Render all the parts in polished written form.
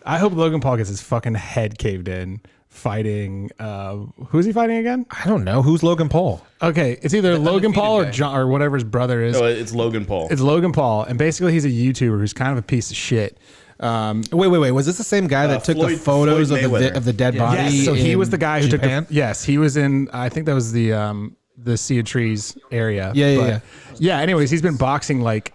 I hope Logan Paul gets his fucking head caved in fighting. Who's he fighting again? I don't know. Who's Logan Paul? Okay, it's either Logan Paul or John or whatever his brother is. No, it's Logan Paul. It's Logan Paul, and basically he's a YouTuber who's kind of a piece of shit. Wait. Was this the same guy that took the photos of the dead body? Yes, so he was the guy who Japan? took. Yes, he was in. I think that was the Sea of Trees area. Yeah. Anyways, he's been boxing like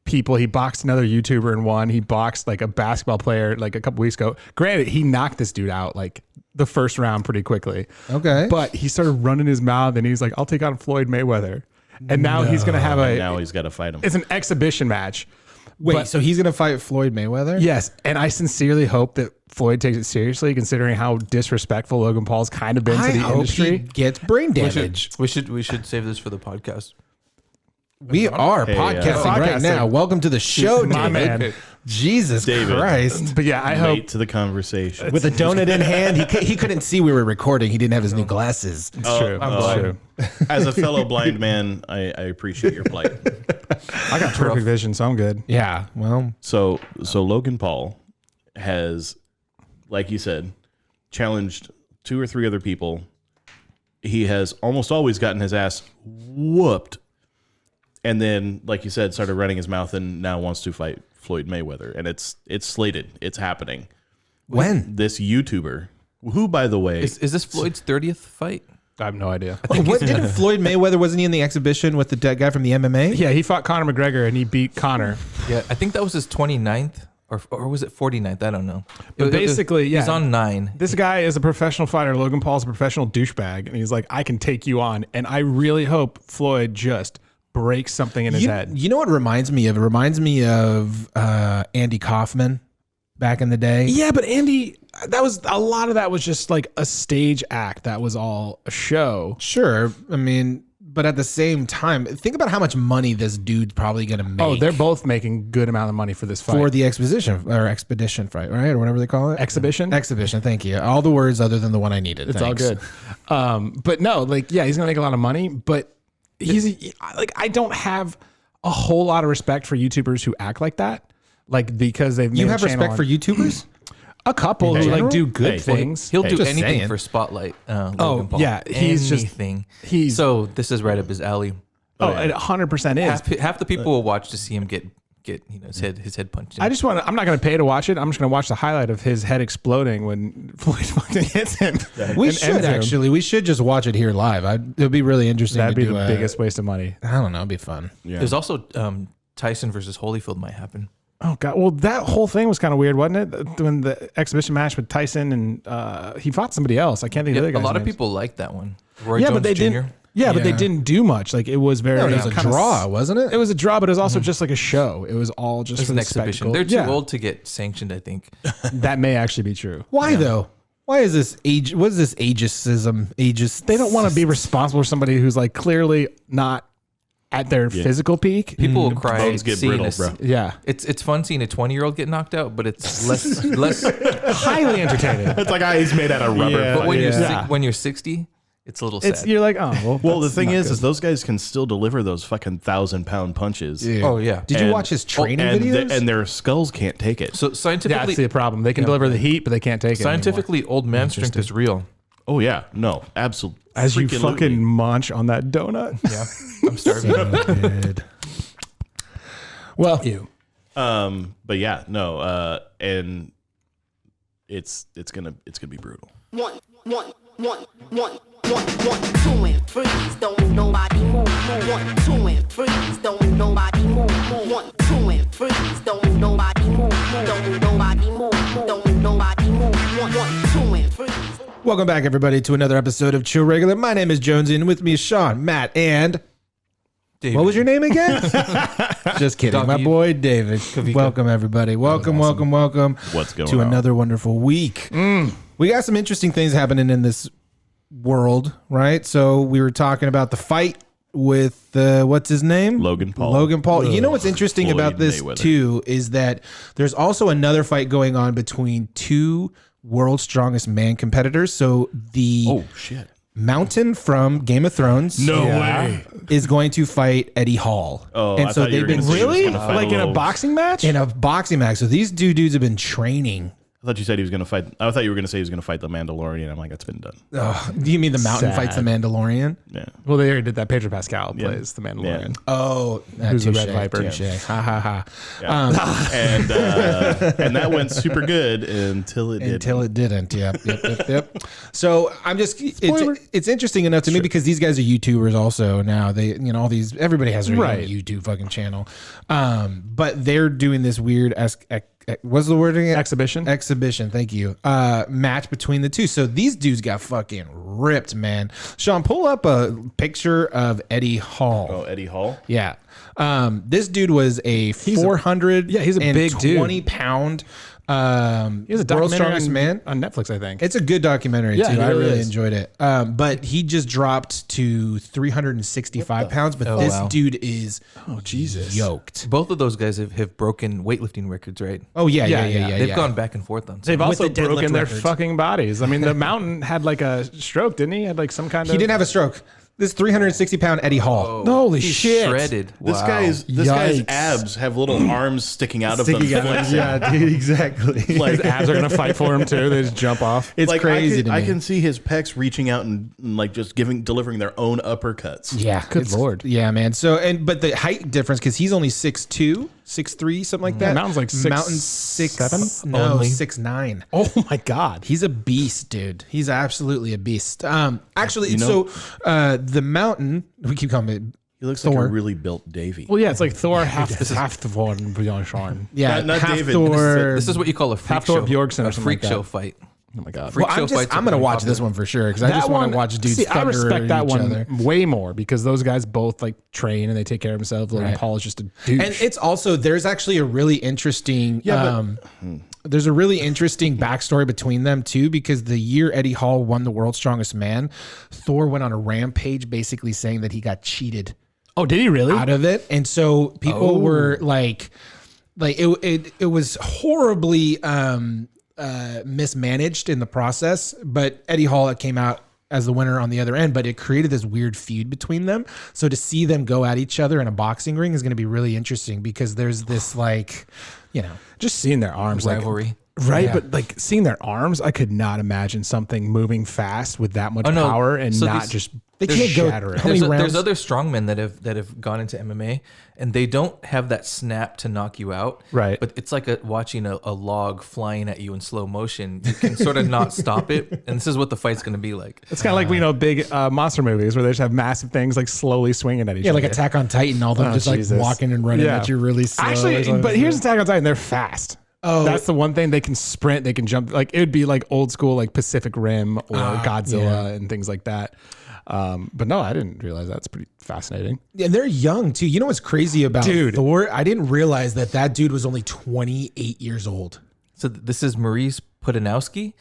people. He boxed another YouTuber and won. He boxed like a basketball player like a couple weeks ago. Granted, he knocked this dude out like the first round pretty quickly. Okay, but he started running his mouth and he's like, "I'll take on Floyd Mayweather," and now he's gonna have now he's got to fight him. It's an exhibition match. Wait, so he's going to fight Floyd Mayweather? Yes, and I sincerely hope that Floyd takes it seriously, considering how disrespectful Logan Paul's kind of been to the industry. He gets brain damage. We should save this for the podcast. We are podcasting right now. Welcome to the show, My David. man. Jesus Christ. But yeah, I hope Late to the conversation. With a donut in hand, he couldn't see we were recording. He didn't have his new glasses. it's true. It's true. As a fellow blind man, I appreciate your plight. I got perfect vision, so I'm good. Yeah, well. So Logan Paul has, like you said, challenged 2 or 3 other people. He has almost always gotten his ass whooped. And then, like you said, started running his mouth and now wants to fight Floyd Mayweather. And it's slated. It's happening. When? This YouTuber, who, by the way... Is this Floyd's 30th fight? I have no idea. What didn't Floyd Mayweather, wasn't he in the exhibition with the dead guy from the MMA? Yeah, he fought Conor McGregor and he beat Conor. Yeah, I think that was his 29th or was it 49th? I don't know. But basically, he's on 9. This guy is a professional fighter. Logan Paul's a professional douchebag. And he's like, I can take you on. And I really hope Floyd just breaks something in his head. You know what it reminds me of? It reminds me of Andy Kaufman back in the day. Yeah, but Andy, that was a lot of that was just like a stage act. That was all a show. Sure. I mean, but at the same time, think about how much money this dude's probably going to make. Oh, they're both making good amount of money for this fight. For the expedition fight, right? Or whatever they call it. Exhibition? Exhibition, thank you. All the words other than the one I needed. It's Thanks. all good. But no, like, yeah, he's going to make a lot of money, but he's like, I don't have a whole lot of respect for YouTubers who act like that. Like, because they've made You have respect for YouTubers? A couple who like do good things. He'll do just anything saying. for Spotlight. Logan Paul. yeah, he's anything. He's so this is right up his alley. it 100% is. Half the people will watch to see him get his head punched in. I'm not going to pay to watch it. I'm just going to watch the highlight of his head exploding when Floyd fucking hits him. We and should ends him. actually. We should just watch it here live. It'd be really interesting. That'd to be do the biggest waste of money. I don't know. It'd be fun. Yeah. There's also Tyson versus Holyfield might happen. Oh god! Well, that whole thing was kind of weird, wasn't it? When the exhibition match with Tyson and he fought somebody else. I can't think of the other guys. A lot of names. people like that one. Roy Jones but they Jr. didn't. Yeah, but they Yeah. didn't do much. Like it was very. No, it was a kinda draw, wasn't it? It was a draw, but it was also just like a show. It was all just It's for an the exhibition. spectacle. They're too old to get sanctioned, I think. That may actually be true. Why though? Why is this age? What is this ageism? They don't want to be responsible for somebody who's like clearly not at their physical peak. People will cry. Bones get seeing brittle, this. bro. Yeah, It's fun seeing a 20-year-old get knocked out, but it's less. highly entertaining. It's like he's made out of rubber. Yeah. But when Yeah. when you're 60, it's a little sad. You're like, oh well. Well, the that's thing not is good. those guys can still deliver those fucking 1,000-pound punches. Oh yeah. Did you And- watch his training and videos? and their skulls can't take it. So scientifically, that's the problem. They can deliver the heat, but they can't take it. scientifically, old man strength is real. Oh yeah, no, absolutely. As you fucking munch on that donut. Yeah, I'm starving. Well, But yeah, no, and it's gonna be brutal. One, two and freeze, don't nobody move. 1, 2 and freeze, don't nobody move. 1, 2 and freeze, don't nobody move. Don't nobody move. Don't nobody move. 1, 2 and freeze. welcome back, everybody, to another episode of Chill Regular. My name is Jonesy, and with me is Sean, Matt, and David. what was your name again? Just kidding, my David. boy David. Welcome, everybody. Welcome. What's going to on? another wonderful week. We got some interesting things happening in this world, right? So we were talking about the fight with what's his name? Logan Paul. Logan Paul. You know what's interesting Floyd about this Mayweather. too is that there's also another fight going on between two world's strongest man competitors. So the Oh shit! Mountain from Game of Thrones way. is going to fight Eddie Hall. Oh, and I so thought you they've were been gonna say he was Really? gonna fight Like in a little- boxing match? in a boxing match. So these two dudes have been training I thought you said he was going to fight. I thought you were going to say he was going to fight the Mandalorian. I'm like, that's been done. Oh, do you mean the Mountain Sad. fights the Mandalorian? Yeah. Well, they already did that. Pedro Pascal plays the Mandalorian. Oh, Who's the Red Viper? Touche. Ha ha ha. Yeah. And that went super good until it didn't. Until it didn't. Yep. So I'm just it's interesting enough to me because these guys are YouTubers also now. They all these everybody has their own YouTube fucking channel. But they're doing this weird what's the word again? Exhibition. Thank you. Match between the two. So these dudes got fucking ripped, man. Sean, pull up a picture of Eddie Hall. Oh, Eddie Hall? Yeah. This dude was a 400. He's a big dude. 20-pound. He has a World's documentary Strongest Man on Netflix, I think. It's a good documentary too. it I really really is. enjoyed it. But he just dropped to 365 pounds. But this dude is yoked. Both of those guys have broken weightlifting records, right? Oh yeah. They've gone back and forth on. They've some. also With the deadlift broken their records. fucking bodies. I mean, the Mountain had like a stroke, didn't he? Had like some kind of. He didn't have a stroke. This 360-pound Eddie Hall. Holy He's shit! shredded. This Wow. guy's Yikes. abs have little arms sticking out of them. flexing. Yeah, dude, exactly. His abs are gonna fight for him too. They just jump off. It's crazy to me. I can see his pecs reaching out and like just delivering their own uppercuts. Yeah, Good lord. Yeah, man. So but the height difference because he's only 6'2", 6'3", something like that. Mountain's like 6'7". No, Only. 6'9". Oh my god. He's a beast, dude. He's absolutely a beast. Actually, know- the Mountain, we keep calling it. He looks like Thor. a really built Davy. Well, yeah, it's like Thor half the Thor and beyond Sean. Yeah, Not half David. Thor. This is what you call a freak Half Thor show. Bjorkson or a something freak like show that. fight. Oh my god. Freak Well, show I'm fights are gonna pretty watch popular. this one for sure because I just want to watch dudes. I respect that each one other. way more because those guys both like train and they take care of themselves. Logan Paul is just a douche. And it's also there's actually a really interesting. There's a really interesting backstory between them too, because the year Eddie Hall won the World's Strongest Man, Thor went on a rampage basically saying that he got cheated oh, did he really? out of it, and so people were like it was horribly mismanaged in the process. But Eddie Hall came out as the winner on the other end, but it created this weird feud between them. So to see them go at each other in a boxing ring is going to be really interesting because there's this Just seeing their arms, rivalry. right? Yeah. But like seeing their arms, I could not imagine something moving fast with that much Oh, no. power and So not these- just They can't go. shatter it. How many rounds? There's other strongmen that have gone into MMA and they don't have that snap to knock you out. Right. But it's like watching a log flying at you in slow motion. You can sort of not stop it. And this is what the fight's going to be like. It's kind of like big monster movies where they just have massive things like slowly swinging at each Yeah, other. like Attack on Titan, all them Oh, just Jesus. like walking and running Yeah. at you really slow. Actually, but here's Attack on Titan. They're fast. Oh. That's the one thing they can sprint. They can jump. Like it would be like old school, like Pacific Rim or Godzilla and things like that. But no, I didn't realize that's pretty fascinating. and they're young too. You know what's crazy about Dude. Thor? I didn't realize that dude was only 28 years old. So this is Maurice Pudanowski.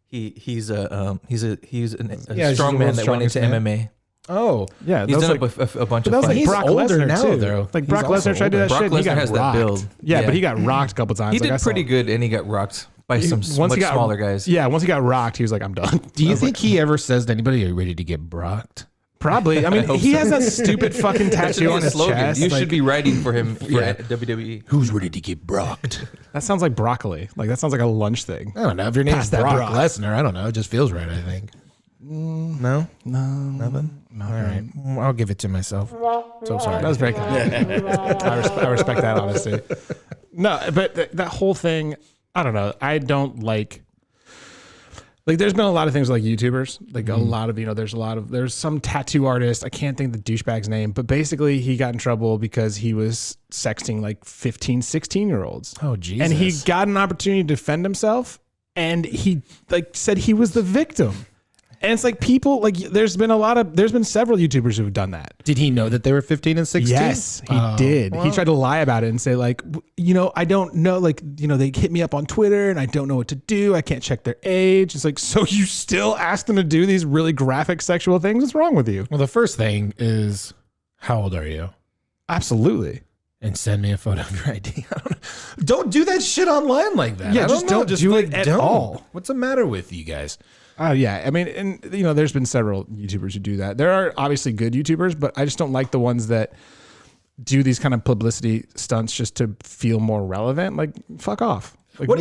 He's a the strong man world's that went into strongest man. MMA. Oh, Yeah, He's those done like, a bunch but that of was fights. like He's Brock older Lesnar now, too. though. Like He's Brock also Lesnar tried to do that Brock shit. And he Lesnar got has that rocked. build. Yeah, Yeah. but he got rocked a couple times. He Like, I did saw- pretty good, and he got rocked by some much smaller guys. Yeah, once he got rocked, he was like, "I'm done." do you think he ever says to anybody, "Are you ready to get brocked"? Probably. I mean, hope he so. has that stupid fucking That should tattoo be on a his slogan. chest. You like- should be writing for him for WWE. Who's ready to get brocked? That sounds like broccoli. Like that sounds like a lunch thing. I don't know. If your name's Pass that Brock Brock. Lesnar, I don't know. It just feels right. I think. No, nothing. All right, well, I'll give it to myself. So sorry. That was very kind. I respect that honesty. No, but that whole thing, I don't know. I don't like there's been a lot of things like YouTubers, like a lot of, there's some tattoo artist. I can't think of the douchebag's name, but basically he got in trouble because he was sexting like 15, 16-year-olds. Oh, Jesus. And he got an opportunity to defend himself and he like said he was the victim. And it's like people like there's been several YouTubers who have done that. Did he know that they were 15 and 16? Yes, he did. He tried to lie about it and say like, I don't know, they hit me up on Twitter and I don't know what to do. I can't check their age. It's like, so you still ask them to do these really graphic sexual things? What's wrong with you? Well, the first thing is, how old are you? Absolutely. And send me a photo of your ID. Don't do that shit online like that. Yeah, I just don't do it at all. What's the matter with you guys? Yeah. I mean, and there's been several YouTubers who do that. There are obviously good YouTubers, but I just don't like the ones that do these kind of publicity stunts just to feel more relevant. Like, fuck off. Like, What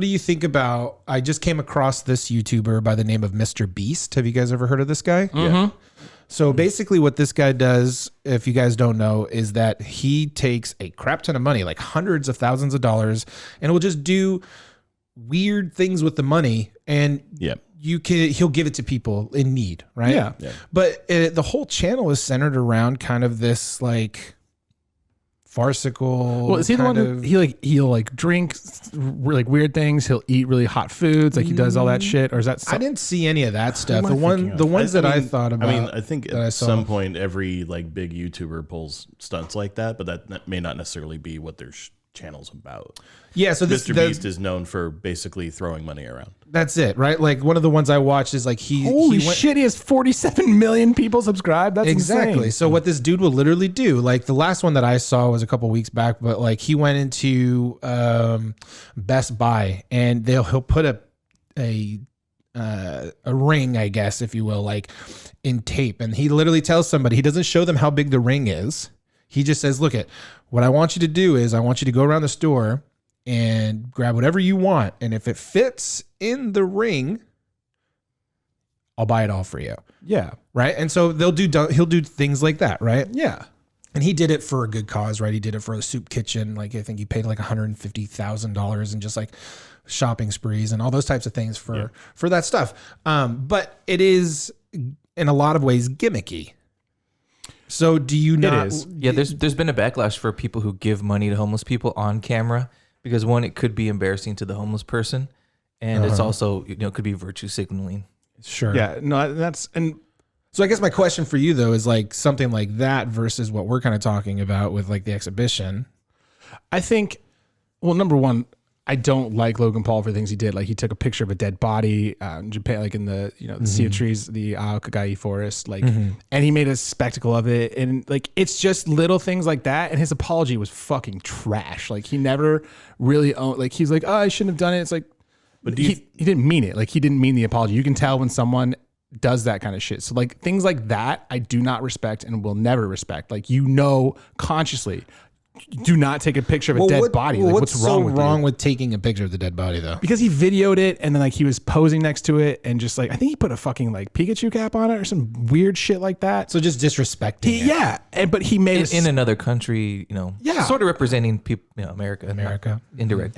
do you think about? I just came across this YouTuber by the name of Mr. Beast. Have you guys ever heard of this guy? Yeah. So basically, what this guy does, if you guys don't know, is that he takes a crap ton of money, like hundreds of thousands of dollars, and will just do weird things with the money, and he'll give it to people in need, right? Yeah. But the whole channel is centered around kind of this like farcical. Well, is he the one who he'll like drink like weird things? He'll eat really hot foods, like he does all that shit, or is that? I didn't see any of that stuff. The ones I thought about. I mean, I think at some point every like big YouTuber pulls stunts like that, but that may not necessarily be what their channel's about. Yeah, so Mr. Beast is known for basically throwing money around. That's it, right? Like one of the ones I watched is like he has 47 million people subscribed. That's exactly insane. So what this dude will literally do, like the last one that I saw was a couple weeks back, but like he went into Best Buy and he'll put a ring, I guess, if you will, like in tape, and he literally tells somebody, he doesn't show them how big the ring is. He just says, look at what I want you to do is I want you to go around the store and grab whatever you want. And if it fits in the ring, I'll buy it all for you. Yeah. Right. And so he'll do things like that. Right. Yeah. And he did it for a good cause, right? He did it for a soup kitchen. Like I think he paid like $150,000 in just like shopping sprees and all those types of things for that stuff. But it is in a lot of ways gimmicky. So do you not? It is. Yeah, there's been a backlash for people who give money to homeless people on camera because one, it could be embarrassing to the homeless person, and it's also could be virtue signaling. Sure. Yeah. No, that's and. So I guess my question for you though is like something like that versus what we're kind of talking about with like the exhibition. I think, well, number one, I don't like Logan Paul for things he did. Like he took a picture of a dead body in Japan, like in the the Sea of Trees, the Aokigahara forest, like, and he made a spectacle of it. And like it's just little things like that. And his apology was fucking trash. Like he never really owned. Like he's like, oh, I shouldn't have done it. It's like, but he didn't mean it. Like he didn't mean the apology. You can tell when someone does that kind of shit. So like things like that, I do not respect and will never respect. Like consciously. Do not take a picture of a dead body. Like, what's wrong with taking a picture of the dead body though? Because he videoed it and then like he was posing next to it and just like I think he put a fucking like Pikachu cap on it or some weird shit like that. So just disrespecting it. Yeah, but he made in another country, sort of representing people, America, indirect.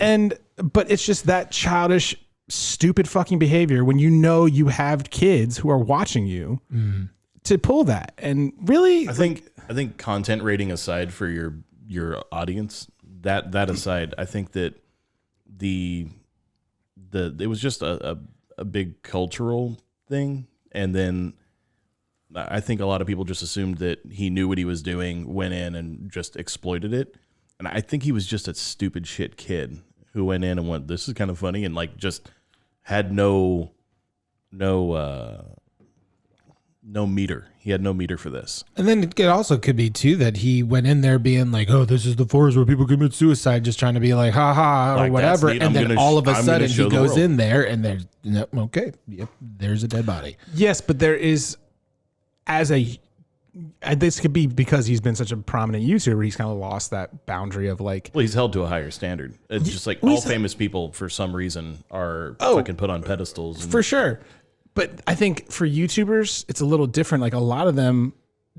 But it's just that childish, stupid fucking behavior when you have kids who are watching you to pull that. And really, I think content rating aside for your audience, that aside, I think that it was just a big cultural thing, and then I think a lot of people just assumed that he knew what he was doing, went in and just exploited it, and I think he was just a stupid shit kid who went in and went, this is kind of funny, and like just had no meter. He had no meter for this. And then it also could be too that he went in there being like, oh, this is the forest where people commit suicide, just trying to be like, ha ha, or whatever. And then all of a sudden he goes in there and there's there's a dead body. Yes, but there is this could be because he's been such a prominent YouTuber, he's kind of lost that boundary of like. Well, he's held to a higher standard. It's just like all famous people for some reason are fucking put on pedestals. For sure. But I think for YouTubers, it's a little different. Like a lot of them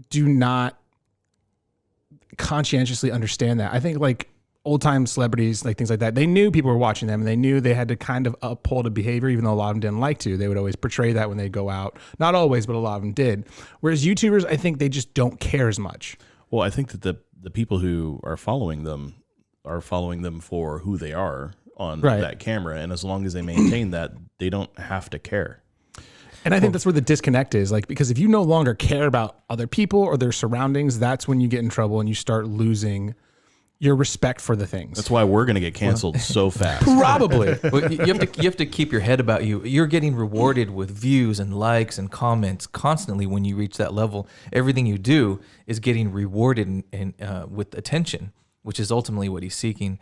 do not conscientiously understand that. I think like old time celebrities, like things like that, they knew people were watching them and they knew they had to kind of uphold a behavior, even though a lot of them didn't like to. They would always portray that when they go out. Not always, but a lot of them did. Whereas YouTubers, I think they just don't care as much. Well, I think that the people who are following them for who they are on that camera. And as long as they maintain that, they don't have to care. And I think that's where the disconnect is, like, because if you no longer care about other people or their surroundings, that's when you get in trouble and you start losing your respect for the things. That's why we're going to get canceled so fast. Probably. Well, you have to keep your head about you. You're getting rewarded with views and likes and comments constantly when you reach that level. Everything you do is getting rewarded and with attention, which is ultimately what he's seeking.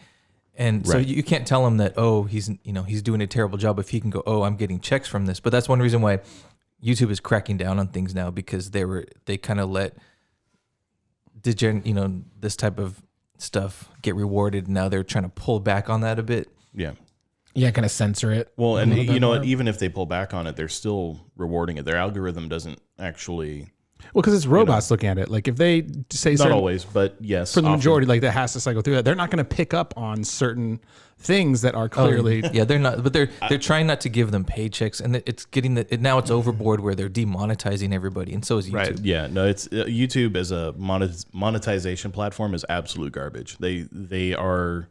And so you can't tell him that, he's doing a terrible job if he can go, I'm getting checks from this. But that's one reason why YouTube is cracking down on things now, because they kind of let this type of stuff get rewarded. Now they're trying to pull back on that a bit. Yeah. Yeah, kind of censor it. Well, and you know what? Even if they pull back on it, they're still rewarding it. Their algorithm doesn't actually. Well, because it's robots looking at it. Like if they say Not certain, always, but yes. for the often. majority, like that has to cycle through that. They're not going to pick up on certain things that are clearly. Yeah, they're not, but they're trying not to give them paychecks, and it's getting now it's overboard where they're demonetizing everybody, and so is YouTube. Right. Yeah, no, it's YouTube as a monetization platform is absolute garbage. They are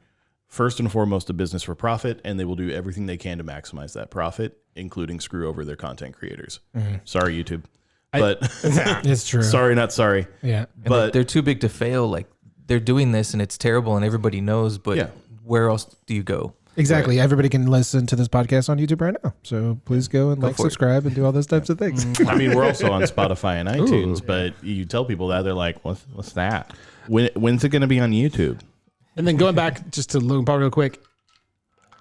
first and foremost a business for profit, and they will do everything they can to maximize that profit, including screw over their content creators. Sorry, YouTube. But It's true. sorry, not sorry. Yeah. And But they're too big to fail. Like they're doing this, and it's terrible, and everybody knows. But Yeah. where else do you go? Exactly. Everybody can listen to this podcast on YouTube right now. So please go and like, subscribe, and do all those types of things. I mean, we're also on Spotify and iTunes, but you tell people that, they're like, what's that? When's it going to be on YouTube? And then going back just to Logan Paul real quick,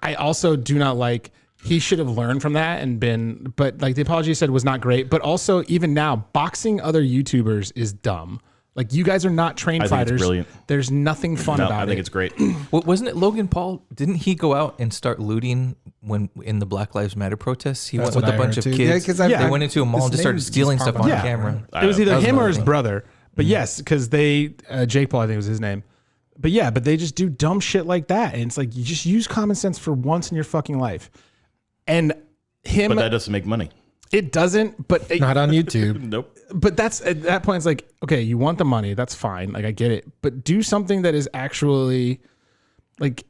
I also do not like. He should have learned from that and been, but like the apology he said was not great. But also, even now, boxing other YouTubers is dumb. Like you guys are not trained I think it's fighters. brilliant. There's nothing fun No, about it. I think it's great. Wasn't it Logan Paul? Didn't he go out and start looting when in the Black Lives Matter protests? He went with a bunch of kids. Yeah, 'cause they went into a mall and just started stealing stuff on camera. It was either That was him or another his thing. brother. But yes, because they Jake Paul, I think was his name. But yeah, but they just do dumb shit like that, and it's like you just use common sense for once in your fucking life. And him, But that doesn't make money. it doesn't. But Not on YouTube. Nope. But that's at that point, it's like, okay, you want the money, that's fine. Like I get it, but do something that is actually like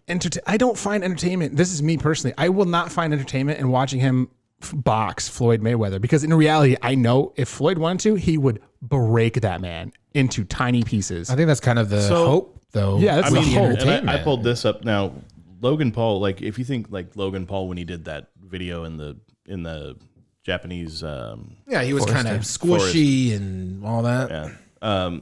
I don't find entertainment. This is me personally. I will not find entertainment in watching him box Floyd Mayweather, because in reality, I know if Floyd wanted to, he would break that man into tiny pieces. I think that's kind of the hope, though. Yeah, that's I the mean, hope. and I pulled this up now. Logan Paul, like if you think like Logan Paul when he did that video in the Japanese, Yeah, he was kind of squishy and all that.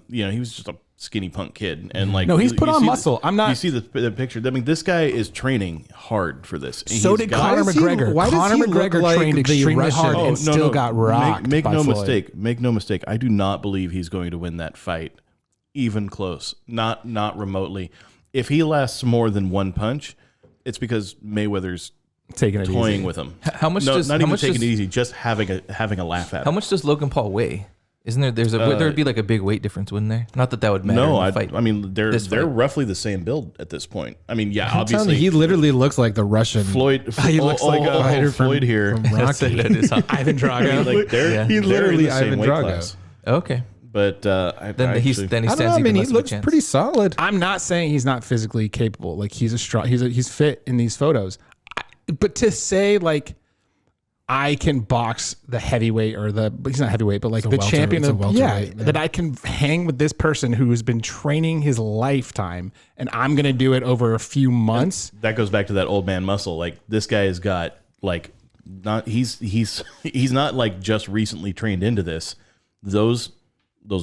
you know, he was just a skinny punk kid, and like No, he's put you on see muscle. I'm not- You see the picture. I mean, this guy is training hard for this. So did Conor Why does he- McGregor. why does Conor he look McGregor like trained the extremely Russian- hard Oh, and still got rocked. Make by no Floyd. mistake. Make no mistake. I do not believe he's going to win that fight, even close. Not remotely. If he lasts more than one punch, it's because Mayweather's Taking it toying easy. with him. How much No, does not how even much taking does, it easy, just having a laugh at how him. much does Logan Paul weigh? Isn't there'd be like a big weight difference, wouldn't there? Not that would matter. No, in I the fight. mean they're This fight. roughly the same build at this point. I mean, yeah, I'm telling obviously you, he literally looks like the Russian. Floyd. He looks like a fighter from- Floyd here. from Rocky. Ivan Drago. Like they're, He they're literally in the same Ivan weight Drago. class. Okay. But Then I he actually- stands I don't know. I even mean, he less of a looks chance. pretty solid. I'm not saying he's not physically capable. Like he's a strong, he's fit in these photos. But to say like I can box the heavyweight or he's not heavyweight, but like the champion of that I can hang with this person who has been training his lifetime, and I'm gonna do it over a few months. that goes back to that old man muscle. Like this guy has got like not he's not like just recently trained into this. Those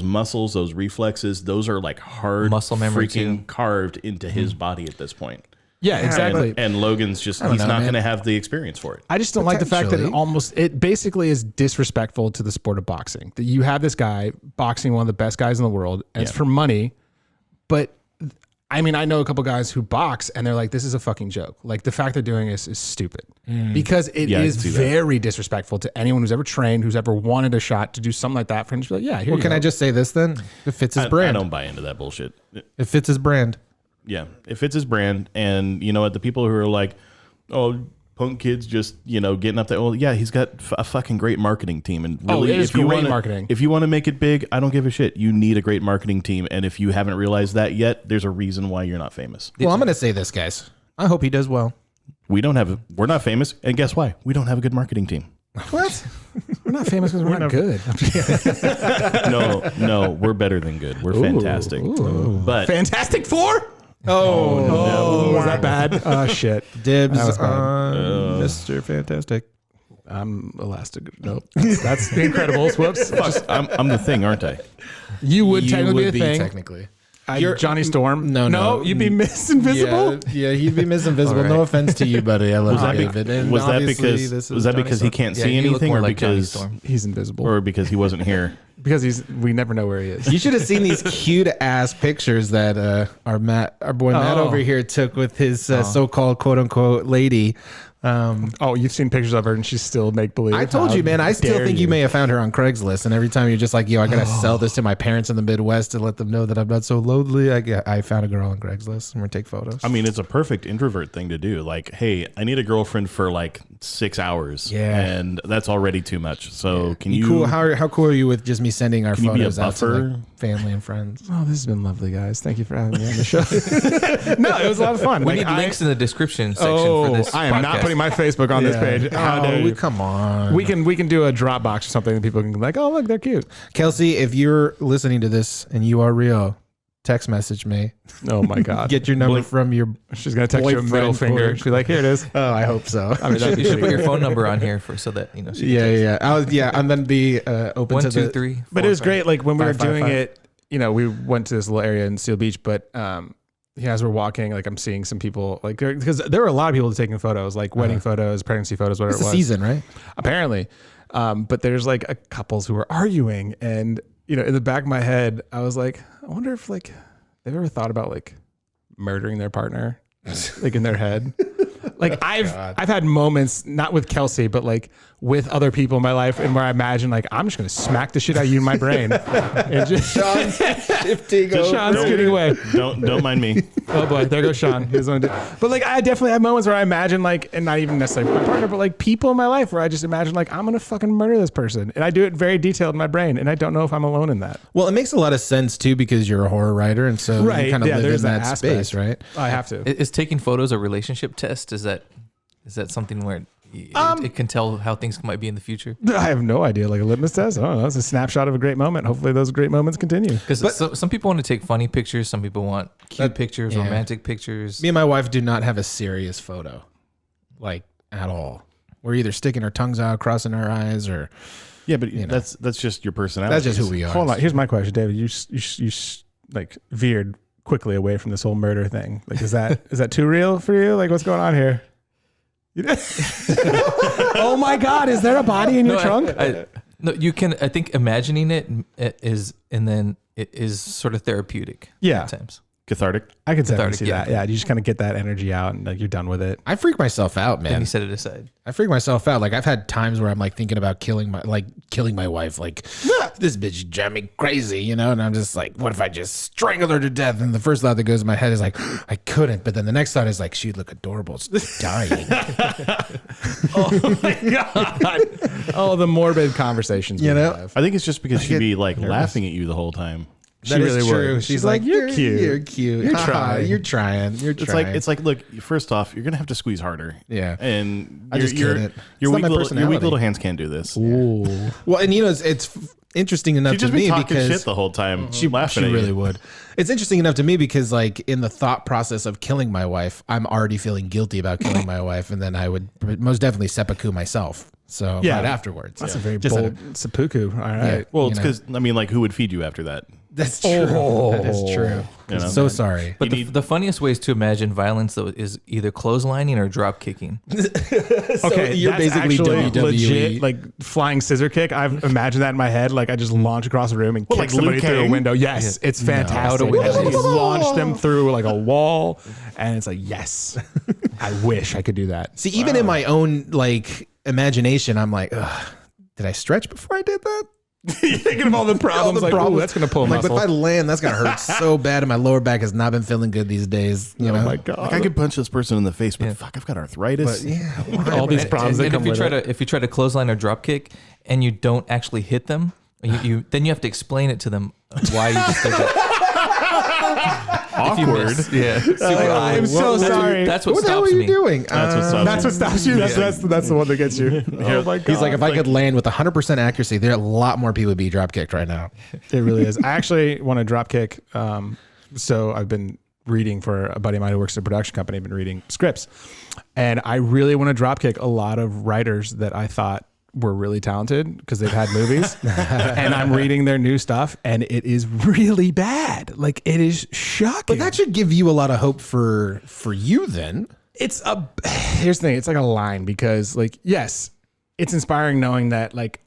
muscles, those reflexes, those are like hard Muscle memory freaking too. carved into his body at this point. Yeah, exactly. And Logan's just don't he's know, not man. going to have the experience for it. I just don't like the fact that Potentially. it basically is disrespectful to the sport of boxing. That you have this guy boxing one of the best guys in the world, and it's for money. But I mean, I know a couple guys who box, and they're like, "This is a fucking joke." Like the fact they're doing this is stupid because it Yeah, I is can see that. very disrespectful to anyone who's ever trained, who's ever wanted a shot to do something like that. For him to be like, "Yeah, here Well, you can go." I just say this then? It fits his I brand. don't buy into that bullshit. It fits his brand. Yeah, it fits his brand, and you know what? The people who are like, "Oh, punk kids just getting up there." Well, yeah, he's got a fucking great marketing team, and really, it is if you great wanna, marketing. If you want to make it big, I don't give a shit. You need a great marketing team, and if you haven't realized that yet, there's a reason why you're not famous. Well, I'm going to say this, guys. I hope he does well. We're not famous, and guess why? We don't have a good marketing team. What? We're not famous because we're not good. No, we're better than good. We're fantastic. But Fantastic Four. Oh, Was that bad? Oh shit. dibs That was bad. on Mr. Fantastic. I'm elastic. Nope. That's the Incredibles. Whoops. I'm the thing, aren't I? You would You technically would be a thing. technically. Johnny Storm. No. You'd be Miss Invisible. Yeah, he'd be Miss Invisible. No offense to you, buddy. I love you, David. And Was that obviously because this is was that Johnny because he Storm. can't Yeah, see you look anything, more or like Johnny because Storm. He's invisible. or because he wasn't here? because we never know where he is. You should have seen these cute ass pictures that our boy Matt over here took with his so-called quote unquote lady. You've seen pictures of her and she's still make believe. I told you, man. I still think you may have found her on Craigslist, and every time you're just like, yo, I gotta sell this to my parents in the Midwest to let them know that I'm not so lonely. I found a girl on Craigslist. I'm gonna take photos. I mean, it's a perfect introvert thing to do. Like, hey, I need a girlfriend for like 6 hours. Yeah, and that's already too much. So can you? Cool. How cool are you with just me sending our photos out to like family and friends? Oh, this has been lovely, guys. Thank you for having me on the show. No, it was a lot of fun. We need links in the description section for this. I am podcast. not putting my Facebook on this page. How dare you? Come on. We can do a Dropbox or something that people can be like, oh look, they're cute. Kelsey, if you're listening to this and you are real, text message me. Oh my God. Get your number from your. She's gonna text you a middle finger. She's like, here it is. Oh, I hope so. I mean, You should put your phone number on here so that you know. I'm gonna be open 1, to 2, the 3. 4, but it was 5. great. Like when we were 5, 5, doing 5. it, we went to this little area in Seal Beach, but as we're walking, like I'm seeing some people, like because there were a lot of people taking photos, like wedding photos, pregnancy photos, whatever It's it the was. season, right? Apparently, but there's like a couples who are arguing, and in the back of my head, I was like, I wonder if like they've ever thought about like murdering their partner, like in their head. Like I've had moments, not with Kelsey, but like with other people in my life, and where I imagine like I'm just gonna smack the shit out of you in my brain. And just Sean's shifting Sean's getting away. Don't mind me. Oh boy, there goes Sean. He doesn't want to but like I definitely have moments where I imagine like, and not even necessarily my partner, but like people in my life where I just imagine like I'm gonna fucking murder this person, and I do it very detailed in my brain, and I don't know if I'm alone in that. Well, it makes a lot of sense too because you're a horror writer, and so you kind of live in that space, right? I have to. Is taking photos a relationship test? Is that something where it can tell how things might be in the future? I have no idea. Like a litmus test. I don't know. It's a snapshot of a great moment. Hopefully those great moments continue. Because some people want to take funny pictures. Some people want cute pictures, romantic pictures. Me and my wife do not have a serious photo, like at all. We're either sticking our tongues out, crossing our eyes, or But that's just your personality. that's just who we are. Hold on. Here's my question, David. You like veered quickly away from this whole murder thing. Like, is that too real for you? Like, what's going on here? Oh my God! Is there a body in your trunk? No, you can. I think imagining it is, and then it is sort of therapeutic. Yeah. At times. Cathartic. I can definitely Cathartic, see yeah. that. Yeah, you just kind of get that energy out, and like you're done with it. I freak myself out, Then man. you set it aside. I freak myself out. Like I've had times where I'm like thinking about killing my wife. Like this bitch drive me crazy, and I'm just like, what if I just strangle her to death? And the first thought that goes in my head is like, I couldn't. But then the next thought is like, she'd look adorable dying. Oh my God! Oh, the morbid conversations. You we know? have. I think it's just because she'd be like laughing at you the whole time. She That really is true. would. She's like, you're cute. You're cute. You're Haha, trying. You're trying. You're trying. It's like, look, first off, you're gonna have to squeeze harder. Yeah. And I just couldn't. your It's not weak my little personality. hands can't do this. Ooh. Well, and it's interesting enough She'd to just be me talking because shit the whole time. she laughing at really you. would. It's interesting enough to me because like in the thought process of killing my wife, I'm already feeling guilty about killing my wife, and then I would most definitely seppuku myself. So Yeah. right afterwards. That's a very Just bold seppuku. All right. Well, You it's know. because like, who would feed you after that? That's true. That is true. You know? So sorry. But the funniest ways to imagine violence though is either clotheslining or drop kicking. Okay, you're that's basically actually WWE. legit, like flying scissor kick. I've imagined that in my head. Like I just launch across the room and kick like somebody Liu through a Kang? window. Yes, it's fantastic. Out a window. You launch them through like a wall, and it's like, yes, I wish I could do that. See, even in my own like imagination, I'm like, ugh, did I stretch before I did that? You're thinking of all the problems. Like, ooh, that's gonna pull a I'm like, but muscle. if I land, that's gonna hurt so bad, and my lower back has not been feeling good these days. You know, Oh my God. Like I could punch this person in the face, but fuck, I've got arthritis. But yeah, all these problems that And come with it. if you try to clothesline or drop kick and you don't actually hit them, then you have to explain it to them why you just did that. Awkward. Yeah. I'm so sorry. That's what what the hell stops are you me. doing? That's what stops That's what stops you. That's the one that gets you. Oh my God. He's like, if I could land with 100% accuracy, there are a lot more people would be drop kicked right now. It really is. I actually want to drop kick. So I've been reading for a buddy of mine who works at a production company. I've been reading scripts, and I really want to drop kick a lot of writers that I thought were really talented because they've had movies. And I'm reading their new stuff, and it is really bad. Like it is shocking. But that should give you a lot of hope for you then. Here's the thing. It's like a line because like, yes, it's inspiring knowing that like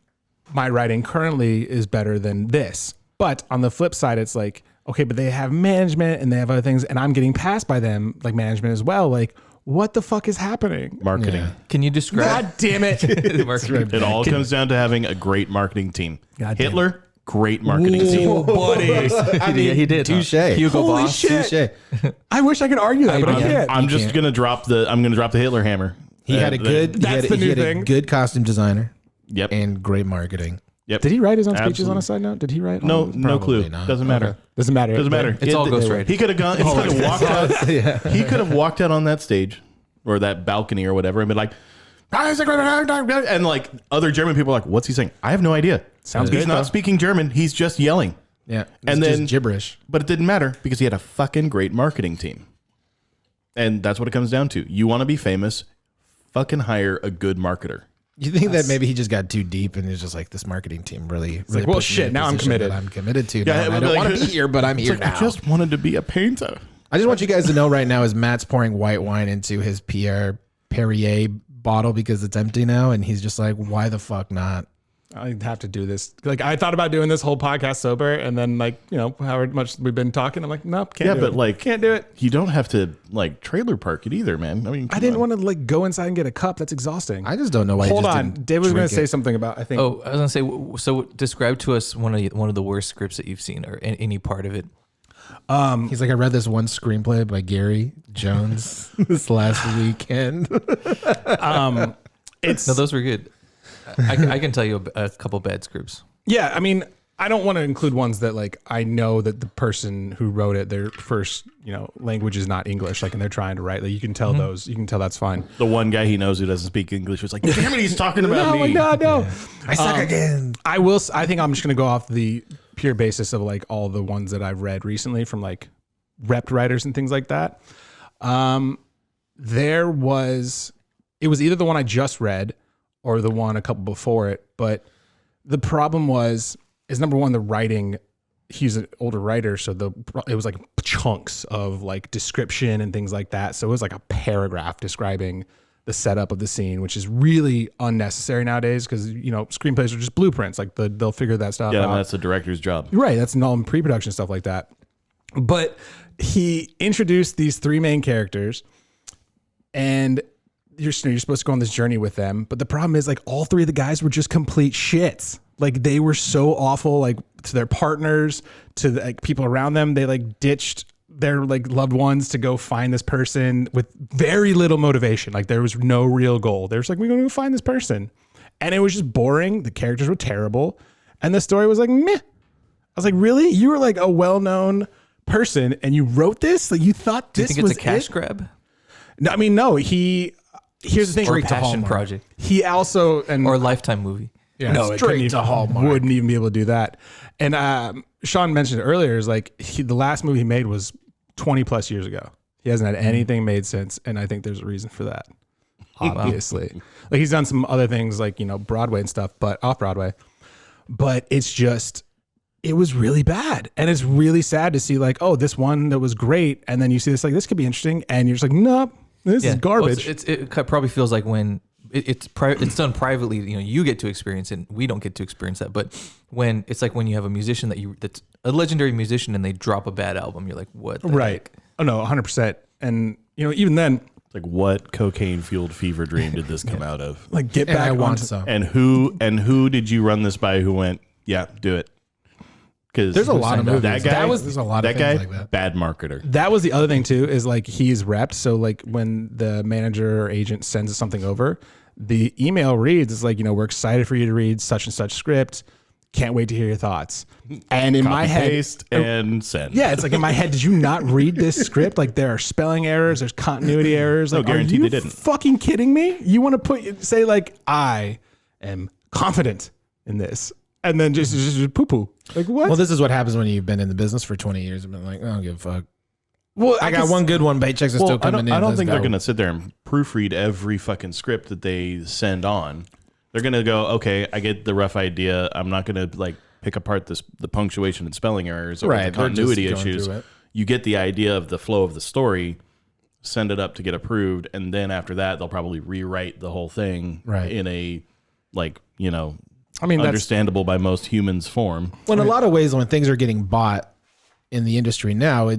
my writing currently is better than this. But on the flip side, it's like, okay, but they have management and they have other things, and I'm getting passed by them, like management as well. Like, what the fuck is happening? Marketing. Can you describe? God damn it. Marketing. It all comes down to having a great marketing team. God damn Hitler, great marketing team. Buddy. I mean, Yeah, he did. Touche. Hugo Holy Boss. shit. Touche. I wish I could argue that, but I can't. I'm just gonna drop the Hitler hammer. He had a good. That's the new thing. A good costume designer. Yep. And great marketing. Yep. Did he write his own speeches Absolutely. on a side note? Did he write? No Probably clue. not. Doesn't matter. Doesn't matter. Doesn't matter. It's all ghostwriting. He could have gone. He could have walked out. He could have walked out on that stage or that balcony or whatever and been like, and like other German people are like, what's he saying? I have no idea. Sounds He's good, not though. speaking German. He's just yelling. Yeah. And It's then just gibberish. But it didn't matter because he had a fucking great marketing team. And that's what it comes down to. You want to be famous, fucking hire a good marketer. You think that maybe he just got too deep and he's just like, this marketing team really like, well, puts me shit, in a now I'm position committed. that I'm committed to. Yeah, now. it And I would don't be want like- to be here, but I'm here It's like, now. I just wanted to be a painter. I just want you guys to know right now is Matt's pouring white wine into his Pierre Perrier bottle because it's empty now. And he's just like, why the fuck not? I have to do this. Like, I thought about doing this whole podcast sober, and then, like, you know, however much we've been talking, I'm like, nope, can't Yeah, do but it. like, Can't do it. You don't have to like trailer park it either, man. I mean, I didn't want to, like, go inside and get a cup. That's exhausting. I just don't know why Hold he just on. didn't Dave was going drink to say it. something about, I think. Oh, I was gonna say. So, describe to us one of the worst scripts that you've seen, or any part of it. He's like, I read this one screenplay by Gary Jones this last weekend. It's, No, those were good. I can tell you a couple bad scripts. yeah, I mean, I don't want to include ones that, like, I know that the person who wrote it, their first, you know, language is not English, like, and they're trying to write, like, you can tell those, you can tell that's fine. The one guy he knows who doesn't speak English was like, damn it, he's talking about me. No. I suck again. I think I'm just going to go off the pure basis of, like, all the ones that I've read recently from, like, repped writers and things like that. It was either the one I just read or the one a couple before it. But the problem is number one, the writing, he's an older writer. So it was like chunks of like description and things like that. So it was like a paragraph describing the setup of the scene, which is really unnecessary nowadays because, you know, screenplays are just blueprints. Like they'll figure that stuff Yeah, out. that's the director's job. Right. That's all in pre-production stuff like that. But he introduced these three main characters and you're supposed to go on this journey with them. But the problem is, like, all three of the guys were just complete shits. Like, they were so awful, like, to their partners, to the, like, people around them. They, like, ditched their, like, loved ones to go find this person with very little motivation. Like, there was no real goal. They were just like, we're going to go find this person. And it was just boring. The characters were terrible. And the story was like, meh. I was like, really? You were, like, a well-known person and you wrote this? Like, you thought Do you this think was it's a cash it? grab? No, I mean, no. Here's the thing. Or a Straight to passion Hallmark. project? He also Or a Lifetime movie? Yeah, no, it straight couldn't to even- Hallmark. Wouldn't even be able to do that. And Sean mentioned it earlier. Is like the last movie he made was 20 plus years ago. He hasn't had anything made since, and I think there's a reason for that. Obviously, like he's done some other things, like, you know, Broadway and stuff, but off Broadway. But it's just, it was really bad, and it's really sad to see, like, oh, this one that was great, and then you see this, like, this could be interesting, and you're just like, nope, this is garbage. Well, it probably feels like when it's done privately, you know, you get to experience it, and we don't get to experience that. But when it's like when you have a musician that's a legendary musician and they drop a bad album, you're like, what? Right? Heck? Oh no, 100%. And you know, even then, Like, what cocaine fueled fever dream did this come out of? like, get And back I want onto some. And who did you run this by who went, yeah, do it? Because There's a lot of movies. that guy, There's a lot of that guy, things like that. bad marketer. That was the other thing too, is like he's repped. So like when the manager or agent sends something over, the email reads, it's like, you know, we're excited for you to read such and such script. Can't wait to hear your thoughts. And in my head, Paste and send. yeah, it's like in my head, did you not read this script? Like there are spelling errors, there's continuity errors. Like, guaranteed are you they didn't. fucking kidding me? You want to say like, I am confident in this, and then just poo poo. Like what? Well, this is what happens when you've been in the business for 20 years and been like, I don't give a fuck. Well, I got one good one, paychecks are still coming in. I don't Let's think they're go. going to sit there and proofread every fucking script that they send on. They're going to go, okay, I get the rough idea. I'm not going to like pick apart the punctuation and spelling errors or Right, the they're just continuity going issues. through it. You get the idea of the flow of the story, send it up to get approved, and then after that, they'll probably rewrite the whole thing Right. in a, like, you know, I mean, understandable by most humans' form. Well, in a lot of ways, when things are getting bought in the industry now,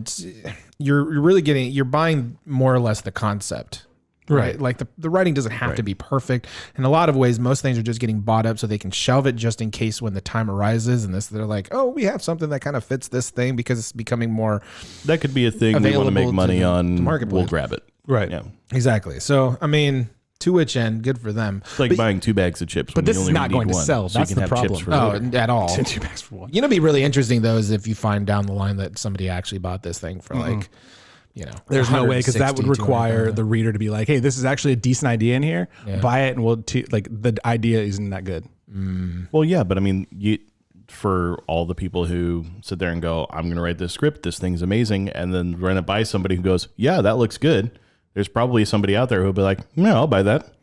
you're buying more or less the concept. Right. Like the writing doesn't have to be perfect. In a lot of ways, most things are just getting bought up so they can shelve it just in case when the time arises. And they're like, oh, we have something that kind of fits this thing because it's becoming more. That could be a thing we want to make money on. We'll grab it. Right. Yeah. Exactly. So, I mean, to which end, good for them. It's like buying 2 bags of chips. But this is not going to sell. So That's the problem. At all. 2 bags for one. You know, be really interesting though is if you find down the line that somebody actually bought this thing for like, you know, there's no way because that would require the reader to be like, hey, this is actually a decent idea in here. Buy it, and like the idea isn't that good. Well, yeah, but I mean, for all the people who sit there and go, I'm going to write this script, this thing's amazing, and then run it by somebody who goes, yeah, that looks good. There's probably somebody out there who'll be like, yeah, I'll buy that.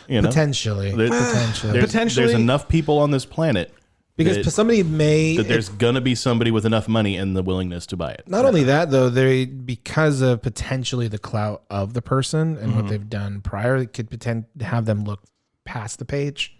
You know, potentially. There's enough people on this planet. Because somebody there's gonna be somebody with enough money and the willingness to buy it. Not only that though, because of potentially the clout of the person and what they've done prior, it could have them look past the page,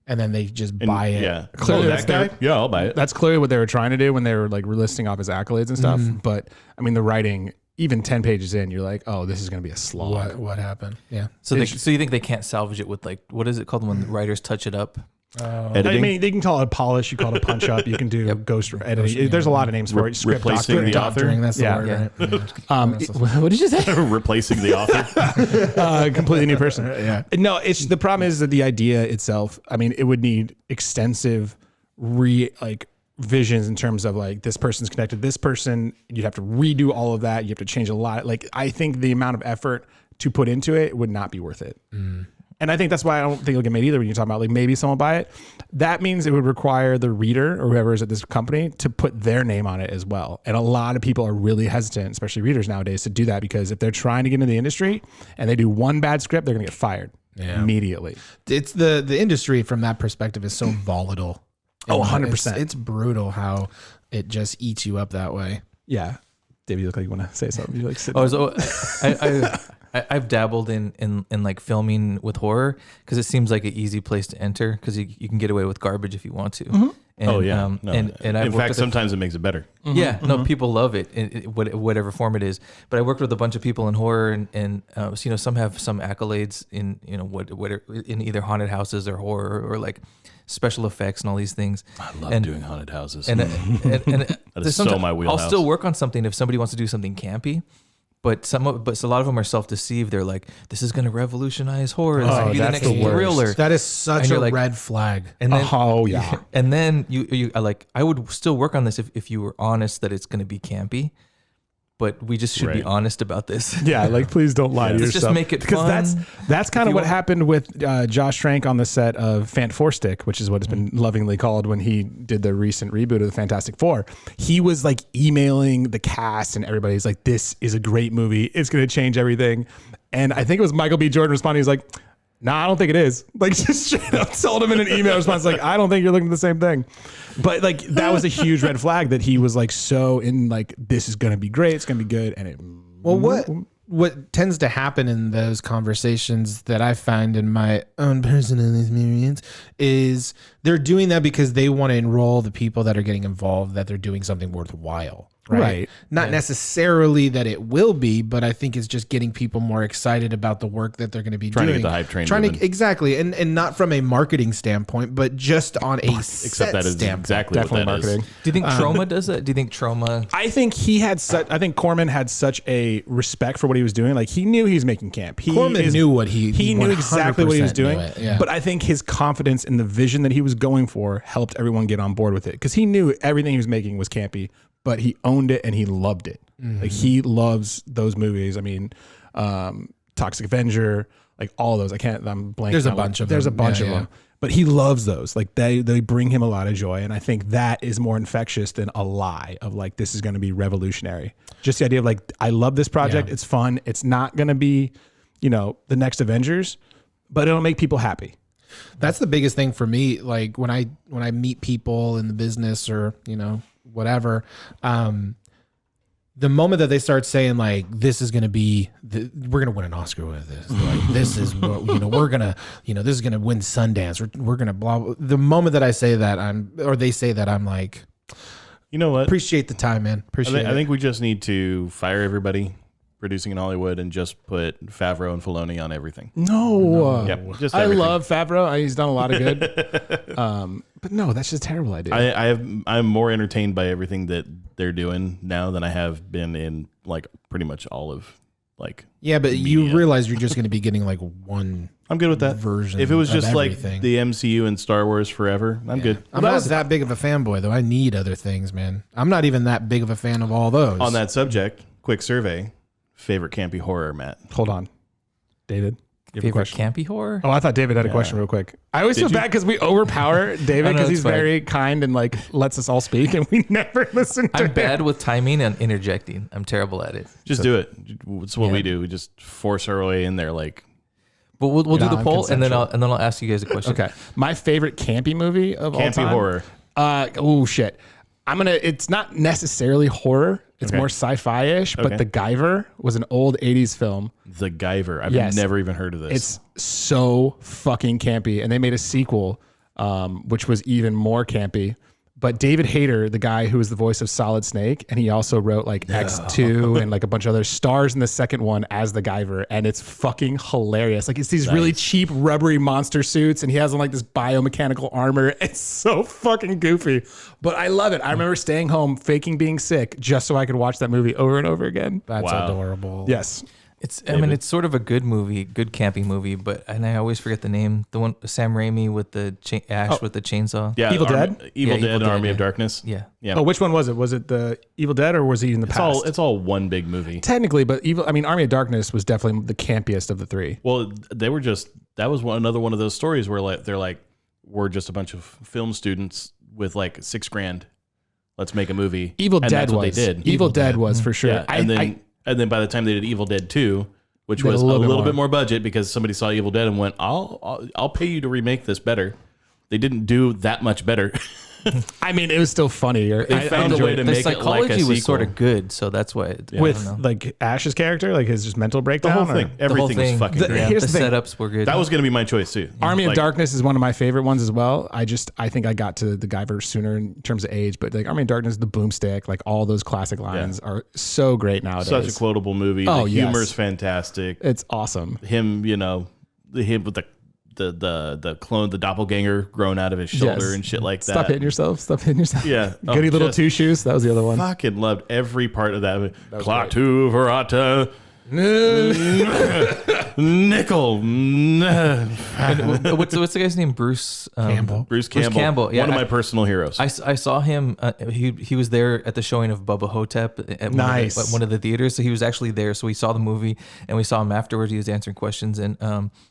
and then they just buy it. Yeah, clearly that guy. Yeah, I'll buy it. That's clearly what they were trying to do when they were like listing off his accolades and stuff. But I mean, the writing, even 10 pages in, you're like, oh, this is gonna be a slog. What happened? Yeah. So you think they can't salvage it with like, what is it called when the writers touch it up? I mean, they can call it a polish. You call it a punch up. You can do ghost editing. There's a lot of names for it. Script replacing the author. That's the word. Right? What did you say? Replacing the author. Completely new person. Yeah. No, it's the problem is that the idea itself. I mean, it would need extensive visions in terms of like this person's connected to this person. You'd have to redo all of that. You have to change a lot. Like I think the amount of effort to put into it would not be worth it. And I think that's why I don't think it'll get made either when you're talking about like maybe someone will buy it. That means it would require the reader or whoever is at this company to put their name on it as well. And a lot of people are really hesitant, especially readers nowadays, to do that because if they're trying to get into the industry and they do one bad script, they're going to get fired immediately. It's the industry from that perspective is so volatile. Oh, 100%. It's brutal how it just eats you up that way. Yeah. David, you look like you want to say something. You like sit I've dabbled in like filming with horror because it seems like an easy place to enter because you can get away with garbage if you want to. And, and in fact, sometimes it makes it better. Yeah, no, people love it in whatever form it is. But I worked with a bunch of people in horror, and some have some accolades in whatever in either haunted houses or horror or like special effects and all these things. I love doing haunted houses. And that is so my wheelhouse. I'll still work on something if somebody wants to do something campy. But a lot of them are self-deceived. They're like, "This is going to revolutionize horror. This will be the next thriller." That is such a red flag. And then, and then I would still work on this if you were honest that it's going to be campy. But we just should be honest about this. Yeah, like please don't lie to yourself. Just make it fun. Because that's kind of what happened with Josh Trank on the set of Fant Four Stick, which is what it's been lovingly called when he did the recent reboot of the Fantastic Four. He was like emailing the cast and everybody's like, "This is a great movie. It's going to change everything." And I think it was Michael B. Jordan responding. He's like, "Nah, I don't think it is." Like just straight up told him in an email response, like, "I don't think you're looking at the same thing." But like that was a huge red flag that he was like so in like this is gonna be great, it's gonna be good, and it. Well, what tends to happen in those conversations that I find in my own personal experience is they're doing that because they want to enroll the people that are getting involved that they're doing something worthwhile. Right. Not necessarily that it will be, but I think it's just getting people more excited about the work that they're going to be doing. Trying to get the hype train moving. Exactly. And not from a marketing standpoint, but just on a except that is standpoint. exactly Definitely what that marketing. is. Do you think Trauma does that? Do you think Trauma? I think I think Corman had such a respect for what he was doing. Like he knew he was making camp. Corman knew what he knew exactly what he was doing. Yeah. But I think his confidence in the vision that he was going for helped everyone get on board with it because he knew everything he was making was campy. But he owned it and he loved it. Like he loves those movies. I mean, Toxic Avenger, like all those. I'm blanking. There's a bunch of them. There's a bunch of them. But he loves those. Like they bring him a lot of joy. And I think that is more infectious than a lie of like, this is going to be revolutionary. Just the idea of like, I love this project. It's fun. It's not going to be, the next Avengers, but it'll make people happy. That's the biggest thing for me. Like when I meet people in the business or, whatever, the moment that they start saying like this is going to be we're going to win an Oscar with this, like this is what, we're going to this is going to win Sundance, we're going to blah. The moment that I say that they say that, I'm like, you know what? Appreciate the time, man. I think we just need to fire everybody producing in Hollywood and just put Favreau and Filoni on everything. No. Yep, just I everything. love Favreau. He's done a lot of good. But no, that's just a terrible idea. I'm more entertained by everything that they're doing now than I have been in like pretty much all of like. Yeah, but media. you realize you're just going to be getting like one. I'm good with that version. If it was just like everything. the MCU and Star Wars forever, I'm good. I'm not that big of a fanboy though. I need other things, man. I'm not even that big of a fan of all those. On that subject, quick survey: favorite campy horror, Matt? Hold on, David. You have a Favorite question? campy horror? Oh, I thought David had a question real quick. I always feel bad because we overpower David because he's very kind and like lets us all speak, and we never listen to him. I'm bad with timing and interjecting. I'm terrible at it. Just do it. It's what we do. We just force our way in there. Like, but we'll do the poll and then Non-consensual. I'll ask you guys a question. Okay, my favorite campy movie of all campy time. horror. Oh shit. It's not necessarily horror. It's more sci-fi-ish, but The Guyver was an old 80s film. The Guyver. I've never even heard of this. It's so fucking campy. And they made a sequel, which was even more campy. But David Hayter, the guy who was the voice of Solid Snake, and he also wrote like X2 and like a bunch of other stars in the second one as the Guyver, and it's fucking hilarious. Like it's these really cheap rubbery monster suits, and he has on like this biomechanical armor. It's so fucking goofy, but I love it. I remember staying home, faking being sick, just so I could watch that movie over and over again. That's adorable. Yes. It's sort of a good movie, good camping movie, and I always forget the name. The one Sam Raimi with the Ash with the chainsaw. Yeah, Evil Dead? Evil Yeah, Dead Evil and Dead, Army of yeah. Darkness. Yeah. Yeah. Oh, which one was it? Was it the Evil Dead or was he in the past? It's all one big movie. Technically, but Army of Darkness was definitely the campiest of the three. Well, that was another one of those stories where we're just a bunch of film students with like $6,000. Let's make a movie. Evil and Dead that's what was. they did. Evil Dead was for sure. Yeah. And then by the time they did Evil Dead 2, which They had was a a little little bit bit more budget because somebody saw Evil Dead and went, I'll pay you to remake this better. They didn't do that much better. I mean, it was still funny. They found a way to The make it like a psychology was sequel. sort of good, so that's why. with like Ash's character, like his just mental The breakdown. whole or- thing. Everything was fucking The- great. here's the the thing. setups were good. That was going to be my choice too. Army of Like, Darkness is one of my favorite ones as well. I think I got to the Guyver sooner in terms of age, but like Army of Darkness, the boomstick, like all those classic lines are so great nowadays. Such a quotable movie. Oh, The yes. humor's fantastic. It's awesome. Him with the clone, the doppelganger grown out of his shoulder Yes. and shit like that. Stop hitting yourself. Stop hitting yourself. Yeah. Goody little two shoes. That was the other one. Fucking loved every part of that. Klaatu Verata. Nickel. what's the guy's name? Bruce Campbell. Bruce Campbell. Yeah, one of my personal heroes. I saw him. He was there at the showing of Bubba Hotep at Nice. one of the theaters. So he was actually there. So we saw the movie and we saw him afterwards. He was answering questions and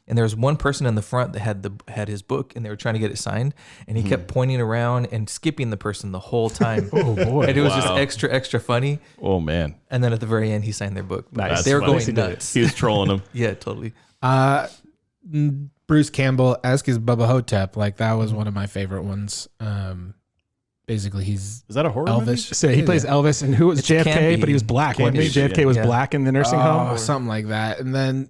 there was one person in the front that had his book and they were trying to get it signed and he kept pointing around and skipping the person the whole time. Oh boy. And it was just Wow. extra funny. Oh man, And then at the very end, he signed their book. Nice. They were That's funny. going nuts. he was trolling him. Yeah, totally. Bruce Campbell as his Bubba Hotep, like that was one of my favorite ones. Basically, he's Is that a horror movie? Elvis. So he plays Elvis, and who was It's JFK? campy. But he was black. Wasn't he? Campy, JFK was yeah. black in the nursing home. Oh, something like that. And then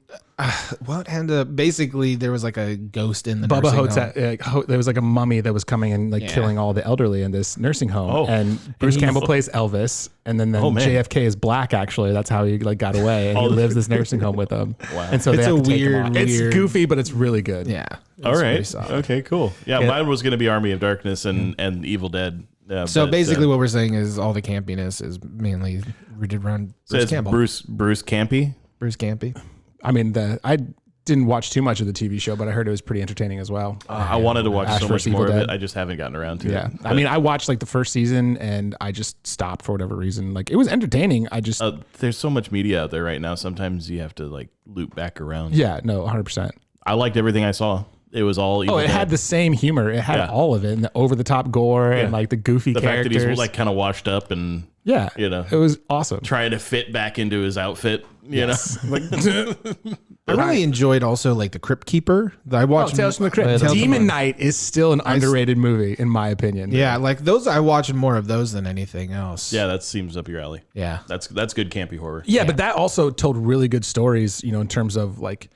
what ended up basically there was like a ghost in the Bubba nursing Hotep. home. There was like a mummy that was coming and like killing all the elderly in this nursing home. Oh. And Bruce Campbell plays Elvis, and then Oh, man. JFK is black. Actually, that's how he like got away, and he lives this nursing home with them. Wow. And so they It's have a to take him weird, off. It's weird- goofy, but it's really good. Yeah. All It's right. pretty solid. Okay. Cool. Yeah, mine was going to be Army of Darkness and Evil Dead. So but, basically, what we're saying is all the campiness is mainly rooted around so Bruce it's Campbell. Bruce Campy. Bruce Campy. I mean, I didn't watch too much of the TV show, but I heard it was pretty entertaining as well. I wanted to watch Ash so much vs. Evil more of Dead. it. I just haven't gotten around to Yeah, it. I mean, I watched like the first season, and I just stopped for whatever reason. Like it was entertaining. I just there's so much media out there right now. Sometimes you have to like loop back around. yeah, no, 100%. I liked everything I saw. it was all Evil it Dead. had the same humor. It had all of it, and the over the top gore and like the goofy characters. Fact that he's like kind of washed up and it was awesome. Trying to fit back into his outfit, you know. Like, I really enjoyed also like the Crypt Keeper. I watched Tales from the Crypt. Demon Knight is still an underrated movie in my opinion. Yeah, like those. I watched more of those than anything else. Yeah, that seems up your alley. Yeah, that's good campy horror. Yeah, but that also told really good stories, you know, in terms of like,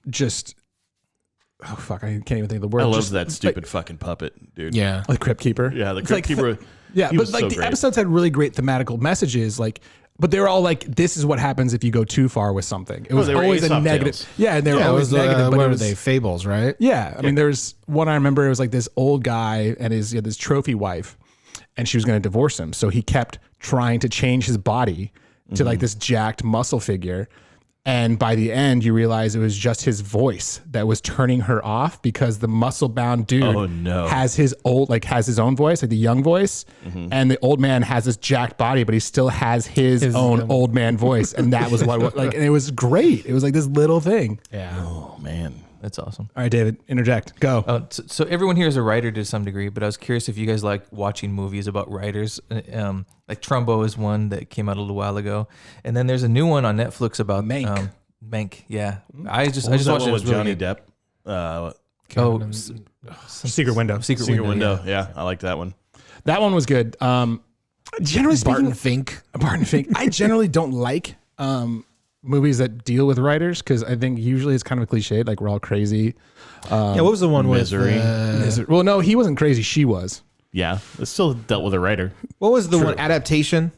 just. Oh fuck! I can't even think of the word. I love that stupid fucking puppet, dude. Yeah, the Crypt Keeper. Yeah, the Crypt Keeper. Yeah, but like the episodes had really great thematical messages, like, but they were all like, "This is what happens if you go too far with something." It was always a negative. Tales. Yeah, and they were always negative. But what were they? Fables, right? Yeah, I mean, there's one I remember. It was like this old guy and his this trophy wife, and she was going to divorce him, so he kept trying to change his body to like this jacked muscle figure. And by the end, you realize it was just his voice that was turning her off because the muscle-bound dude has his own voice, like the young voice, and the old man has this jacked body, but he still has his own old man voice, and that was what like, and it was great. It was like this little thing. Yeah. Oh man. That's awesome. All right, David, interject. Go. So everyone here is a writer to some degree, but I was curious if you guys like watching movies about writers. Like Trumbo is one that came out a little while ago, and then there's a new one on Netflix about Mank. Mank, yeah. I just watched it. With Really Johnny Depp. Secret Window. Secret Window. Yeah, I like that one. That one was good. Generally speaking, Barton Fink. I generally don't like movies that deal with writers because I think usually it's kind of a cliche, like we're all crazy. Yeah, what was the one Misery? with Well, no, he wasn't crazy. She was. Yeah, it still dealt with a writer. What was the one adaptation?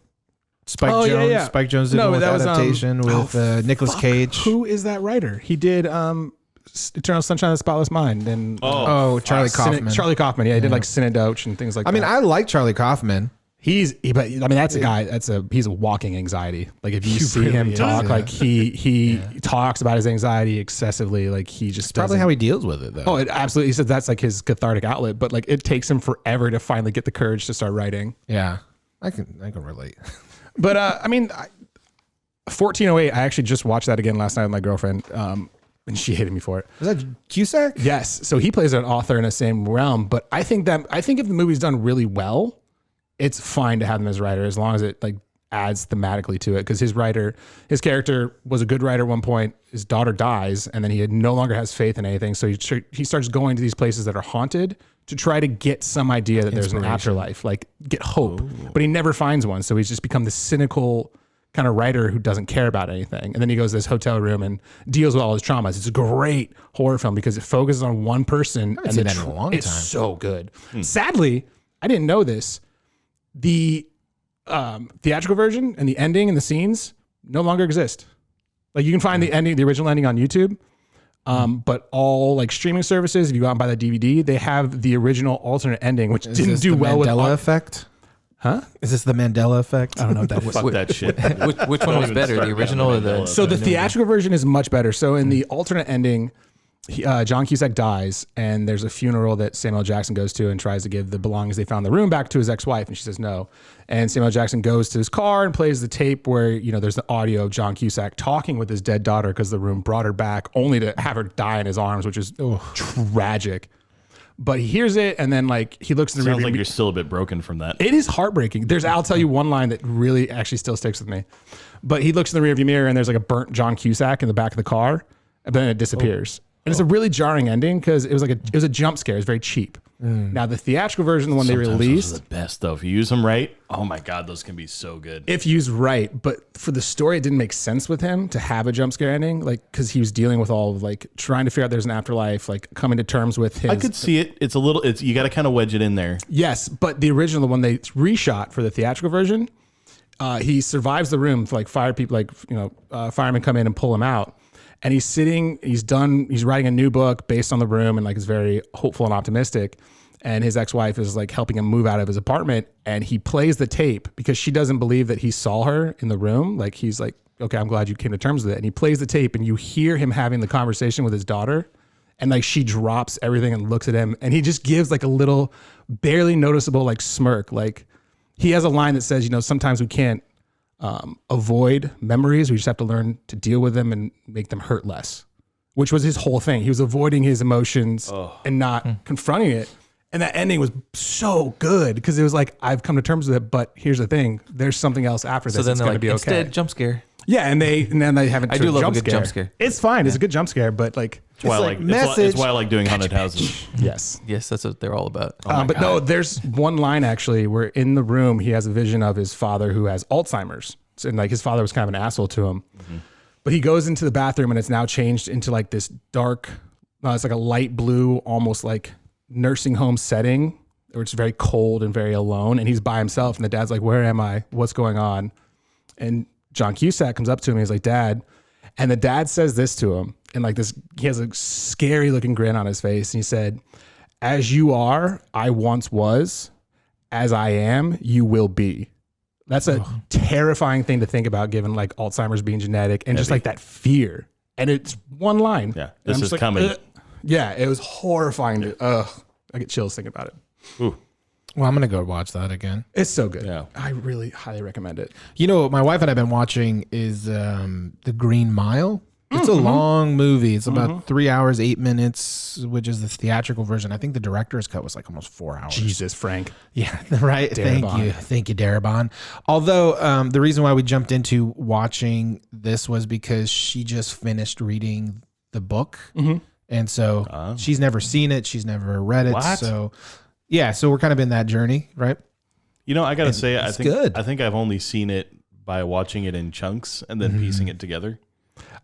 Spike Jones. Yeah. Spike Jones did one adaptation with Nicolas Cage. Who is that writer? He did Eternal Sunshine of the Spotless Mind and Charlie Kaufman. Charlie Kaufman. Yeah, he did like Cinedoche and things like that. I mean, I like Charlie Kaufman. That's a guy. He's a walking anxiety. Like if you see him talk, like he talks about his anxiety excessively. Like he just Probably how he deals with it, though. Oh, it absolutely. He said that's like his cathartic outlet. But like it takes him forever to finally get the courage to start writing. Yeah, I can relate. But I mean, 1408. I actually just watched that again last night with my girlfriend, and she hated me for it. Was that Cusack? Yes. So he plays an author in the same realm. But I think if the movie's done really well, it's fine to have him as a writer as long as it like adds thematically to it. Because his character was a good writer at one point. His daughter dies, and then he no longer has faith in anything. So he starts going to these places that are haunted to try to get some idea that there's an afterlife, like get hope. But he never finds one. So he's just become this cynical kind of writer who doesn't care about anything. And then he goes to this hotel room and deals with all his traumas. It's a great horror film because it focuses on one person. I haven't seen that in a long time. It's so good. Sadly, I didn't know this. The theatrical version and the ending and the scenes no longer exist. Like you can find the original ending on YouTube. But all like streaming services, if you go out and buy the DVD, they have the original alternate ending, which didn't do well with Mandela effect. Huh? Is this the Mandela effect? I don't know what that is. Fuck that shit. Which one was better, the original or the? So the theatrical version is much better. So in the alternate ending, John Cusack dies, and there's a funeral that Samuel Jackson goes to and tries to give the belongings they found in the room back to his ex-wife, and she says no. And Samuel Jackson goes to his car and plays the tape where there's the audio of John Cusack talking with his dead daughter because the room brought her back, only to have her die in his arms, which is tragic. But he hears it, and then like he looks in the Sounds rearview like you're still a bit broken from that. It is heartbreaking. I'll tell you one line that really actually still sticks with me. But he looks in the rearview mirror, and there's like a burnt John Cusack in the back of the car, and then it disappears. And it's a really jarring ending because it was a jump scare. It was very cheap. Now the theatrical version, the one they released, those are the best though. If you use them right, oh my god, those can be so good. if used right. But for the story, it didn't make sense with him to have a jump scare ending, like because he was dealing with all of like trying to figure out there's an afterlife, like coming to terms with his. I could see it. It's you got to kind of wedge it in there. Yes, but the original, the one they reshot for the theatrical version, he survives the room for like firemen come in and pull him out. And he's writing a new book based on the room and like is very hopeful and optimistic. And his ex-wife is like helping him move out of his apartment. And he plays the tape because she doesn't believe that he saw her in the room. Like he's like, okay, I'm glad you came to terms with it. And he plays the tape and you hear him having the conversation with his daughter. And like she drops everything and looks at him. And he just gives like a little barely noticeable like smirk. Like he has a line that says, sometimes we can't avoid memories. We just have to learn to deal with them and make them hurt less, which was his whole thing. He was avoiding his emotions and not confronting it. And that ending was so good because it was like, I've come to terms with it, but here's the thing. There's something else after this. So then it's they're going to like, be okay. instead, jump scare. Yeah, and then they haven't. I do love a good jump scare. It's fine. It's a good jump scare, but like, It's why I like doing haunted houses. yes. Yes, that's what they're all about. But no, there's one line actually where in the room he has a vision of his father who has Alzheimer's, and like his father was kind of an asshole to him. But he goes into the bathroom and it's now changed into like this dark, it's like a light blue, almost like nursing home setting where it's very cold and very alone, and he's by himself. And the dad's like, "Where am I? What's going on?" And John Cusack comes up to him and he's like, "Dad," and the dad says this to him, and like this, he has a scary looking grin on his face, and he said, "As you are, I once was. As I am, you will be." That's a terrifying thing to think about, given like Alzheimer's being genetic and just like that fear. And it's one line. Yeah, And this I'm is just like, coming. "Ugh." Yeah, it was horrifying. I get chills thinking about it. Ooh. Well, I'm gonna go watch that again. It's so good. Yeah. I really highly recommend it. You know, what my wife and I've been watching is The Green Mile. It's a long movie. It's about 3 hours, 8 minutes, which is the theatrical version. I think the director's cut was like almost 4 hours. Jesus, Frank. Yeah, right. Darabont. Thank you, Darabont. Although the reason why we jumped into watching this was because she just finished reading the book, and so she's never seen it. She's never read it. What? So yeah, so we're kind of in that journey, right? You know, I gotta say, I it's think good. I think I've only seen it by watching it in chunks and then piecing it together.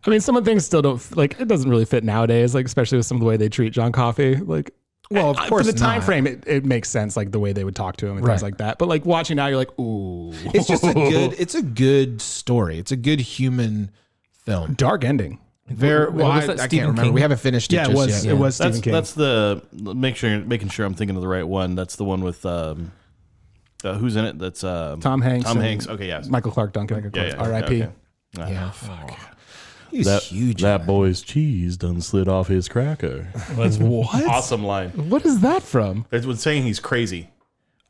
I mean, some of the things still don't like. It doesn't really fit nowadays, like especially with some of the way they treat John Coffey. Like, Well, of course for the time not. frame, it makes sense, like the way they would talk to him and Right. things like that. But like watching now, you're like, ooh, It's just it's a good story. It's a good human film. dark ending. Very well. was I that can't Stephen remember. King? We haven't finished it. Yeah, it just was. yet. It was Stephen King. That's the making sure I'm thinking of the right one. That's the one with who's in it? That's Tom Hanks. Tom and Hanks. Okay, yes. Michael Clark Duncan. Yeah, R.I.P. okay. Yeah, fuck. He's That, huge. that boy's cheese done slid off his cracker. That's What? awesome line. What is that from? It was saying he's crazy.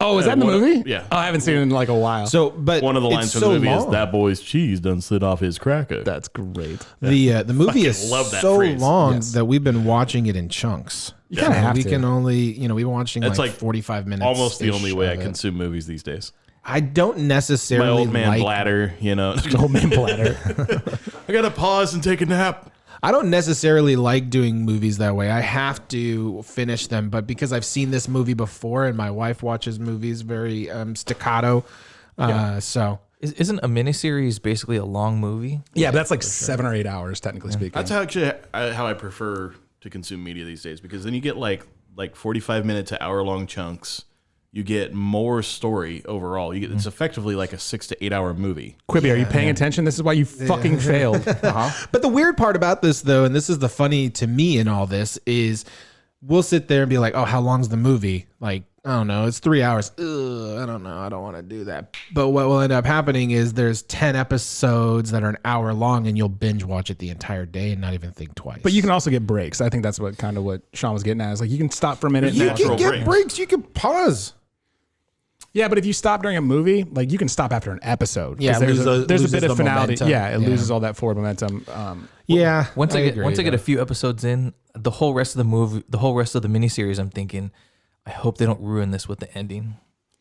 Oh, is that in the one of- movie? yeah. Oh, I haven't seen it in like a while. So, but One of the lines it's from so the movie is long. that boy's cheese done slid off his cracker. that's great. The movie is love that so phrase. long Yes. that we've been watching it in chunks. You kind of have we to. can only, we've been watching It's like like 45 minutes. Almost the only way I consume movies these days. I don't necessarily My old man like. bladder, you know. Old man bladder. I gotta pause and take a nap. I don't necessarily like doing movies that way. I have to finish them, but because I've seen this movie before, and my wife watches movies very staccato, so Isn't a miniseries basically a long movie? Yeah, but that's like 7 or 8 hours, technically speaking. That's how I prefer to consume media these days, because then you get like 45 minute to hour long chunks. You get more story overall. It's effectively like a 6 to 8 hour movie. Quibi, are you paying attention? This is why you fucking failed. But the weird part about this, though, and this is the funny to me in all this, is we'll sit there and be like, oh, how long's the movie? Like, I don't know, it's 3 hours. Ugh, I don't know. I don't want to do that. But what will end up happening is there's 10 episodes that are an hour long, and you'll binge watch it the entire day and not even think twice. But you can also get breaks. I think that's what Sean was getting at. Is like you can stop for a minute. you and can natural get breaks. breaks. You can pause. Yeah, but if you stop during a movie, like you can stop after an episode. 'cause Yeah, there's a loses bit of the finality. momentum. Yeah, it Yeah. loses all that forward momentum. Yeah. Once I agree, get though. a few episodes in, the whole rest of the movie, the whole rest of the miniseries, I'm thinking, I hope they don't ruin this with the ending.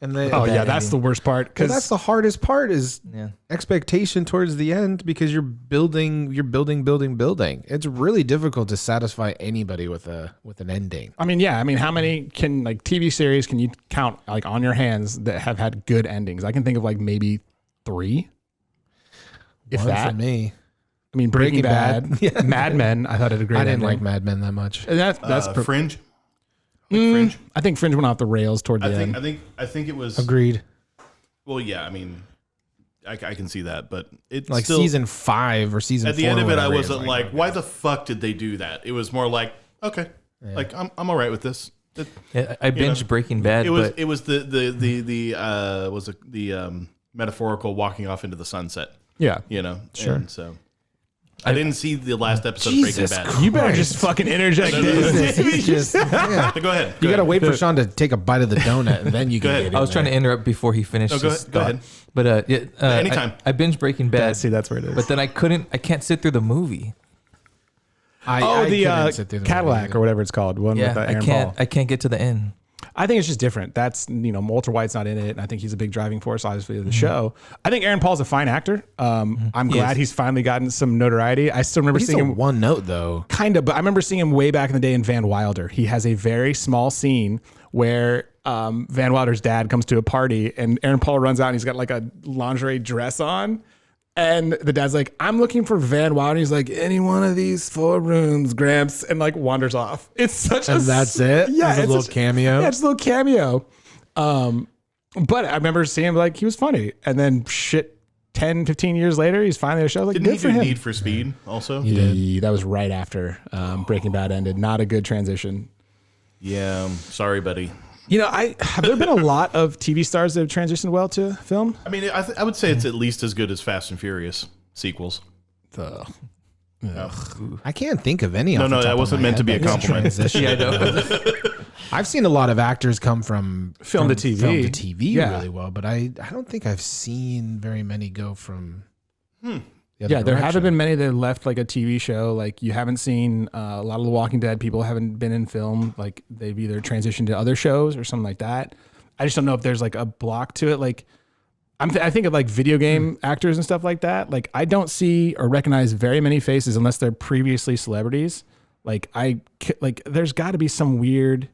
And they, Oh yeah, bad that's the ending. worst part. well, Because that's the hardest part is Yeah. expectation towards the end, because you're building. It's really difficult to satisfy anybody with an ending. I mean, how many TV series can you count like on your hands that have had good endings? I can think of like maybe 3. If One that. for me. I mean, Breaking Breaking Bad, Mad Men. I thought it had a great. I didn't like ending. Mad Men that much. And that's Fringe. Fringe. I think Fringe went off the rails toward the end. I think it was. Agreed. Well, yeah. I mean, I can see that, but it's Like still, season 5 or season 4. at the end of it, I whatever, wasn't like, why the fuck did they do that? It was more like, okay, like I'm all right with this. Yeah, I binged know, Breaking Bad, but It was the metaphorical walking off into the sunset. Yeah. You know, Sure. And so I didn't see the last episode Jesus of Breaking Bad. You better just fucking interject this. He's just, yeah. Go ahead. You got to wait for Sean to take a bite of the donut, and then you can ahead. get I in was trying to there. interrupt before he finished. No, go his ahead. Go thought. ahead. But anytime. I binged Breaking Bad. See, that's where it is. But then I can't sit through the movie. I the couldn't sit through the Cadillac movie. or whatever it's called. One with Aaron Paul. I can't get to the end. I think it's just different. That's, Walter White's not in it. And I think he's a big driving force, obviously, of the show. I think Aaron Paul's a fine actor. I'm glad he's finally gotten some notoriety. I still remember seeing him. One note, though. Kind of, but I remember seeing him way back in the day in Van Wilder. He has a very small scene where Van Wilder's dad comes to a party and Aaron Paul runs out and he's got like a lingerie dress on. And the dad's like, I'm looking for Van Wilder. He's like, any one of these 4 rooms, Gramps, and like wanders off. It's such And that's it? Yeah. It's a little cameo? Yeah, it's a little cameo. But I remember seeing him like, he was funny. And then 10, 15 years later, he's finally at a show. Like, Didn't good he for do him. Need for Speed also? Yeah, that was right after Breaking Bad ended. Not a good transition. Yeah, sorry, buddy. Have there been a lot of TV stars that have transitioned well to film? I mean, I would say it's at least as good as Fast and Furious sequels. I can't think of any. No, that wasn't meant to be a compliment. Yeah, I know. I've seen a lot of actors come from Film to TV. Yeah. really well, but I don't think I've seen very many go from. There haven't been many that left like a TV show. Like you haven't seen a lot of The Walking Dead people haven't been in film. Like they've either transitioned to other shows or something like that. I just don't know if there's like a block to it. Like I think of like video game actors and stuff like that. Like I don't see or recognize very many faces unless they're previously celebrities. Like there's got to be some weird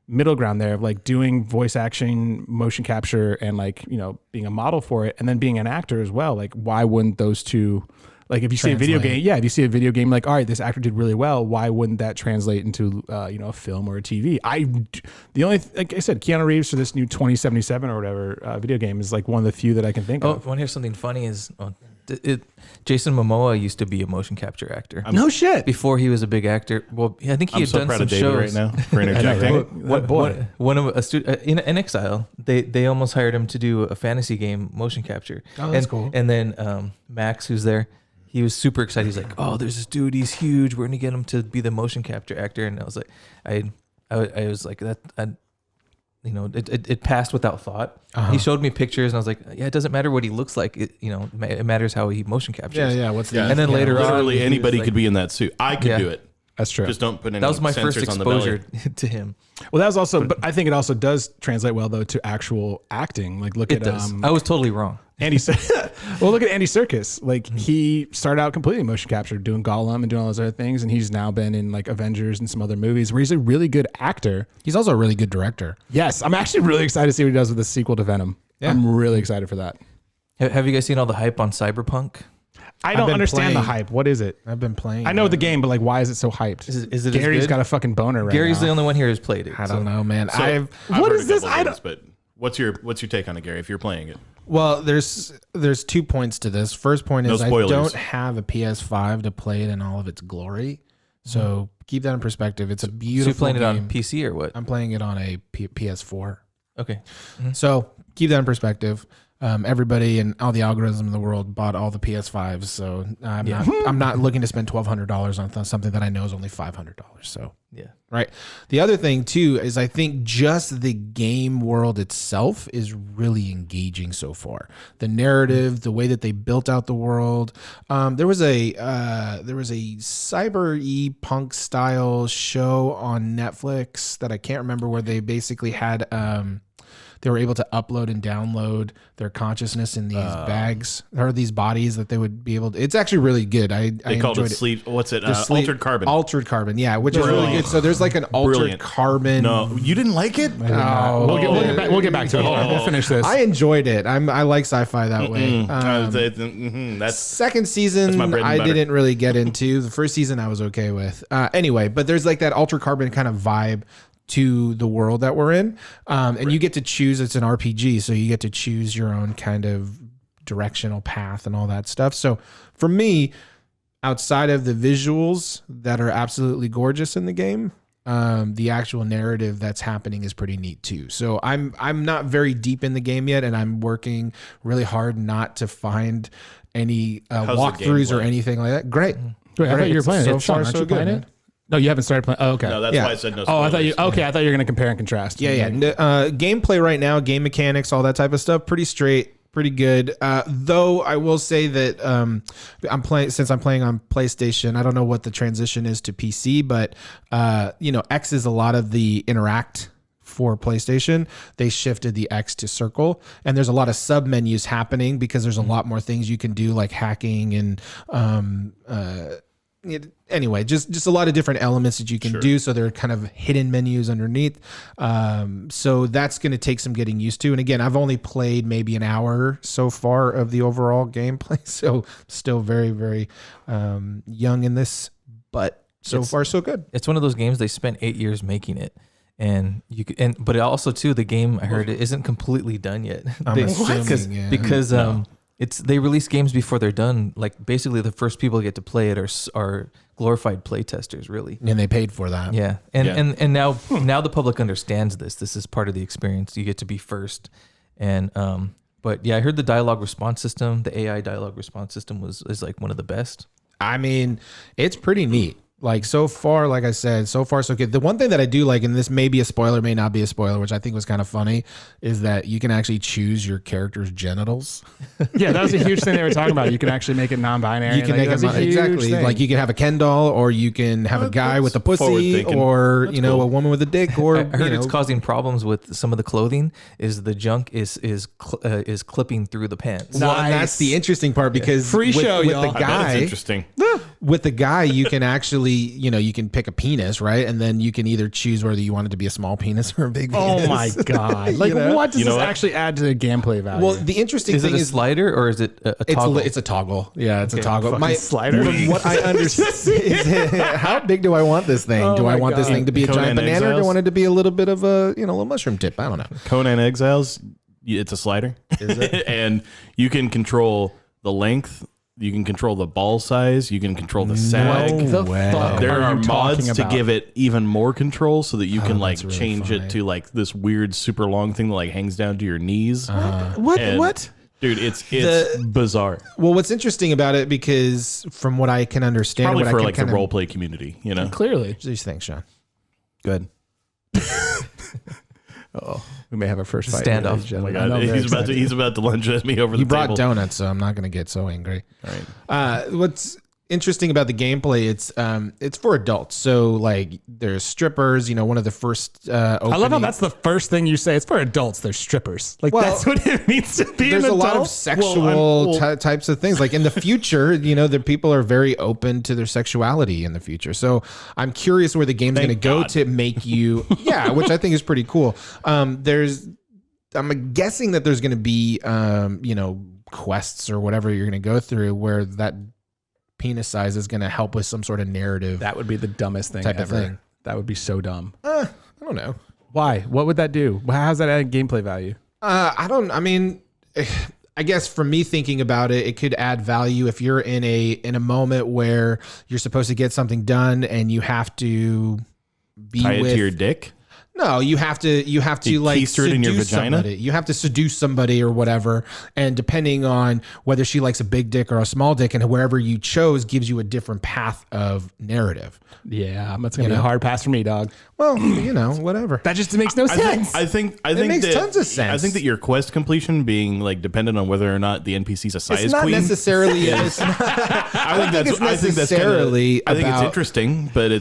middle ground there of like doing voice action, motion capture, and like, being a model for it and then being an actor as well. Like why wouldn't those two, like if you see a video game, if you see a video game, like, all right, this actor did really well. Why wouldn't that translate into, a film or a TV? Like I said, Keanu Reeves for this new 2077 or whatever video game is like one of the few that I can think of. Want to hear something funny is Jason Momoa used to be a motion capture actor. No shit. Before he was a big actor. Well, I think he had done proud some of David shows right now for interjecting. What boy? One of a student in Exile, they almost hired him to do a fantasy game motion capture. Oh, that's cool. And then Max, who's there, he was super excited. He's like, "Oh, there's this dude. He's huge. We're gonna get him to be the motion capture actor." And I was like, I was like that. It passed without thought. He showed me pictures, and I was like, "Yeah, it doesn't matter what he looks like. It matters how he motion captures." Yeah. What's the? And then later on, literally he anybody was could be in that suit. I could do it. That's true. Just don't put any. That was my first sensors on the belly. exposure to him. Well, that was also, but I think it also does translate well though to actual acting. Like look It at does. I was totally wrong. Andy. Well, look at Andy Serkis. Like he started out completely motion capture, doing Gollum and doing all those other things, and he's now been in like Avengers and some other movies where he's a really good actor. He's also a really good director. Yes, I'm actually really excited to see what he does with the sequel to Venom. Yeah. I'm really excited for that. Have you guys seen all the hype on Cyberpunk? I don't understand the hype. What is it? I've been playing. I know the game, but like, why is it so hyped? Is it Gary's as good? got a fucking boner right Gary's now. the only one here who's played it. I don't know, man. So, I've what heard is a this? couple I games, but what's your take on it, Gary? If you're playing it, Well, there's 2 points to this. First point is I spoilers. don't have a PS5 to play it in all of its glory. So keep that in perspective. It's a So beautiful you're playing it on game. PC or what? I'm playing it on a PS4. Okay. So keep that in perspective. Everybody and all the algorithms in the world bought all the PS5s, so I'm not looking to spend $1,200 on something that I know is only $500. So Yeah. right. The other thing too is I think just the game world itself is really engaging so far. The narrative, the way that they built out the world. There was a cyberpunk style show on Netflix that I can't remember where they basically had they were able to upload and download their consciousness in these bags or these bodies that they would be able to. It's actually really good. I called enjoyed it sleep. What's it? Sleep- Altered Carbon. Altered Carbon, yeah, which is really good. So there's like an altered Brilliant. carbon. No, you didn't like it? No. We'll get back to it. Hold on. We'll finish this. I enjoyed it. I like sci-fi that way. That's Second season, my bread and I butter. didn't really get into. The first season, I was okay with. Anyway, but there's like that altered carbon kind of vibe to the world that we're in. And you get to choose, it's an RPG, so you get to choose your own kind of directional path and all that stuff. So for me, outside of the visuals that are absolutely gorgeous in the game, the actual narrative that's happening is pretty neat too. So I'm not very deep in the game yet, and I'm working really hard not to find any walkthroughs or anything like that. Great. Wait, I thought you were playing it. So Sean, far, aren't so you playing good. it? No, you haven't started playing. Oh, okay. No, that's Yeah. why I said no. Oh, I spoilers. thought you were going to compare and contrast. Yeah. Gameplay right now, game mechanics, all that type of stuff, pretty straight pretty good. Though I will say that I'm playing on PlayStation. I don't know what the transition is to PC, but X is a lot of the interact for PlayStation. They shifted the X to circle, and there's a lot of sub menus happening because there's a lot more things you can do, like hacking and anyway, just a lot of different elements that you can do. So they're kind of hidden menus underneath. So that's going to take some getting used to. And again, I've only played maybe an hour so far of the overall gameplay. So still very, very young in this, but so far so good. It's one of those games they spent 8 years making it. And but also too, the game I heard it isn't completely done yet. Because they release games before they're done. Like basically, the first people who get to play it are glorified play testers, really. And they paid for that. Yeah, and now the public understands this. This is part of the experience. You get to be first, and but yeah, I heard the dialogue response system, the AI dialogue response system is like one of the best. I mean, it's pretty neat. Like so far, like I said, so far so good. The one thing that I do like, and this may be a spoiler, may not be a spoiler, which I think was kind of funny, is that you can actually choose your character's genitals. Yeah, that was a huge thing they were talking about. You can actually make it non-binary. You can make it exactly thing. Like you can have a Ken doll, or you can have a guy with a pussy, or cool. A woman with a dick. Or I heard it's causing problems with some of the clothing. Is the junk is clipping through the pants? Well, and that's the interesting part because with the guy, that's interesting. With the guy, you can actually, you can pick a penis, right? And then you can either choose whether you want it to be a small penis or a big penis. Oh my God. Like, what does this actually add to the gameplay value? Well, the interesting thing is it a slider or is it a toggle? It's a toggle. Yeah, it's a toggle. My slider. From what I understand is how big do I want this thing? Do I want this thing to be a giant banana, or do I want it to be a little bit of a, little mushroom tip? I don't know. Conan Exiles, it's a slider. Is it? And you can control the length. You can control the ball size. You can control the sag. There are mods to give it even more control so that you can really change it to like this weird super long thing that like hangs down to your knees. What? Dude, it's bizarre. Well, what's interesting about it, because from what I can understand, probably what for I can like the role play community, Clearly. These things, Sean. Good. Oh, we may have a first fight. Standoff. Oh my God, he's about to lunge at me over the table. You brought donuts, so I'm not going to get so angry. All right. What's interesting about the gameplay, it's for adults. So like there's strippers, one of the first opening. I love how that's the first thing you say. It's for adults. There's strippers. Like that's what it means to be an adult. There's a lot of sexual types of things. Like in the future, the people are very open to their sexuality in the future. So I'm curious where the game's going to go to make you, which I think is pretty cool. I'm guessing that there's going to be, quests or whatever you're going to go through where that penis size is going to help with some sort of narrative. That would be the dumbest thing type ever. Of thing. That would be so dumb. I don't know. Why? What would that do? How's that add gameplay value? I guess for me thinking about it, it could add value if you're in a moment where you're supposed to get something done and you have to be tie it to your dick. No, you have to like keister it in your vagina. Somebody. You have to seduce somebody or whatever, and depending on whether she likes a big dick or a small dick, and wherever you chose gives you a different path of narrative. Yeah, that's gonna be a hard pass for me, dog. Well, whatever. That just makes no sense. I think it makes tons of sense. I think that your quest completion being like dependent on whether or not the NPC's a size queen. It's not necessarily. I think it's interesting, but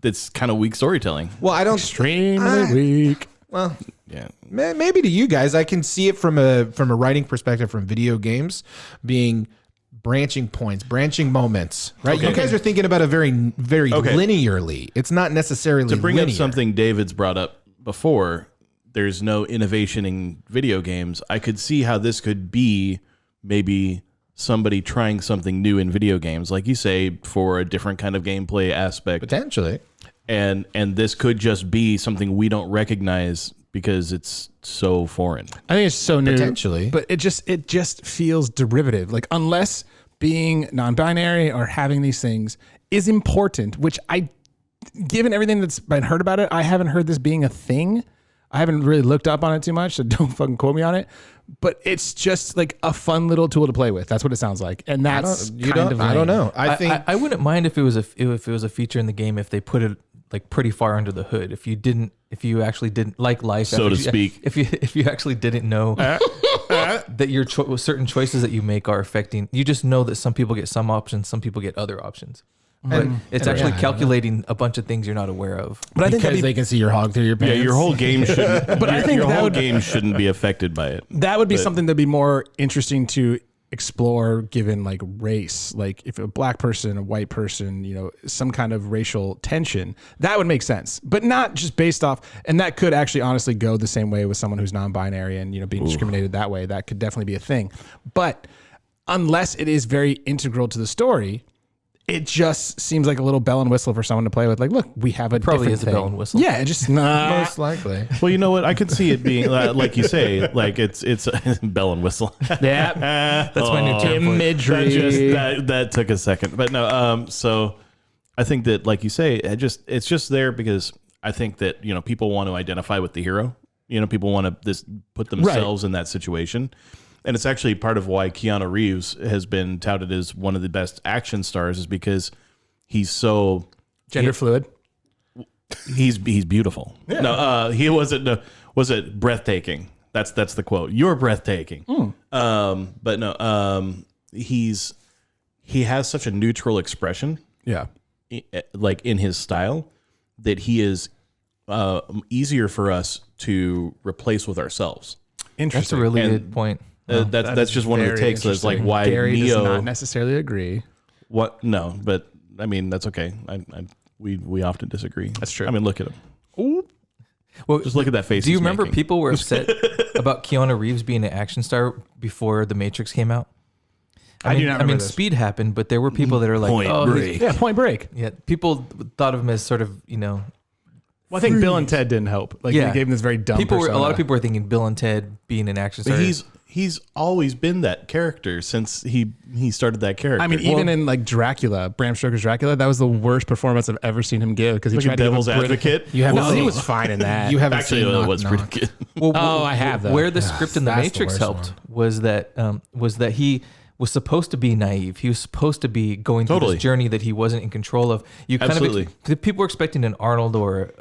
it's kind of weak storytelling. Well, I don't extremely weak. Well, yeah, maybe to you guys, I can see it from a writing perspective from video games being branching points, branching moments, right? Okay. You guys are thinking about it very, very linearly. It's not necessarily to bring linear. up something David's brought up before. There's no innovation in video games. I could see how this could be maybe somebody trying something new in video games, like you say, for a different kind of gameplay aspect. Potentially. And this could just be something we don't recognize because it's so foreign. I think it's so new. Potentially. But it just feels derivative. Like unless being non-binary or having these things is important, which given everything that's been heard about it, I haven't heard this being a thing. I haven't really looked up on it too much, so don't fucking quote me on it. But it's just like a fun little tool to play with. That's what it sounds like, and that's I don't know. I wouldn't mind if it was a feature in the game if they put it like pretty far under the hood. If you actually didn't like life, so to speak, if you actually didn't know that your certain choices that you make are affecting, you just know that some people get some options, some people get other options. But it's actually calculating a bunch of things you're not aware of. But I think because they can see your hog through your pants. Yeah, your whole game shouldn't. But I think your whole game shouldn't be affected by it. That would be something that'd be more interesting to explore, given like race. Like if a black person, a white person, you know, some kind of racial tension, that would make sense. But not just based off. And that could actually honestly go the same way with someone who's non-binary and, you know, being discriminated that way. That could definitely be a thing. But unless it is very integral to the story, it just seems like a little bell and whistle for someone to play with. Like, look, we have a Probably different is thing. a bell and whistle. Yeah, it just Most likely. Well, you know what? I could see it being like you say, like it's bell and whistle. yeah. That's my new term for it. Imagery. That took a second, but no. So I think that, like you say, it's just there because I think that, you know, people want to identify with the hero. You know, people want to put themselves in that situation. And it's actually part of why Keanu Reeves has been touted as one of the best action stars, is because he's so Gender fluid. He's beautiful. Yeah. No, he wasn't. No, was it breathtaking? That's the quote. You're breathtaking. But no, he has such a neutral expression. Yeah. Like in his style, that he is easier for us to replace with ourselves. Interesting. That's a really good point. That's just one of the takes. That's like why Gary Neo does not necessarily agree. What? No, but I mean that's okay. We often disagree. That's true. I mean, look at him. Ooh. Well, just look at that face. Do you he's remember making. people were upset about Keanu Reeves being an action star before The Matrix came out? I do not remember this. Speed happened, but there were people that are like, Point Break. Yeah, Point Break. Yeah, people thought of him as sort of, you know. Well, I think Bill and Ted didn't help. Like, they gave him this very dumb persona. A lot of people were thinking Bill and Ted being an action star. But he's always been that character since he started that character. I mean, even in like Dracula, Bram Stoker's Dracula, that was the worst performance I've ever seen him give, because he like tried a devil's to give a advocate. You haven't No, seen, he was fine in that. You haven't Actually, seen it was Knock pretty good. Well, I have though. Where the script in The that's the Matrix worst helped one. was that he was supposed to be naive. He was supposed to be going through this journey that he wasn't in control of. You kind of people were expecting an Arnold or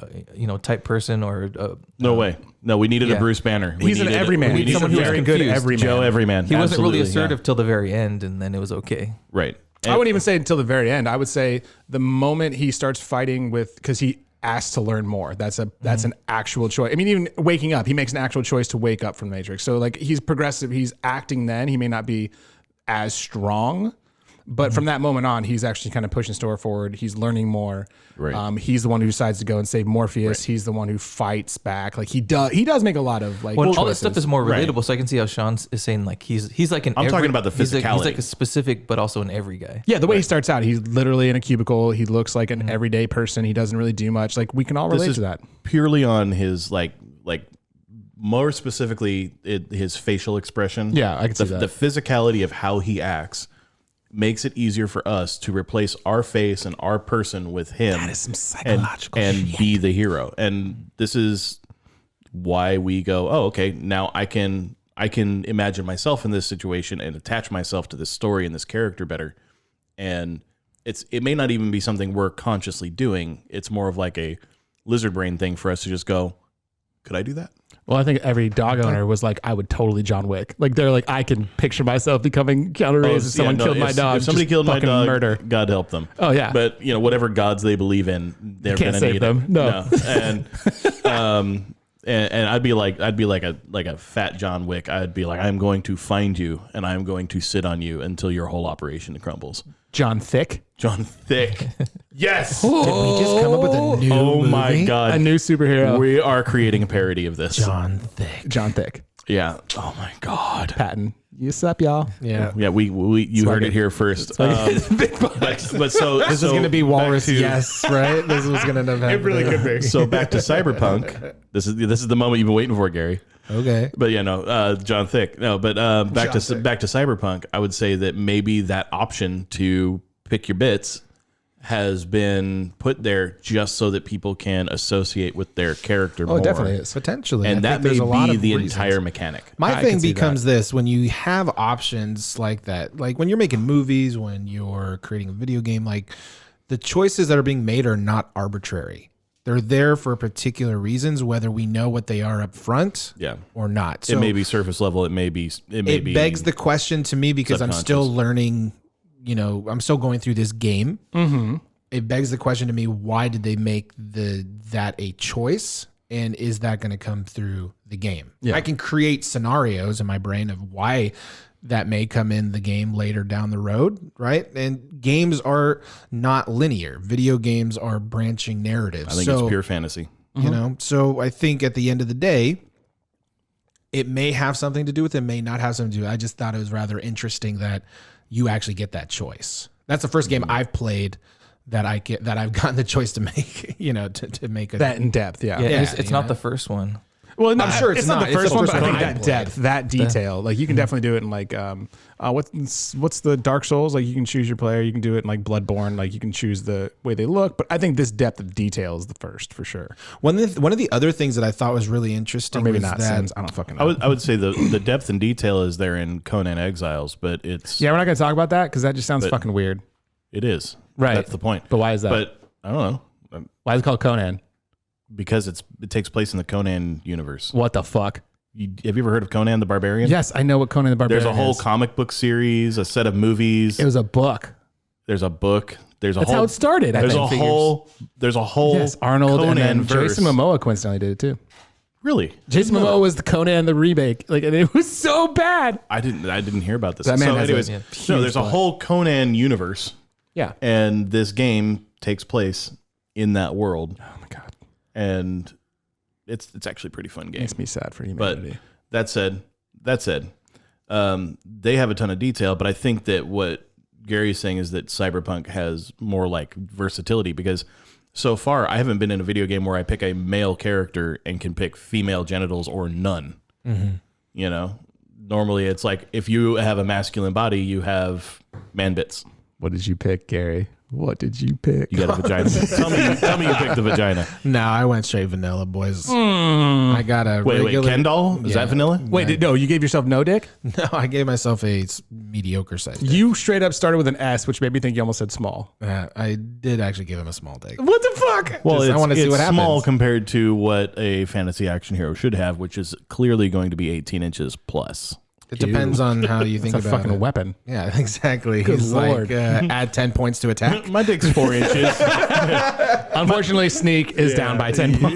type person or no way. No, we needed a Bruce Banner. He's an everyman. We needed Someone who's very good everyman. Joe Everyman. He wasn't really Absolutely, assertive till the very end, and then it was okay. Right. I wouldn't even say until the very end. I would say the moment he starts fighting because he asked to learn more. That's an actual choice. I mean, even waking up, he makes an actual choice to wake up from the Matrix. So like he's progressive. He's acting then. He may not be as strong, but from that moment on, he's actually kind of pushing story forward. He's learning more. Right. He's the one who decides to go and save Morpheus. Right. He's the one who fights back. Like he does make a lot of like. Well, all this stuff is more relatable, so I can see how Sean is saying like he's like an. I'm talking about the physicality. He's like a specific, but also an every guy. Yeah, the way he starts out, he's literally in a cubicle. He looks like an everyday person. He doesn't really do much. Like we can all relate to that. Purely on his like more specifically his facial expression. Yeah, I can see that. The physicality of how he acts makes it easier for us to replace our face and our person with him. That is some psychological and shit. Be the hero. And this is why we go, oh, okay, now I can imagine myself in this situation and attach myself to this story and this character better. And it may not even be something we're consciously doing. It's more of like a lizard brain thing for us to just go, could I do that? Well, I think every dog owner was like, I would totally John Wick. Like they're like, I can picture myself becoming Keanu Reeves if someone killed my dog. If somebody killed my dog, murder. God help them. Oh yeah. But whatever gods they believe in, they're Can't gonna save need them. it. No. And I'd be like a fat John Wick. I'd be like, I'm going to find you and I'm going to sit on you until your whole operation crumbles. John Thick. John Thick. Yes. Did we just come up with a new movie? My God. A new superhero. We are creating a parody of this. John Thick. John Thick. Yeah. Oh my God. Patton. You sup, y'all? Yeah. Yeah. You heard it here first. But so This is going to be Walrus. Yes, right? This was going to end up happening. It really could be. So back to Cyberpunk. This is the moment you've been waiting for, Gary. Okay. But John Thick. No, but back to Cyberpunk, I would say that maybe that option to pick your bits has been put there just so that people can associate with their character more. Oh, it definitely is. Potentially. And that may be the entire mechanic. My thing becomes this: when you have options like that, like when you're making movies, when you're creating a video game, like the choices that are being made are not arbitrary. They're there for particular reasons, whether we know what they are up front or not. So it may be surface level. It may be. It begs the question to me because I'm still learning. I'm still going through this game. Mm-hmm. It begs the question to me: why did they make that a choice? And is that going to come through the game? Yeah. I can create scenarios in my brain of why that may come in the game later down the road, right? And games are not linear. Video games are branching narratives. I think it's pure fantasy. So I think at the end of the day, it may have something to do with it, may not have something to do with it. I just thought it was rather interesting that you actually get that choice. That's the first game I've played that I've gotten the choice to make, to make that in depth. Yeah. It's not the first one. Well, no, I'm sure it's not the first one, but I think I that depth, that detail, like you can definitely do it in like, what's the Dark Souls? Like you can choose your player. You can do it in like Bloodborne. Like you can choose the way they look. But I think this depth of detail is the first for sure. One of the other things that I thought was really interesting, or maybe not. Since I don't fucking know. I would say the depth and detail is there in Conan Exiles, but it's we're not gonna talk about that because that just sounds fucking weird. It is right. That's the point. But why is that? But I don't know. Why is it called Conan? Because it takes place in the Conan universe. What the fuck? Have you ever heard of Conan the Barbarian? Yes, I know what Conan the Barbarian is. There's a whole comic book series, a set of movies. It was a book. There's a book. That's how it started. There's a whole yes, Arnold Conan and then verse. Jason Momoa coincidentally did it too. Really? Jason Momoa was the Conan the remake. Like, and it was so bad. I didn't hear about this. That man has anyways, there's a whole Conan universe. Yeah. And this game takes place in that world. Oh my god. And it's actually a pretty fun game. Makes me sad for humanity. But that said, they have a ton of detail, but I think that what Gary's saying is that Cyberpunk has more like versatility because so far I haven't been in a video game where I pick a male character and can pick female genitals or none. Mm-hmm. Normally it's like if you have a masculine body, you have man bits. What did you pick, Gary? What did you pick? You got a vagina. tell me you picked the vagina. No, I went straight vanilla, boys. I got a regular... Ken doll? Is that vanilla? Wait, no, you gave yourself no dick? No, I gave myself a mediocre size dick. You straight up started with an S, which made me think you almost said small. I did actually give him a small dick. What the fuck? Well, I want to see what happens. It's small compared to what a fantasy action hero should have, which is clearly going to be 18 inches plus. It depends on how you think about it. It's a fucking weapon. Yeah, exactly. Good He's Lord. like, add 10 points to attack. My dick's 4 inches. Unfortunately, Sneak is down by 10 points.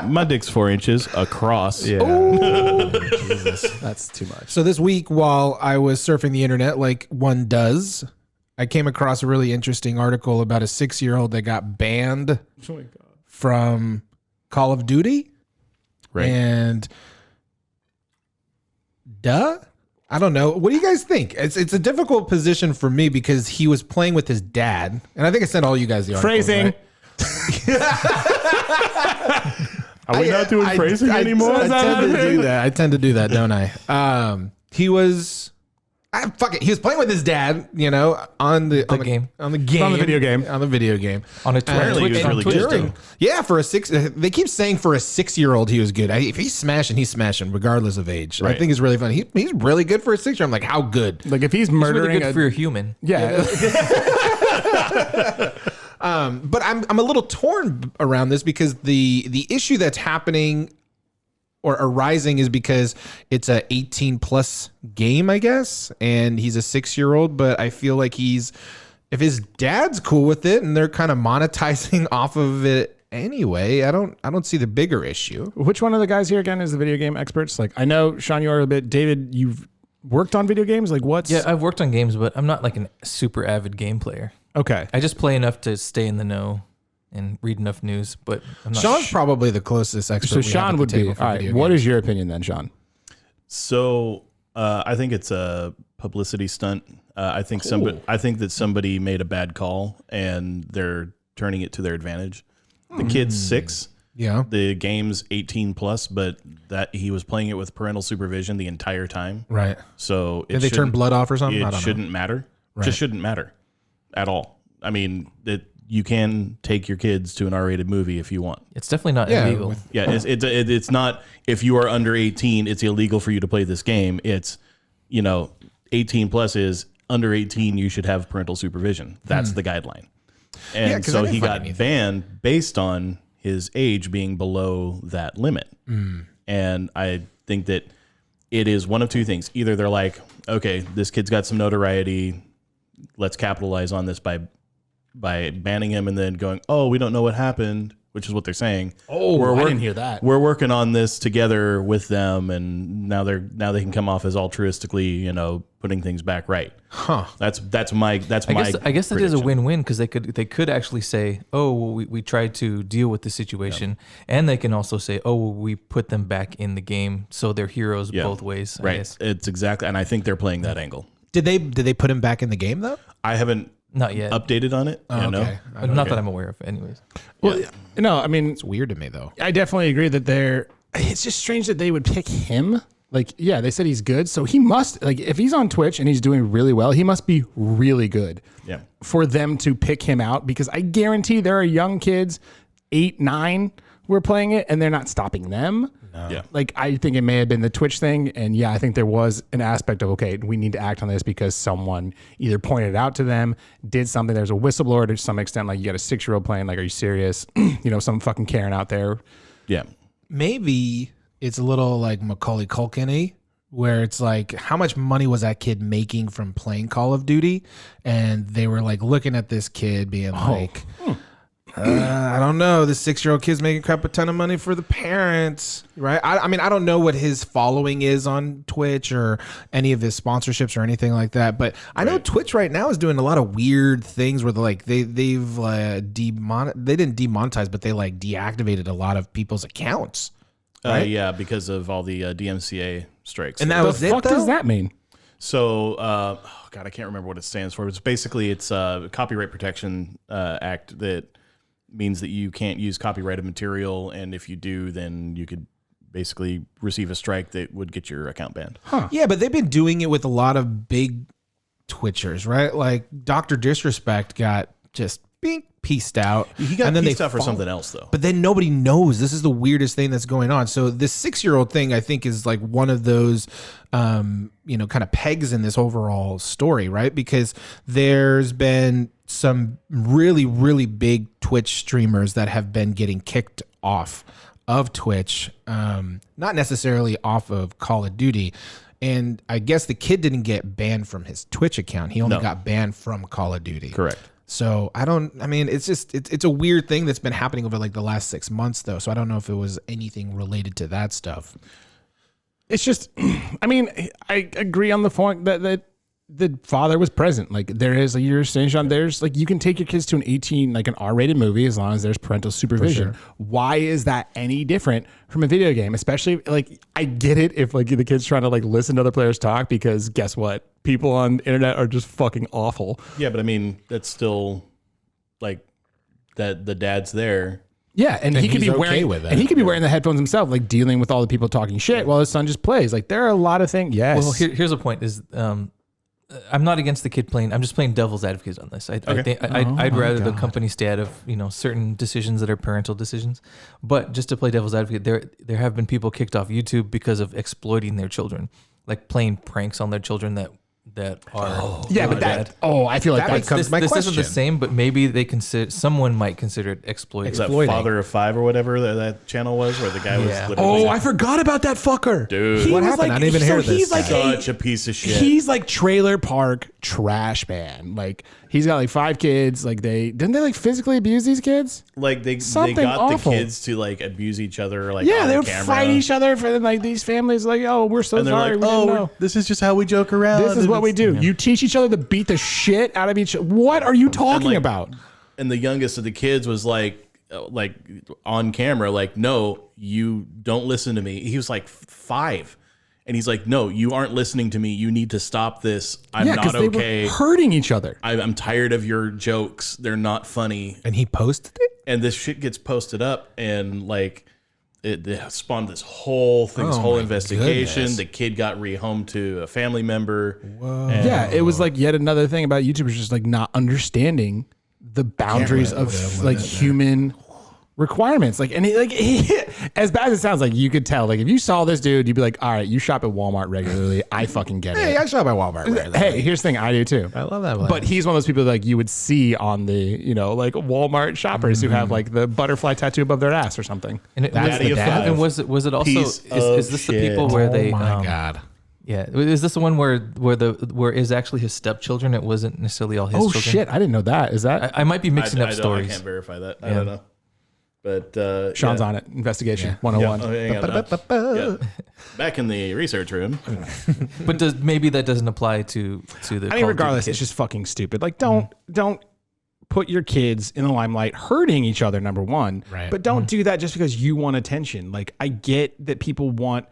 My dick's 4 inches across. Yeah. Oh, Jesus. That's too much. So this week, while I was surfing the internet like one does, I came across a really interesting article about a 6-year-old that got banned from Call of Duty. Right. And... I don't know. What do you guys think? It's a difficult position for me because he was playing with his dad, and I think I sent all you guys the article. Phrasing. Right? Are we not doing phrasing anymore? I tend to do that, don't I? He was. Fuck it. He was playing with his dad, on the game. On the video game. On a Apparently he was really good too. Yeah, for a 6. They keep saying for a 6-year-old he was good. If he's smashing, regardless of age. Right. I think it's really fun. He's really good for a 6-year-old. I'm like, how good? Like if he's murdering, really good for a human. Yeah. But I'm a little torn around this because the issue that's happening or arising is because it's a 18 plus game, I guess, and he's a 6-year-old, but I feel like if his dad's cool with it and they're kind of monetizing off of it anyway, I don't see the bigger issue. Which one of the guys here again is the video game experts? Like I know Sean, you are a bit. David, you've worked on video games. Like what's? Yeah, I've worked on games, but I'm not like a super avid game player. Okay. I just play enough to stay in the know and read enough news, but I'm not Sean's probably the closest expert. So Sean would be. All right. What is your opinion then, Sean? So I think it's a publicity stunt. I think that somebody made a bad call and they're turning it to their advantage. The kid's 6. Yeah. The game's 18 plus, but that he was playing it with parental supervision the entire time. Right. So did they turn blood off or something? It shouldn't matter. Right. Just shouldn't matter at all. I mean, you can take your kids to an R-rated movie if you want. It's definitely not illegal. It's not. If you are under 18, it's illegal for you to play this game. It's 18 plus is under 18. You should have parental supervision. That's the guideline. And so he got banned based on his age being below that limit. And I think that it is one of two things. Either they're like, okay, this kid's got some notoriety, let's capitalize on this by banning him, and then going, oh, we don't know what happened, which is what they're saying. Oh, I didn't hear that. We're working on this together with them, and now they can come off as altruistically, putting things back right. Huh. That's my I guess that is a win-win, because they could actually say, oh, well, we tried to deal with the situation, and they can also say, oh, well, we put them back in the game, so they're heroes both ways. I guess. It's exactly, and I think they're playing that angle. Did they put him back in the game though? I haven't not yet updated on it. Oh, okay. Not that I'm aware of, anyways. Well, no, I mean, It's weird to me though. I definitely agree that it's just strange that they would pick him. Like, yeah, they said he's good. So he must, like, if he's on Twitch and he's doing really well, he must be really good for them to pick him out, because I guarantee there are young kids, 8, 9, who are playing it and they're not stopping them. No. Yeah. Like, I think it may have been the Twitch thing. And yeah, I think there was an aspect of, okay, we need to act on this because someone either pointed it out to them, did something. There's a whistleblower to some extent. Like, you got a 6-year-old playing, like, are you serious? Some fucking Karen out there. Yeah. Maybe it's a little like Macaulay Culkin-y, where it's like, how much money was that kid making from playing Call of Duty? And they were like looking at this kid being like, I don't know, this 6-year-old kid's making crap a ton of money for the parents, right? I mean, I don't know what his following is on Twitch or any of his sponsorships or anything like that, but I know Twitch right now is doing a lot of weird things where they didn't demonetize, but they like deactivated a lot to people's accounts. Right? Yeah, because of all the DMCA strikes. And that was What the fuck does that mean? So, God, I can't remember what it stands for. It's basically a Copyright Protection Act that means that you can't use copyrighted material, and if you do, then you could basically receive a strike that would get your account banned. Huh. Yeah, but they've been doing it with a lot of big Twitchers, right? Like Dr. Disrespect got just pieced out. He got pieced out for something else, though. But then nobody knows. This is the weirdest thing that's going on. So this 6-year-old thing, I think, is like one of those, kind of pegs in this overall story, right? Because there's been some really, really big Twitch streamers that have been getting kicked off of Twitch, not necessarily off of Call of Duty. And I guess the kid didn't get banned from his Twitch account. He only got banned from Call of Duty. Correct. So it's a weird thing that's been happening over like the last 6 months though. So I don't know if it was anything related to that stuff. It's just, I mean, I agree on the point that the father was present. Like, there is, like you're saying, Sean, there's like, you can take your kids to an 18, like an R-rated movie, as long as there's parental supervision. Sure. Why is that any different from a video game? Especially, like, I get it if like the kid's trying to like listen to other players talk, because guess what? People on the internet are just fucking awful. Yeah, but I mean, that's still like that the dad's there. Yeah, and he could be wearing with it. And he could be wearing the headphones himself, like dealing with all the people talking shit while his son just plays. Like, there are a lot of things. Yes. Well, here's the point: is I'm not against the kid playing. I'm just playing devil's advocate on this. I'd rather the company stay out of certain decisions that are parental decisions. But just to play devil's advocate, there have been people kicked off YouTube because of exploiting their children, like playing pranks on their children that are I feel like that comes my question. This isn't the same, but maybe someone might consider it exploiting. That Father of Five or whatever that channel was, where the guy was literally I forgot about that fucker. Dude. What happened? I didn't even hear this. He's like such a piece of shit. He's like trailer park trash man. Like, he's got like 5 kids. Like, didn't they like physically abuse these kids? Like they got awful. the kids to like abuse each other. Like, yeah, they would fight each other for like these families. Like, oh, we're so sorry. Like, this is just how we joke around. This is what we do. Yeah. You teach each other to beat the shit out of each other. What are you talking about? And the youngest of the kids was like on camera, like, no, you don't listen to me. He was like 5. And he's like, no, you aren't listening to me. You need to stop this. I'm not okay. They were hurting each other. I'm tired of your jokes. They're not funny. And he posted it? And this shit gets posted up, and like it spawned this whole thing, this whole investigation. Goodness. The kid got rehomed to a family member. Whoa. Yeah, it was like yet another thing about YouTubers just like not understanding the boundaries of like human requirements. Like, and as bad as it sounds, like you could tell, like if you saw this dude, you'd be like, all right, you shop at Walmart regularly. I fucking get it. Hey, I shop at Walmart regularly. Hey, here's the thing, I do too. I love that. But he's one of those people like you would see on the, like Walmart shoppers who have like the butterfly tattoo above their ass or something. And That's the dad. And was it also is this the people where they? Oh my god. Yeah, is this the one where is actually his stepchildren? It wasn't necessarily all his. Oh children? shit, I didn't know that. Is that? I might be mixing up I stories. can't verify that. I don't know. But Sean's on it. Investigation 101. Yeah. Back in the research room. But maybe that doesn't apply to the. I mean, regardless, it's just fucking stupid. Like, don't put your kids in the limelight, hurting each other. Number one, right? But don't do that just because you want attention. Like, I get that people want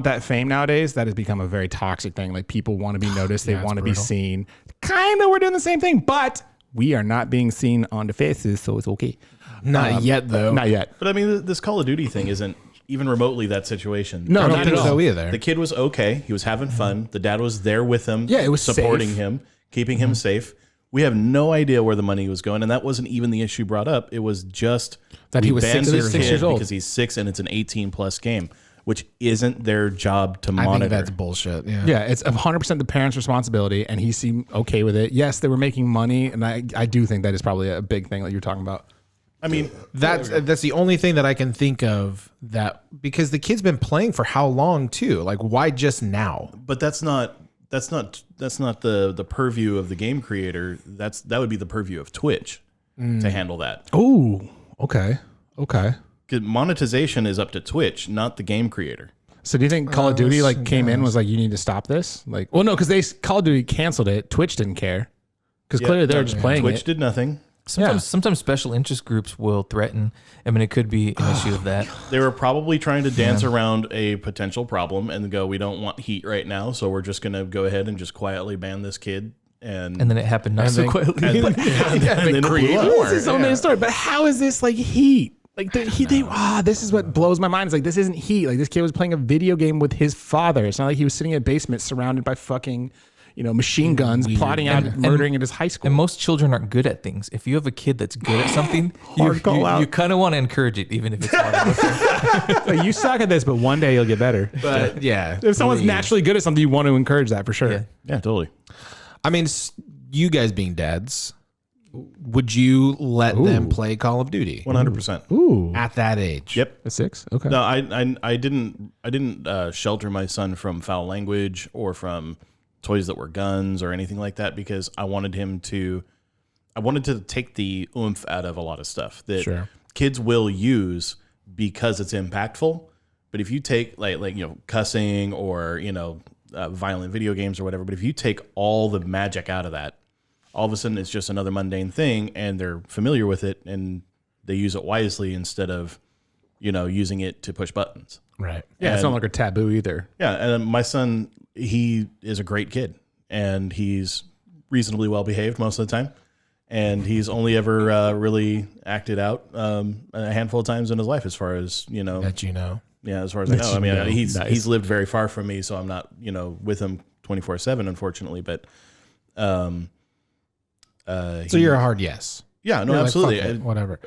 that fame nowadays. That has become a very toxic thing. Like, people want to be noticed. They want to be seen. Kind of, we're doing the same thing, but we are not being seen on the faces, so it's okay. Not yet, though. Not yet. But I mean, this Call of Duty thing isn't even remotely that situation. No, I don't not think at all. so either. The kid was okay. He was having fun. The dad was there with him. Yeah, it was supporting safe. him, keeping him safe. We have no idea where the money was going, and that wasn't even the issue brought up. It was just That we he was banned 6 this years kid old. because he's 6 and it's an 18+ game, which isn't their job to monitor. I think that's bullshit. Yeah. Yeah, it's 100% the parents' responsibility, and he seemed okay with it. Yes, they were making money, and I do think that is probably a big thing that you're talking about. I mean, That's the only thing that I can think of, that because the kid's been playing for how long too? Like, why just now? but that's not the purview of the game creator. That would be the purview of Twitch to handle that. Oh, okay. 'Cause monetization is up to Twitch, not the game creator. So do you think Call of Duty like came in was like, you need to stop this? Like, well, no, because Call of Duty canceled it. Twitch didn't care because clearly they were just playing Twitch it. did nothing. Sometimes special interest groups will threaten. I mean, it could be an issue of that. They were probably trying to dance around a potential problem and go, we don't want heat right now, so we're just going to go ahead and just quietly ban this kid. And And then it happened not so quickly. and then it blew up. This is only a story, but how is this like heat? Like this is what blows my mind. It's like, this isn't heat. Like, this kid was playing a video game with his father. It's not like he was sitting in a basement surrounded by fucking, machine guns, plotting out murdering at his high school. And most children aren't good at things. If you have a kid that's good at something, you kind of want to encourage it, even if it's hard. Like, you suck at this, but one day you'll get better. But yeah, If someone's naturally good at something, you want to encourage that for sure. Yeah, totally. I mean, you guys being dads, would you let them play Call of Duty 100%. Ooh, at that age? Yep. a 6. Okay. No, I didn't shelter my son from foul language or from toys that were guns or anything like that, because I wanted to take the oomph out of a lot of stuff that kids will use because it's impactful. But if you take like cussing or violent video games or whatever, but if you take all the magic out of that, all of a sudden it's just another mundane thing, and they're familiar with it and they use it wisely instead of using it to push buttons. Right. Yeah, it's not like a taboo either. Yeah, and my son, he is a great kid, and he's reasonably well behaved most of the time, and he's only ever really acted out a handful of times in his life, as far as That Yeah, as far as I know. I mean, he's lived very far from me, so I'm not with him 24/7, unfortunately. But so you're a hard yes. Yeah, no, You're absolutely. like, fuck it, whatever.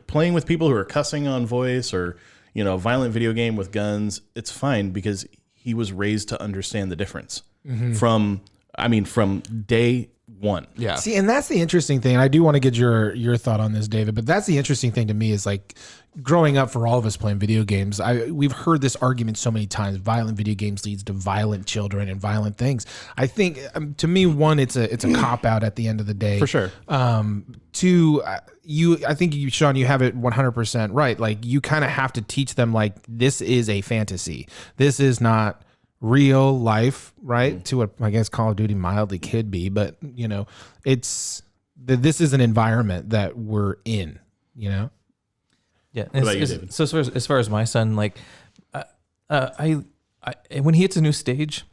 Playing with people who are cussing on voice or violent video game with guns, it's fine, because he was raised to understand the difference from day one. Yeah. See, and that's the interesting thing. And I do want to get your thought on this, David, but that's the interesting thing to me is, like, growing up for all of us playing video games, we've heard this argument so many times. Violent video games leads to violent children and violent things. I think to me, one, it's a cop out at the end of the day. For sure. Two, I think you, Sean, you have it 100% right. Like, you kind of have to teach them, like, this is a fantasy. This is not real life, right? To what I guess Call of Duty mildly could be, but this is an environment that we're in, Yeah. What about you, David? So as far as my son, like, I when he hits a new stage,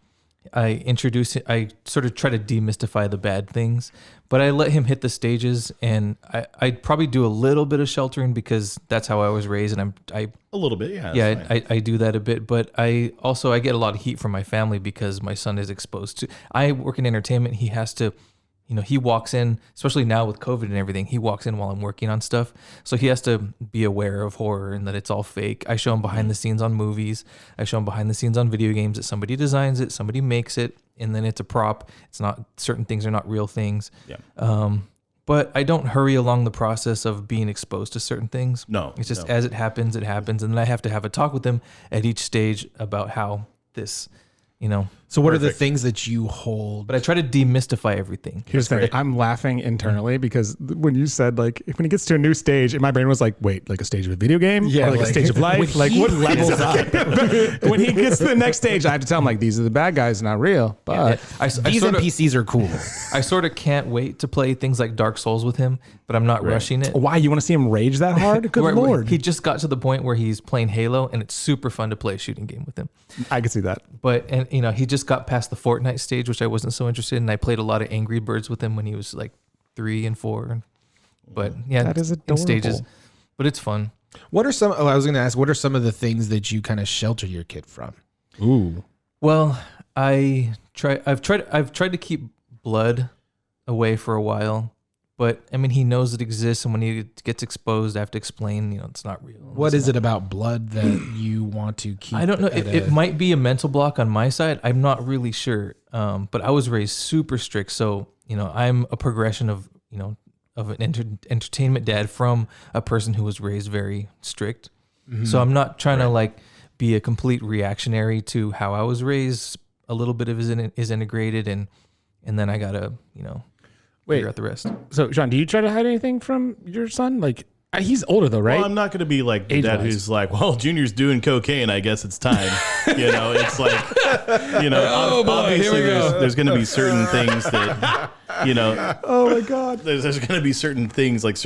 I sort of try to demystify the bad things, but I let him hit the stages, and I'd probably do a little bit of sheltering because that's how I was raised, and I A little bit, yeah. yeah, I do that a bit, but I get a lot of heat from my family because my son is exposed to. I work in entertainment. He has to he walks in, especially now with COVID and everything, he walks in while I'm working on stuff. So he has to be aware of horror and that it's all fake. I show him behind the scenes on movies. I show him behind the scenes on video games that somebody designs it, somebody makes it, and then it's a prop. It's not, certain things are not real things. Yeah. But I don't hurry along the process of being exposed to certain things. No. It's just as it happens. And then I have to have a talk with them at each stage about how this, So what are the things that you hold? But I try to demystify everything. Here's the thing. I'm laughing internally because when you said when he gets to a new stage, in my brain was like, wait, like a stage of a video game? Yeah, or like a stage of life? Like what levels up? When he gets to the next stage, I have to tell him like, these are the bad guys, not real. But These NPCs are cool. I sort of can't wait to play things like Dark Souls with him, but I'm not rushing it. why? You want to see him rage that hard? Good Lord. He just got to the point where he's playing Halo and it's super fun to play a shooting game with him. I can see that. But, he just got past the Fortnite stage, which I wasn't so interested in. I played a lot of Angry Birds with him when he was like 3 and 4. But yeah, That is in adorable. stages. But it's fun. What are some? I was going to ask. What are some of the things that you kind of shelter your kid from? Ooh. Well, I've tried to keep blood away for a while. But I mean, he knows it exists, and when he gets exposed, I have to explain, it's not real. What is it about blood that you want to keep? I don't know. It might be a mental block on my side. I'm not really sure. But I was raised super strict, so I'm a progression of an entertainment dad from a person who was raised very strict. Mm-hmm. So I'm not trying to be a complete reactionary to how I was raised. A little bit of it is integrated, and then I gotta figure out the rest. So, Sean, do you try to hide anything from your son? Like, he's older though, right? Well, I'm not going to be like the dad Age-wise. who's like, well, Junior's doing cocaine. I guess it's time. It's like, obviously there's going to be certain things that, Oh my God. there's going to be certain things like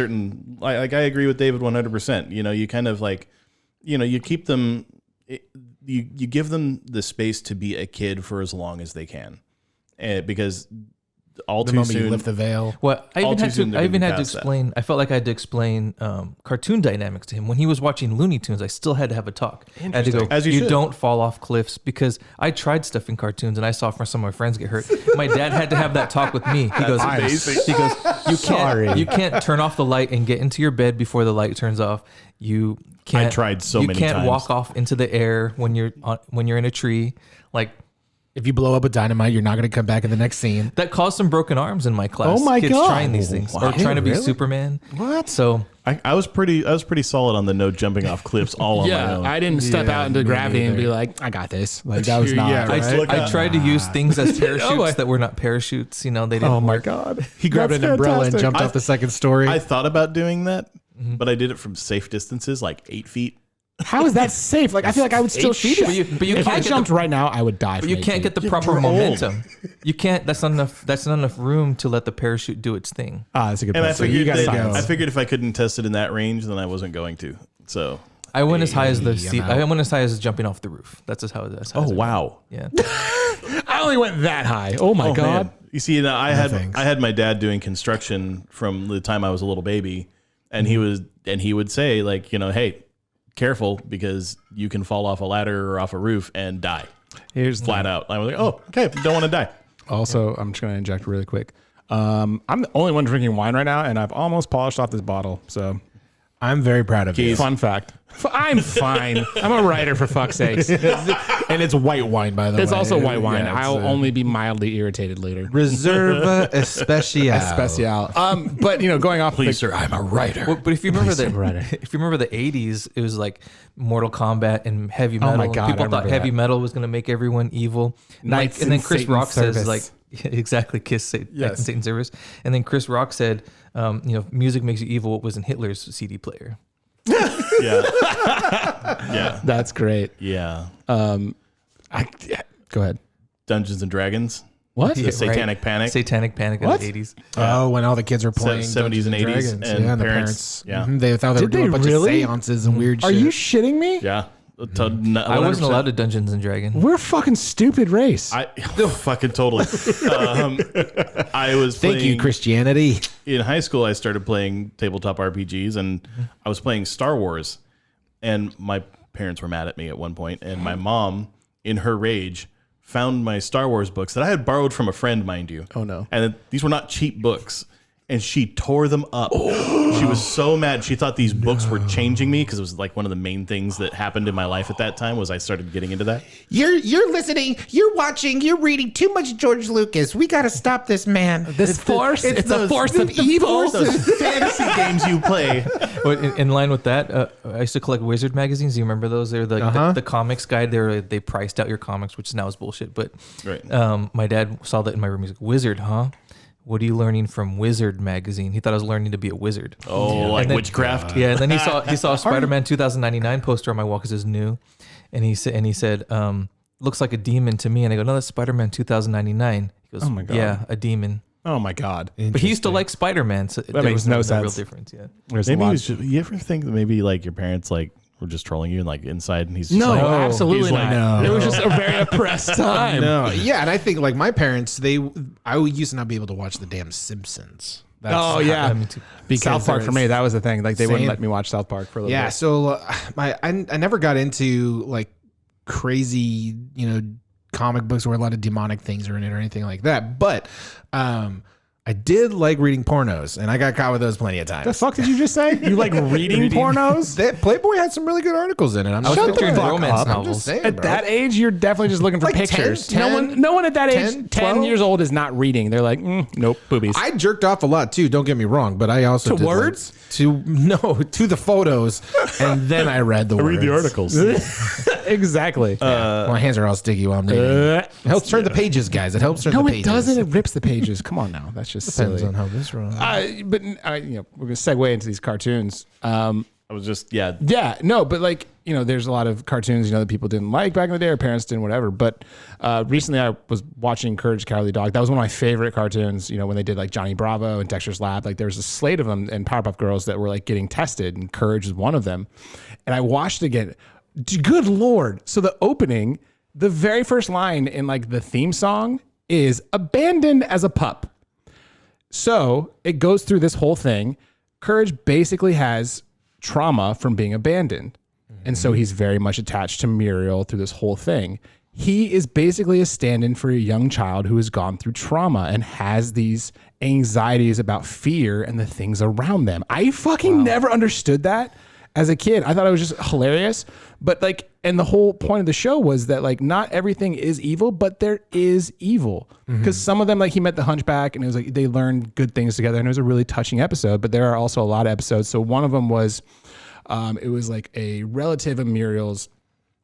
I agree with David 100%. You kind of you keep them, you give them the space to be a kid for as long as they can. Because all The too moment soon, you lift the veil. Well, I All even too had soon to. they're I gonna even be had to past that. explain. I felt like I had to explain cartoon dynamics to him when he was watching Looney Tunes. I still had to have a talk. I had to go. As you should. don't fall off cliffs, because I tried stuff in cartoons and I saw some of my friends get hurt. My dad had to have that talk with me. He goes. amazing. You can't turn off the light and get into your bed before the light turns off. You can't. I tried so you many can't times. walk off into the air when you're in a tree. Like, If you blow up a dynamite, you're not going to come back in the next scene. that caused some broken arms in my class. Oh my Kids God. trying these things or trying to be Really? Superman. What? So I was pretty solid on the no jumping off cliffs all on my own. I didn't step out into me gravity and neither. be like, I got this. Like that was not. Yeah, right. I tried to use things as parachutes that were not parachutes. They didn't Oh my work. God. He grabbed That's an umbrella and fantastic. jumped off the second story. I thought about doing that, but I did it from safe distances, like 8 feet. How is that safe? Like I feel like I would still shoot it. But you If I can't get jumped right now, I would die. But you can't get the proper momentum. You can't. That's not enough. That's not enough room to let the parachute do its thing. That's a good And point. So you got I figured if I couldn't test it in that range, then I wasn't going to. So, I went as high as the I'm seat. out. I went as high as jumping off the roof. That's just how. That's how. wow. Yeah. I only went that high. Oh my God. Man. You see, now I thanks. had my dad doing construction from the time I was a little baby, and he would say like, hey, careful because you can fall off a ladder or off a roof and die Here's flat out. I was like, oh, okay, don't want to die. Also, I'm just going to inject really quick. I'm the only one drinking wine right now, and I've almost polished off this bottle. So, I'm very proud of you. fun fact. I'm fine. I'm a writer, for fuck's sakes. And it's white wine, by the way. It's also white wine. Yeah, it's, I'll only be mildly irritated later. Reserva Especial. Especial. But going off. Please, sir, I'm a writer. Well, but if you remember right. if you remember the '80s, it was like Mortal Kombat and heavy metal. my God, I People thought remember heavy that. metal was going to make everyone evil. Knights and then in Chris Satan's Rock says service. like exactly kiss Satan, Yes. Satan's service. And then Chris Rock said, music makes you evil. What was in Hitler's CD player? Yeah, yeah, That's great. yeah. Go ahead. Dungeons and Dragons. What? The Satanic Panic. Satanic Panic What? in the '80s. Oh, when all the kids were playing 70s and 80s, Dragons. and yeah, and the parents- yeah. They thought they were Did doing they a bunch really? of seances and weird Are shit. you shitting me? Yeah, I wasn't allowed to Dungeons and Dragons. We're a fucking stupid race. I fucking totally. I was Thank playing, you, Christianity. in high school. I started playing tabletop RPGs, and I was playing Star Wars. And my parents were mad at me at one point, and my mom, in her rage, found my Star Wars books that I had borrowed from a friend, mind you. Oh, no. And these were not cheap books. And she tore them up. She was so mad. She thought these books were changing me because it was like one of the main things that happened in my life at that time was I started getting into that. You're listening, you're watching, you're reading too much George Lucas. We got to stop this man. It's a force of evil. Those fantasy games you play. In line with that, I used to collect Wizard magazines. Do you remember those? They're the comics guide. They priced out your comics, which now is bullshit. But right. My dad saw that in my room. He's like, Wizard, huh? What are you learning from Wizard magazine? He thought I was learning to be a wizard. Oh, like witchcraft. Yeah, and then he saw a Spider-Man 2099 poster on my wall because it's new, and he said, looks like a demon to me. And I go, no, that's Spider-Man 2099. He goes, Oh my God. Yeah, a demon. Oh my God. But he used to like Spider-Man, so That makes no sense. real difference. Yeah. There's Maybe a it lot. was just, you ever think that maybe like your parents like were just trolling you and like inside and he's just No, like, absolutely he's like, not. It was just a very oppressed time. No, yeah, and I think like my parents, I used to not be able to watch the damn Simpsons. Oh yeah, me too. because South Park for me that was the thing. Like they wouldn't Same. let me watch South Park for a little Yeah, bit. so I never got into like crazy, comic books where a lot of demonic things are in it or anything like that. But I did like reading pornos, and I got caught with those plenty of times. The fuck did you just say? You like reading pornos? That Playboy had some really good articles in it. I'm I was shut the picturing fuck romance up. I'm novels. just saying, At bro. that age, you're definitely just looking for Like 10, pictures. 10, no one at that age, 10, 10 12? years old, is not reading. They're like, nope, boobies. I jerked off a lot too. Don't get me wrong, but I also To did, like, words? to the photos, and then I read the words. read the articles. Exactly. My hands are all sticky while I'm reading. It helps turn the pages, guys. It helps turn no, the it pages. doesn't. It rips the pages. Come on now. That's just Depends silly. on how this runs. But we're going to segue into these cartoons. I was just, yeah. Yeah, no, but like, there's a lot of cartoons, that people didn't like back in the day or parents didn't, whatever. But recently I was watching Courage the Cowardly Dog. That was one of my favorite cartoons, when they did like Johnny Bravo and Dexter's Lab. Like there was a slate of them and Powerpuff Girls that were like getting tested, and Courage was one of them. And I watched it again. Good Lord. So the opening, the very first line in like the theme song is abandoned as a pup. So it goes through this whole thing. Courage basically has trauma from being abandoned. And so he's very much attached to Muriel through this whole thing. He is basically a stand-in for a young child who has gone through trauma and has these anxieties about fear and the things around them. I fucking never understood that as a kid. I thought it was just hilarious. But like, and the whole point of the show was that like, not everything is evil, but there is evil. Because some of them, like he met the Hunchback and it was like, they learned good things together, and it was a really touching episode, but there are also a lot of episodes. So one of them was, it was like a relative of Muriel's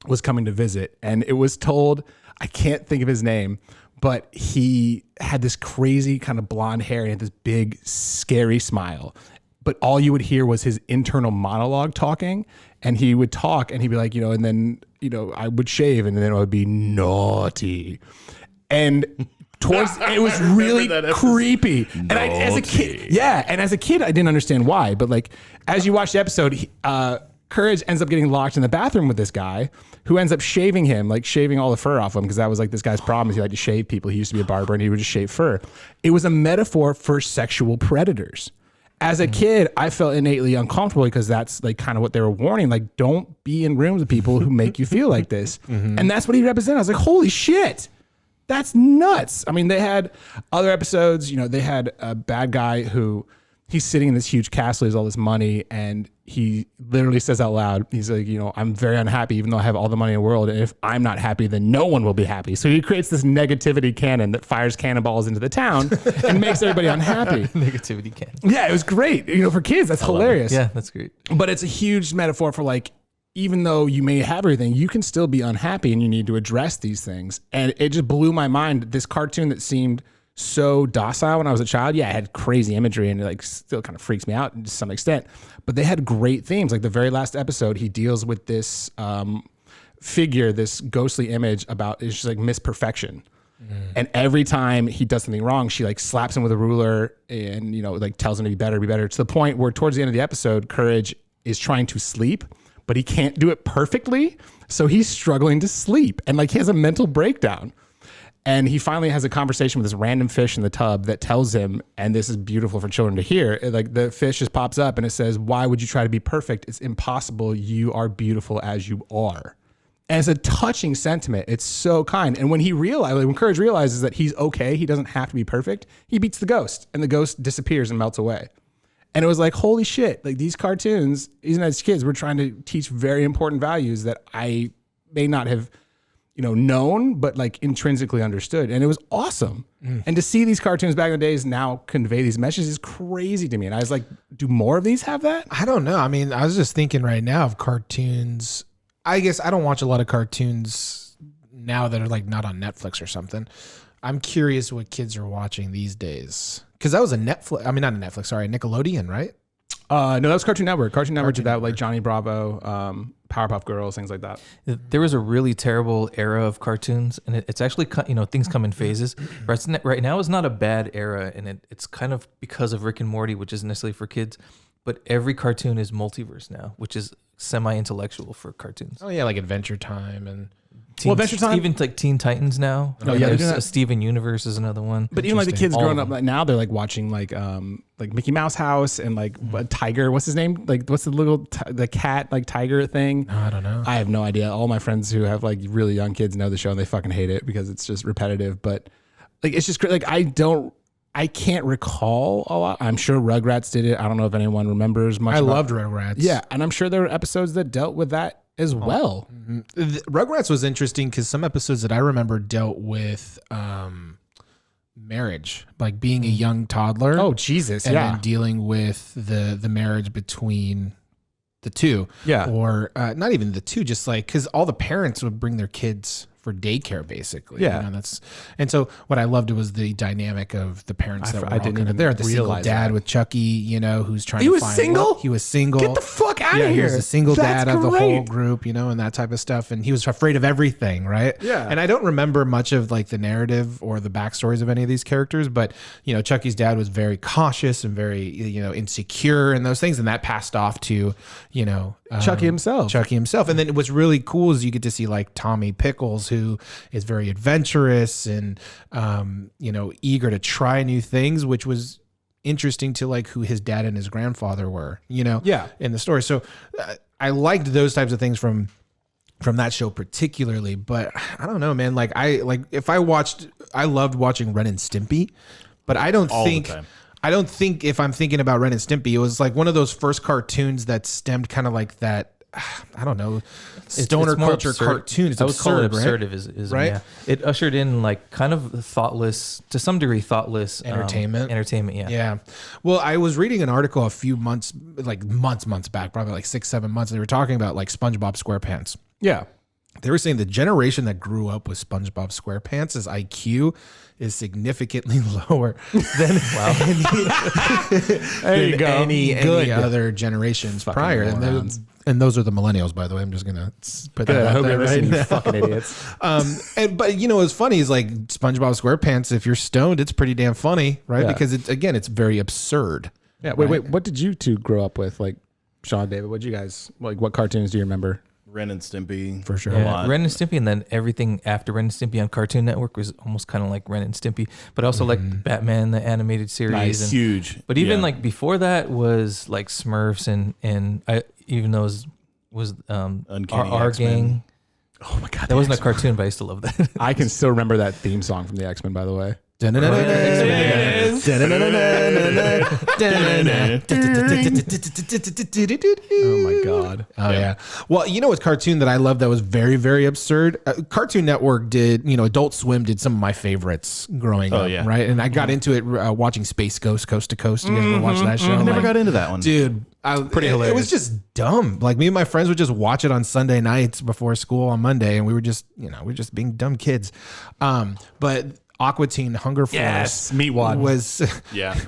was coming to visit, and it was told, I can't think of his name, but he had this crazy kind of blonde hair and had this big, scary smile. But all you would hear was his internal monologue talking, and he would talk and he'd be like, and then, I would shave and then it would be naughty. And it was really creepy. And as a kid, I didn't understand why. But like, as you watch the episode, Courage ends up getting locked in the bathroom with this guy who ends up shaving him, like shaving all the fur off him, because that was like this guy's problem. Is he liked to shave people. He used to be a barber and he would just shave fur. It was a metaphor for sexual predators. As a kid, I felt innately uncomfortable because that's like kind of what they were warning. Like, don't be in rooms with people who make you feel like this. And that's what he represented. I was like, holy shit. That's nuts. I mean, they had other episodes, they had a bad guy who he's sitting in this huge castle, he has all this money, and he literally says out loud, he's like, I'm very unhappy, even though I have all the money in the world. And if I'm not happy, then no one will be happy. So he creates this negativity cannon that fires cannonballs into the town and makes everybody unhappy. Negativity can. Yeah, it was great. For kids, that's hilarious. Yeah, that's great. But it's a huge metaphor for like, even though you may have everything, you can still be unhappy and you need to address these things. And it just blew my mind. This cartoon that seemed so docile when I was a child. Yeah, it had crazy imagery and it like still kind of freaks me out to some extent. But they had great themes. Like the very last episode, he deals with this figure, this ghostly image about, it's just like misperfection. And every time he does something wrong, she like slaps him with a ruler and, like tells him to be better, to the point where towards the end of the episode, Courage is trying to sleep, but he can't do it perfectly. So he's struggling to sleep and like he has a mental breakdown. And he finally has a conversation with this random fish in the tub that tells him, and this is beautiful for children to hear, like the fish just pops up and it says, why would you try to be perfect? It's impossible. You are beautiful as you are. And it's a touching sentiment. It's so kind. And when when Courage realizes that he's okay, he doesn't have to be perfect, he beats the ghost and the ghost disappears and melts away. And it was like, holy shit, like these cartoons, even as kids, we're trying to teach very important values that I may not have, known, but like intrinsically understood. And it was awesome. And to see these cartoons back in the days now convey these messages is crazy to me. And I was like, do more of these have that? I don't know. I mean, I was just thinking right now of cartoons. I guess I don't watch a lot of cartoons now that are like not on Netflix or something. I'm curious what kids are watching these days. Because that was a Netflix. I mean, not a Netflix. Sorry, Nickelodeon, right? No, that was Cartoon Network. Cartoon Network did that, like Johnny Bravo, Powerpuff Girls, things like that. There was a really terrible era of cartoons, and it's actually, things come in phases. Right now is not a bad era, and it's kind of because of Rick and Morty, which isn't necessarily for kids, but every cartoon is multiverse now, which is semi-intellectual for cartoons. Oh yeah, like Adventure Time and Adventure Time, even like Teen Titans now. Oh yeah, there's Steven Universe is another one. But even like the kids growing up now, they're like watching like Mickey Mouse House and like a Tiger. What's his name? Like what's the little the cat like Tiger thing? No, I don't know. I have no idea. All my friends who have like really young kids know the show and they fucking hate it because it's just repetitive. But like it's just like I can't recall a lot. I'm sure Rugrats did it. I don't know if anyone remembers much. I loved Rugrats. Yeah, and I'm sure there were episodes that dealt with that as well. Rugrats was interesting because some episodes that I remember dealt with marriage, like being a young toddler. Oh Jesus! And yeah, then dealing with the marriage between the two. Yeah, or not even the two, just like because all the parents would bring their kids for daycare, basically. Yeah, and so what I loved was the dynamic of the parents that were all kind of there. The single dad with Chucky, who's trying to find single. He was single. Get the fuck out of here! He was the single dad of the whole group, and that type of stuff. And he was afraid of everything, right? Yeah. And I don't remember much of like the narrative or the backstories of any of these characters, but Chucky's dad was very cautious and very insecure and those things, and that passed off to Chucky himself. And then what's really cool is you get to see like Tommy Pickles, who is very adventurous and eager to try new things, which was interesting to like who his dad and his grandfather were, in the story. So I liked those types of things from that show particularly, but I don't know, man. Like I loved watching Ren and Stimpy, but I don't think if I'm thinking about Ren and Stimpy, it was like one of those first cartoons that stemmed kind of like that. I don't know, stoner culture cartoon. It's absurd, absurdism, right? Yeah. It ushered in like kind of thoughtless, to some degree, thoughtless entertainment. Yeah. Well, I was reading an article a few months back, probably like 6-7 months. They were talking about like SpongeBob SquarePants. Yeah. They were saying the generation that grew up with SpongeBob SquarePants' IQ is significantly lower than any other generations prior. And those are the millennials, by the way. I'm just gonna put that out there right now. Fucking idiots. But what's funny is like SpongeBob SquarePants. If you're stoned, it's pretty damn funny, right? Yeah. Because it's very absurd. Yeah. Wait. What did you two grow up with? Like Sean, David. What did you guys like? What cartoons do you remember? Ren and Stimpy, for sure. Yeah, Ren and Stimpy, and then everything after Ren and Stimpy on Cartoon Network was almost kind of like Ren and Stimpy, but also like Batman the animated series. Nice. And, huge. But even like before that was like Smurfs and I even those was our gang. Oh my god, that wasn't a cartoon, but I still love that. I can still remember that theme song from the X-Men, by the way. Oh my god. Oh yeah. Well, what's cartoon that I love that was very, very absurd? Cartoon Network did, Adult Swim did some of my favorites growing up, right? And I got into it watching Space Ghost Coast to Coast. You guys ever watch that show? I never got into that one. Dude, pretty hilarious. It was just dumb. Like me and my friends would just watch it on Sunday nights before school on Monday, and we were just, being dumb kids. But Aqua Teen Hunger Force. Yes, Meatwad was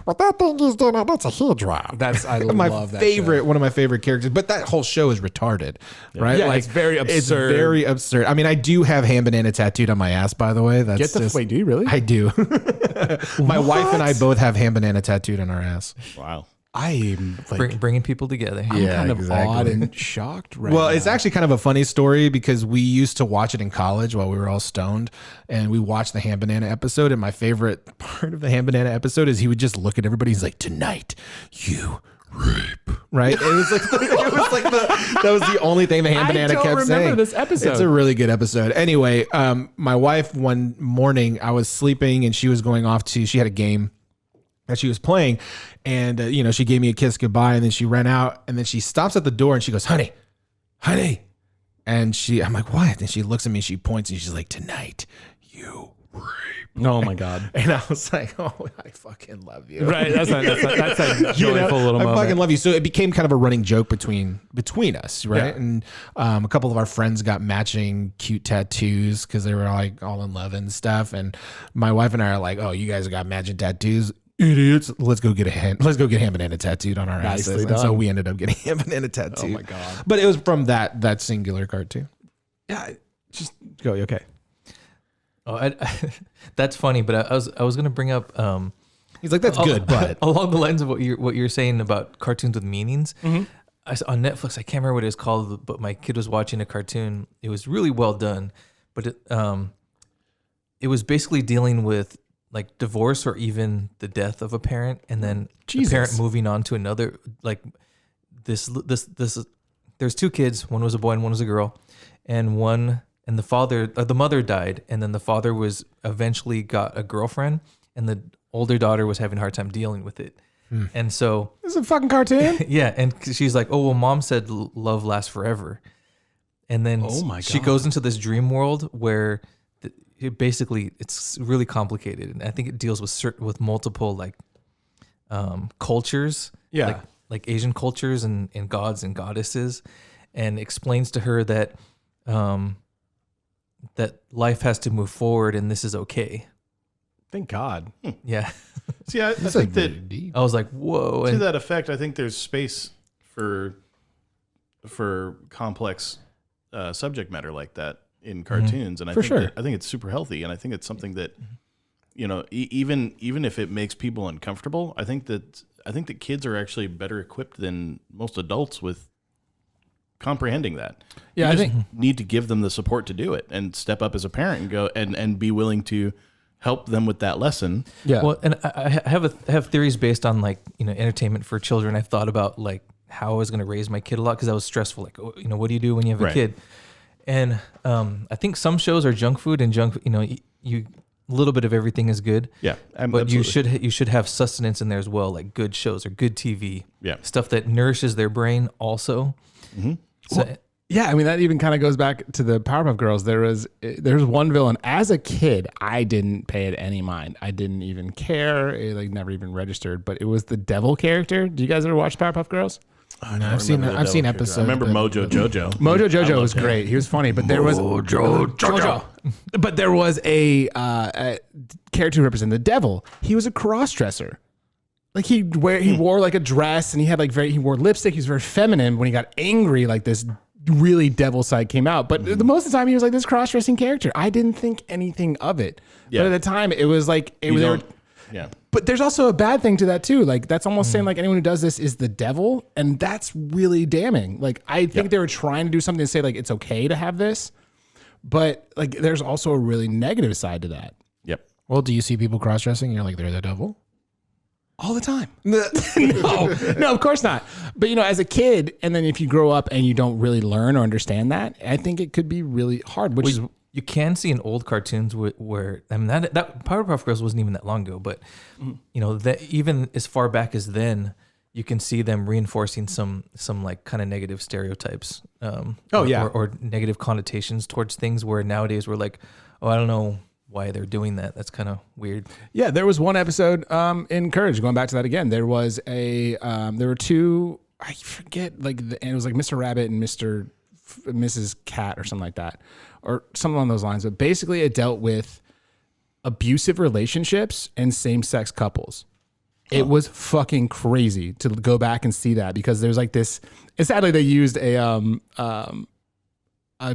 What that thing is doing, that's a Hydra. I love that favorite, show. one of my favorite characters. But that whole show is retarded, right? Yeah, it's very absurd. It's very absurd. I mean, I do have ham banana tattooed on my ass, by the way. Wait, do you really? I do. My wife and I both have ham banana tattooed on our ass. Wow. I'm like bringing people together. I'm kind of odd and shocked right now. It's actually kind of a funny story because we used to watch it in college while we were all stoned, and we watched the ham banana episode. And my favorite part of the ham banana episode is he would just look at everybody. He's like, "Tonight, you Right? It was like that was the only thing the ham banana kept saying. I don't remember this episode. It's a really good episode. Anyway, my wife one morning, I was sleeping and she was going off she had a game that she was playing, and she gave me a kiss goodbye, and then she ran out, and then she stops at the door and she goes, honey, and I'm like, what? And she looks at me, she points, and she's like, tonight you rape. Oh my God. And I was like, oh, I fucking love you. Right. That's a joyful little moment. I fucking love you. So it became kind of a running joke between us, right? Yeah. And a couple of our friends got matching cute tattoos because they were like all in love and stuff. And my wife and I are like, oh, you guys got matching tattoos. Idiots. Let's go get ham banana tattooed on our Nicely asses. done. And so we ended up getting ham banana tattooed. Oh my God. But it was from that singular cartoon. Yeah. Just go. Okay. Oh, that's funny. But I was going to bring up. He's like, that's good, but along the lines of what you're saying about cartoons with meanings. Mm-hmm. I saw on Netflix. I can't remember what it was called, but my kid was watching a cartoon. It was really well done, but it was basically dealing with like divorce or even the death of a parent, and then the parent moving on to another. Like this. There's two kids. One was a boy and one was a girl, and the mother died, and then the father was eventually got a girlfriend, and the older daughter was having a hard time dealing with it. And so this is a fucking cartoon. Yeah, and she's like, "Oh well, mom said love lasts forever," and then she goes into this dream world where it's really complicated, and I think it deals with multiple like cultures, like Asian cultures and gods and goddesses, and explains to her that that life has to move forward and this is okay. Thank God. Yeah. See, I think that deep. I was like, whoa. To that effect, I think there's space for complex subject matter like that in cartoons, and I think it's super healthy, and I think it's something that even if it makes people uncomfortable, I think that kids are actually better equipped than most adults with comprehending that. Yeah, I think need to give them the support to do it and step up as a parent and go and be willing to help them with that lesson. Yeah. Well, and I have theories based on like entertainment for children. I've thought about like how I was going to raise my kid a lot because I was stressful. Like, what do you do when you have a kid? And I think some shows are junk food, and you a little bit of everything is good. Yeah, but absolutely. you should have sustenance in there as well, like good shows or good TV. Yeah, stuff that nourishes their brain also. Mm-hmm. So, yeah, I mean that even kind of goes back to the Powerpuff Girls. There's one villain. As a kid, I didn't pay it any mind. I didn't even care. It like never even registered. But it was the devil character. Do you guys ever watch Powerpuff Girls? I've seen episodes. I remember Mojo Jojo. Mojo Jojo was great. He was funny, but there was Mojo Jojo. But there was a character who represented the devil. He was a cross-dresser. Like he wore like a dress, and he had like he wore lipstick. He was very feminine. When he got angry, like this really devil side came out. But the most of the time, he was like this cross-dressing character. I didn't think anything of it. Yeah. But at the time, it was like Yeah. But there's also a bad thing to that too. Like that's almost saying like anyone who does this is the devil, and that's really damning. Like I think they were trying to do something to say like it's okay to have this, but like there's also a really negative side to that. Yep. Well, do you see people cross-dressing and you're like, they're the devil? All the time. No, of course not. But as a kid, and then if you grow up and you don't really learn or understand that, I think it could be really hard, which is you can see in old cartoons where I mean that Powerpuff Girls wasn't even that long ago, but that even as far back as then, you can see them reinforcing some like kind of negative stereotypes. Or negative connotations towards things. Where nowadays we're like, oh, I don't know why they're doing that. That's kind of weird. Yeah, there was one episode in Courage. Going back to that again, there was there were two. I forget and it was like Mr. Rabbit and Mrs. Cat or something like that. Or something along those lines, but basically it dealt with abusive relationships and same-sex couples. It was fucking crazy to go back and see that because there's like this. And sadly, they used a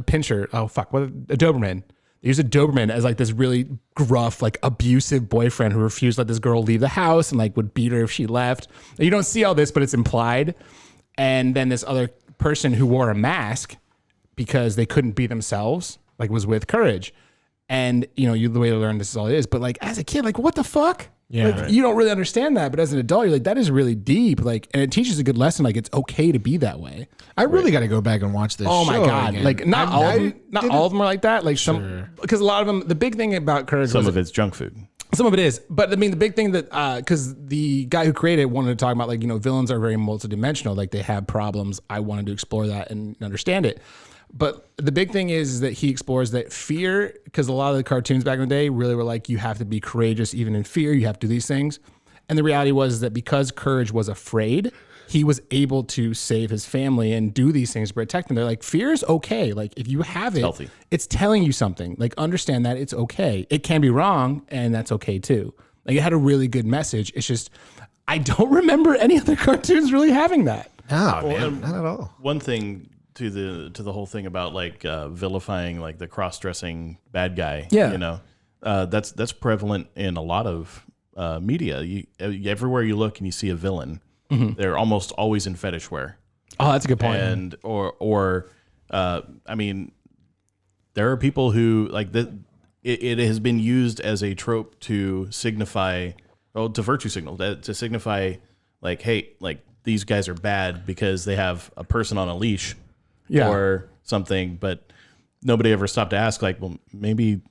pincher. Oh fuck, a Doberman. They used a Doberman as like this really gruff, like abusive boyfriend who refused to let this girl leave the house and like would beat her if she left. And you don't see all this, but it's implied. And then this other person who wore a mask because they couldn't be themselves, like was with Courage. And the way to learn this is all it is. But like as a kid, like what the fuck? Yeah. Like, you don't really understand that, but as an adult, you're like, that is really deep. Like, and it teaches a good lesson. Like, it's okay to be that way. I really got to go back and watch this. Oh my show God. again. Like, not all of them are like that. Like because a lot of them, the big thing about Courage Some of it's junk food. some of it is, but I mean, the big thing that, cause the guy who created it wanted to talk about, like, villains are very multidimensional. Like, they have problems. I wanted to explore that and understand it. But the big thing is that he explores that fear, because a lot of the cartoons back in the day really were like, you have to be courageous even in fear. You have to do these things. And the reality was that because Courage was afraid, he was able to save his family and do these things to protect them. They're like, fear is okay. Like, if you have it, Healthy. It's telling you something. Like, understand that it's okay. It can be wrong, and that's okay too. Like, it had a really good message. It's just, I don't remember any other cartoons really having that. No, man, not at all. One thing to the whole thing about like vilifying like the cross-dressing bad guy. Yeah. That's prevalent in a lot of media. Everywhere you look and you see a villain, they're almost always in fetish wear. Oh, that's a good point. And I mean, there are people who like that. It has been used as a trope to signify, to virtue signal, to signify like, hey, like these guys are bad because they have a person on a leash, or something. But nobody ever stopped to ask, like, well, maybe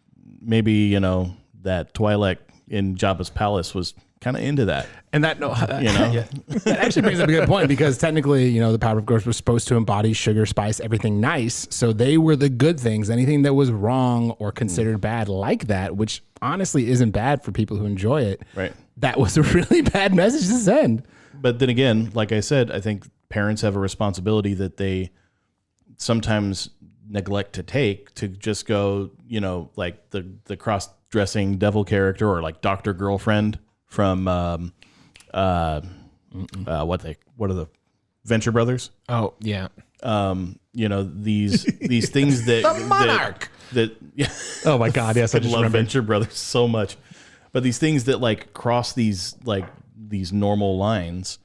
that Twi'lek in Jabba's palace was kind of into that. And that, that actually brings up a good point, because technically, the Powerpuff Girls were supposed to embody sugar, spice, everything nice. So they were the good things. Anything that was wrong or considered bad like that, which honestly isn't bad for people who enjoy it. Right. That was a really bad message to send. But then again, like I said, I think parents have a responsibility that they sometimes neglect to take, to just go, like the cross-dressing devil character, or like Dr. Girlfriend from what are the Venture Brothers? Oh yeah. These things that The Monarch. Oh my God, yes, I just love remember. Venture Brothers so much. But these things that like cross these normal lines,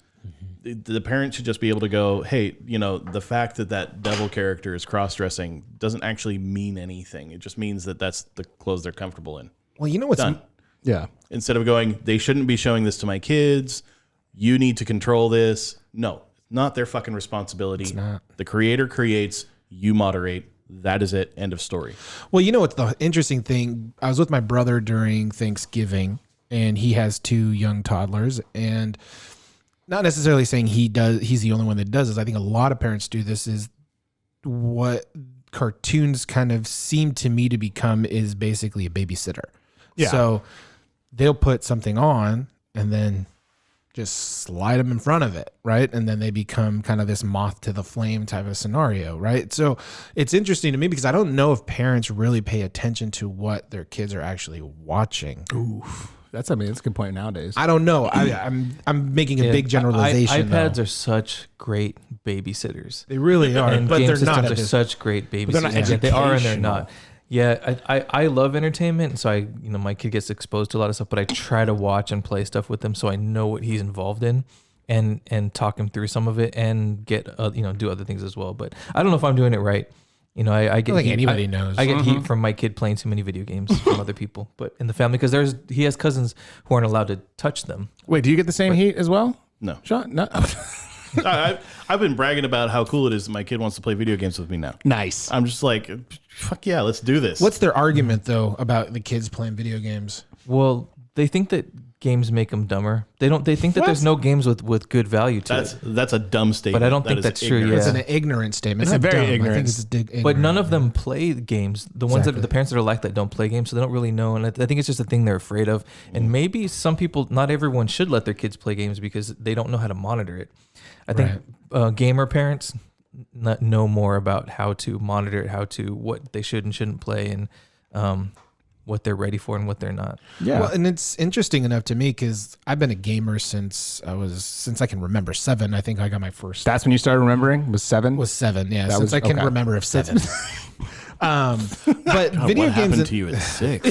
the parent should just be able to go, hey, the fact that devil character is cross-dressing doesn't actually mean anything. It just means that that's the clothes they're comfortable in. Well, you know what's Done. Yeah. Instead of going, they shouldn't be showing this to my kids. You need to control this. No, not their fucking responsibility. It's not. The creator creates, you moderate. That is it. End of story. Well, you know what's the interesting thing? I was with my brother during Thanksgiving, and he has 2 young toddlers, and not necessarily saying he's the only one that does this. I think a lot of parents do this. Is what cartoons kind of seem to me to become is basically a babysitter. Yeah. So they'll put something on and then just slide them in front of it, right? And then they become kind of this moth to the flame type of scenario, right? So it's interesting to me because I don't know if parents really pay attention to what their kids are actually watching. Oof. That's a good point nowadays. I don't know. I'm making a big generalization. iPads though. are such great babysitters. They really are, And but game they're systems not. are such great babysitters. they're not Yeah, they are and they're educational. not. Yeah, I love entertainment, so my kid gets exposed to a lot of stuff, but I try to watch and play stuff with him so I know what he's involved in, and talk him through some of it, and get do other things as well. But I don't know if I'm doing it right. I get think heat. anybody knows. I get heat from my kid playing too many video games from other people, but in the family, because he has cousins who aren't allowed to touch them. Wait, do you get the same heat as well? No. Sean? No. I've been bragging about how cool it is that my kid wants to play video games with me now. Nice. I'm just like, fuck yeah, let's do this. What's their argument though about the kids playing video games? Well, they think that games make them dumber. They think that there's no games with good value to it. That's a dumb statement. But I don't think is that's true, ignorant. yeah. It's an ignorant statement. It's Not a very dumb. ignorant. I think it's ignorant. But none of them play games. The ones Exactly. that the parents that are like that don't play games, so they don't really know. And I think it's just a thing they're afraid of. And maybe some people, not everyone, should let their kids play games because they don't know how to monitor it. I think gamer parents know more about how to monitor it, what they should and shouldn't play, and what they're ready for and what they're not. Yeah. Well, and it's interesting enough to me because I've been a gamer since I can remember 7. I think I got my first. That's when you started remembering? Was 7? Was 7, yeah. That Since was- I can okay. remember of 7. But video what happened games. to you at 6?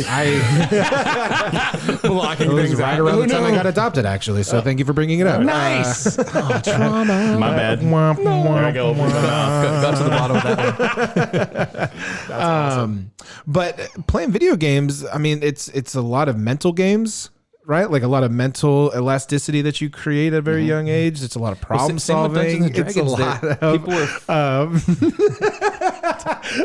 blocking It was things right out. around Who the time I knew? got adopted, actually. So thank you for bringing it up. Nice. Trauma. My bad. There I go. Got to the bottom of that one. But playing video games, I mean, it's a lot of mental games, right? Like a lot of mental elasticity that you create at a very young age. It's a lot of problem solving. It's a lot of people are.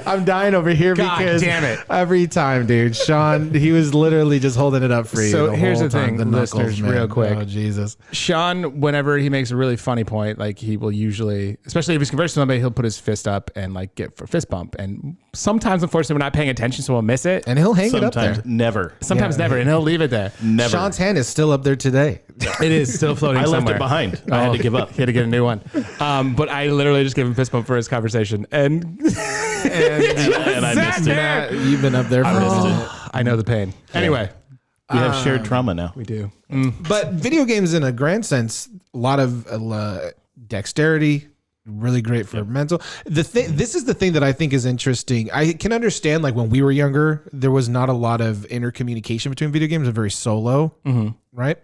I'm dying over here God because damn it. every time, dude, Sean, he was literally just holding it up for you. So here's whole the time. thing, listeners, man. real quick. Oh, Jesus. Sean, whenever he makes a really funny point, like he will usually, especially if he's conversing with somebody, he'll put his fist up and like get for fist bump. And sometimes, unfortunately, we're not paying attention, so we'll miss it. And he'll hang it up Sometimes, there. never. Sometimes never, and he'll leave it there. Never. Sean's hand is still up there today. It is still floating I left somewhere. it behind. I had to give up. He had to get a new one. But I literally just gave him fist bump for his conversation. And And I missed it. Matt, you've been up there for I know the pain. Anyway, We have shared trauma now. we do. But video games, in a grand sense, a lot of dexterity, really great for mental. This is the thing that I think is interesting. I can understand, like when we were younger, there was not a lot of intercommunication between video games. They're very solo, right?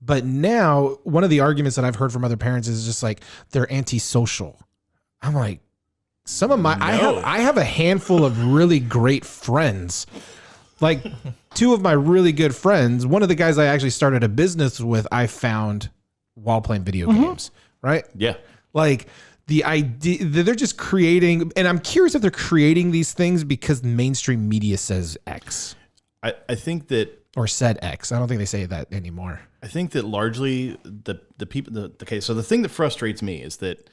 But now, one of the arguments that I've heard from other parents is just like they're antisocial. I'm like, some of my I have a handful of really great friends. Like two of my really good friends, one of the guys I actually started a business with, I found while playing video games, right? Yeah. Like the idea that they're just creating, and I'm curious if they're creating these things because mainstream media says X I think that or said X. I don't think they say that anymore. I think that largely the people so the thing that frustrates me is that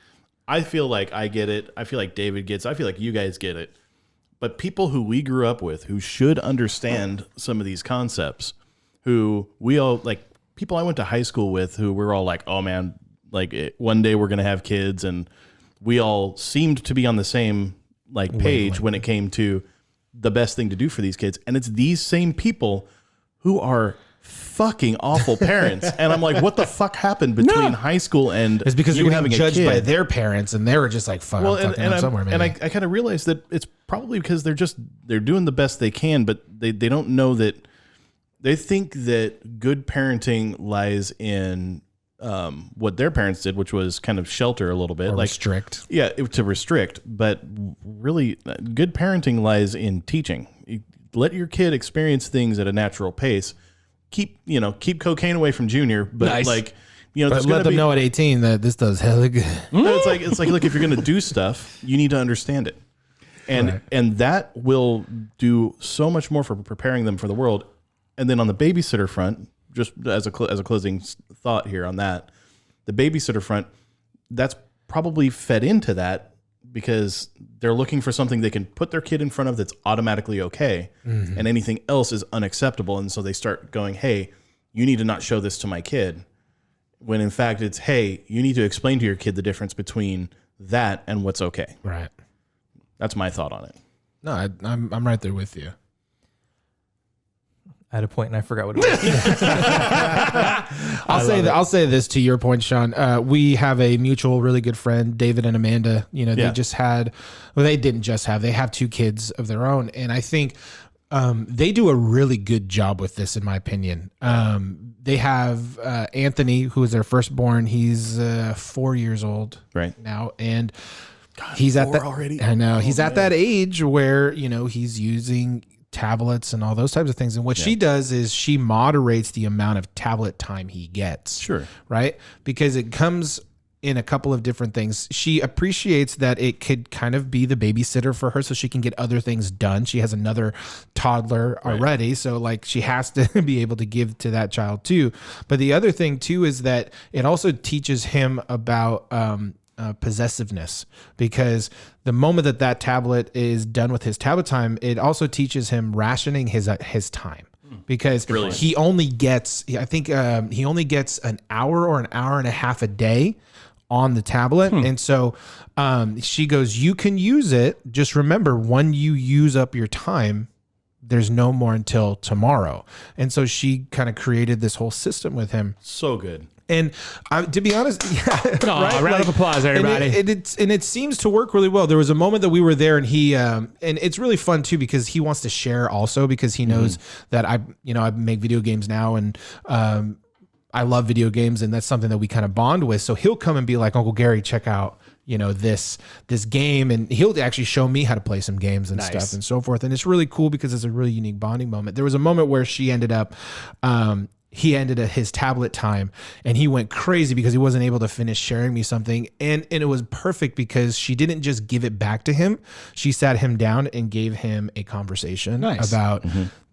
I feel like I get it. I feel like David gets it. I feel like you guys get it. But people who we grew up with who should understand some of these concepts, who we all like, people I went to high school with who were all like, oh man, like one day we're going to have kids. And we all seemed to be on the same like page when it came to the best thing to do for these kids. And it's these same people who are fucking awful parents. And I'm like, what the fuck happened between high school and It's because you you're having getting a judged kid? by their parents, and they were just like, "Fuck, Well, I'm fucking up somewhere." Maybe. and I kind of realized that it's probably because they're doing the best they can, but they don't know that they think that good parenting lies in what their parents did, which was kind of shelter a little bit, or like restrict. Yeah, to restrict. But really, good parenting lies in teaching. You let your kid experience things at a natural pace. Keep cocaine away from Junior, but Nice. But let them know at 18 that this does hella good. It's like look, if you're going to do stuff, you need to understand it, and that will do so much more for preparing them for the world. And then on the babysitter front, just as a closing thought here on that, the babysitter front, that's probably fed into that because they're looking for something they can put their kid in front of that's automatically okay, and anything else is unacceptable. And so they start going, hey, you need to not show this to my kid. When in fact it's, hey, you need to explain to your kid the difference between that and what's okay. Right. That's my thought on it. No, I'm right there with you. I had a point and I forgot what it was. I'll say this to your point, Sean. We have a mutual really good friend, David and Amanda. They didn't just have, they have two kids of their own. And I think they do a really good job with this, in my opinion. They have Anthony, who is their firstborn. He's 4 years old now. And he's at that already. I know he's at that age where, he's using tablets and all those types of things. And what she does is she moderates the amount of tablet time he gets. Sure. Right. Because it comes in a couple of different things. She appreciates that it could kind of be the babysitter for her so she can get other things done. She has another toddler already. So like she has to be able to give to that child too. But the other thing too is that it also teaches him about possessiveness, because the moment that tablet is done with his tablet time, it also teaches him rationing his time. Because he only gets, I think he only gets an hour or an hour and a half a day on the tablet. And so she goes, you can use it. Just remember, when you use up your time, there's no more until tomorrow. And so she kind of created this whole system with him. So good. And to be honest, round of applause, everybody. And it seems to work really well. There was a moment that we were there, and he and it's really fun too because he wants to share also, because he knows that I make video games now, and I love video games, and that's something that we kind of bond with. So he'll come and be like, Uncle Gary, check out this game, and he'll actually show me how to play some games and stuff and so forth. And it's really cool because it's a really unique bonding moment. There was a moment where she ended up he ended his tablet time and he went crazy because he wasn't able to finish sharing me something. And it was perfect because she didn't just give it back to him. She sat him down and gave him a conversation about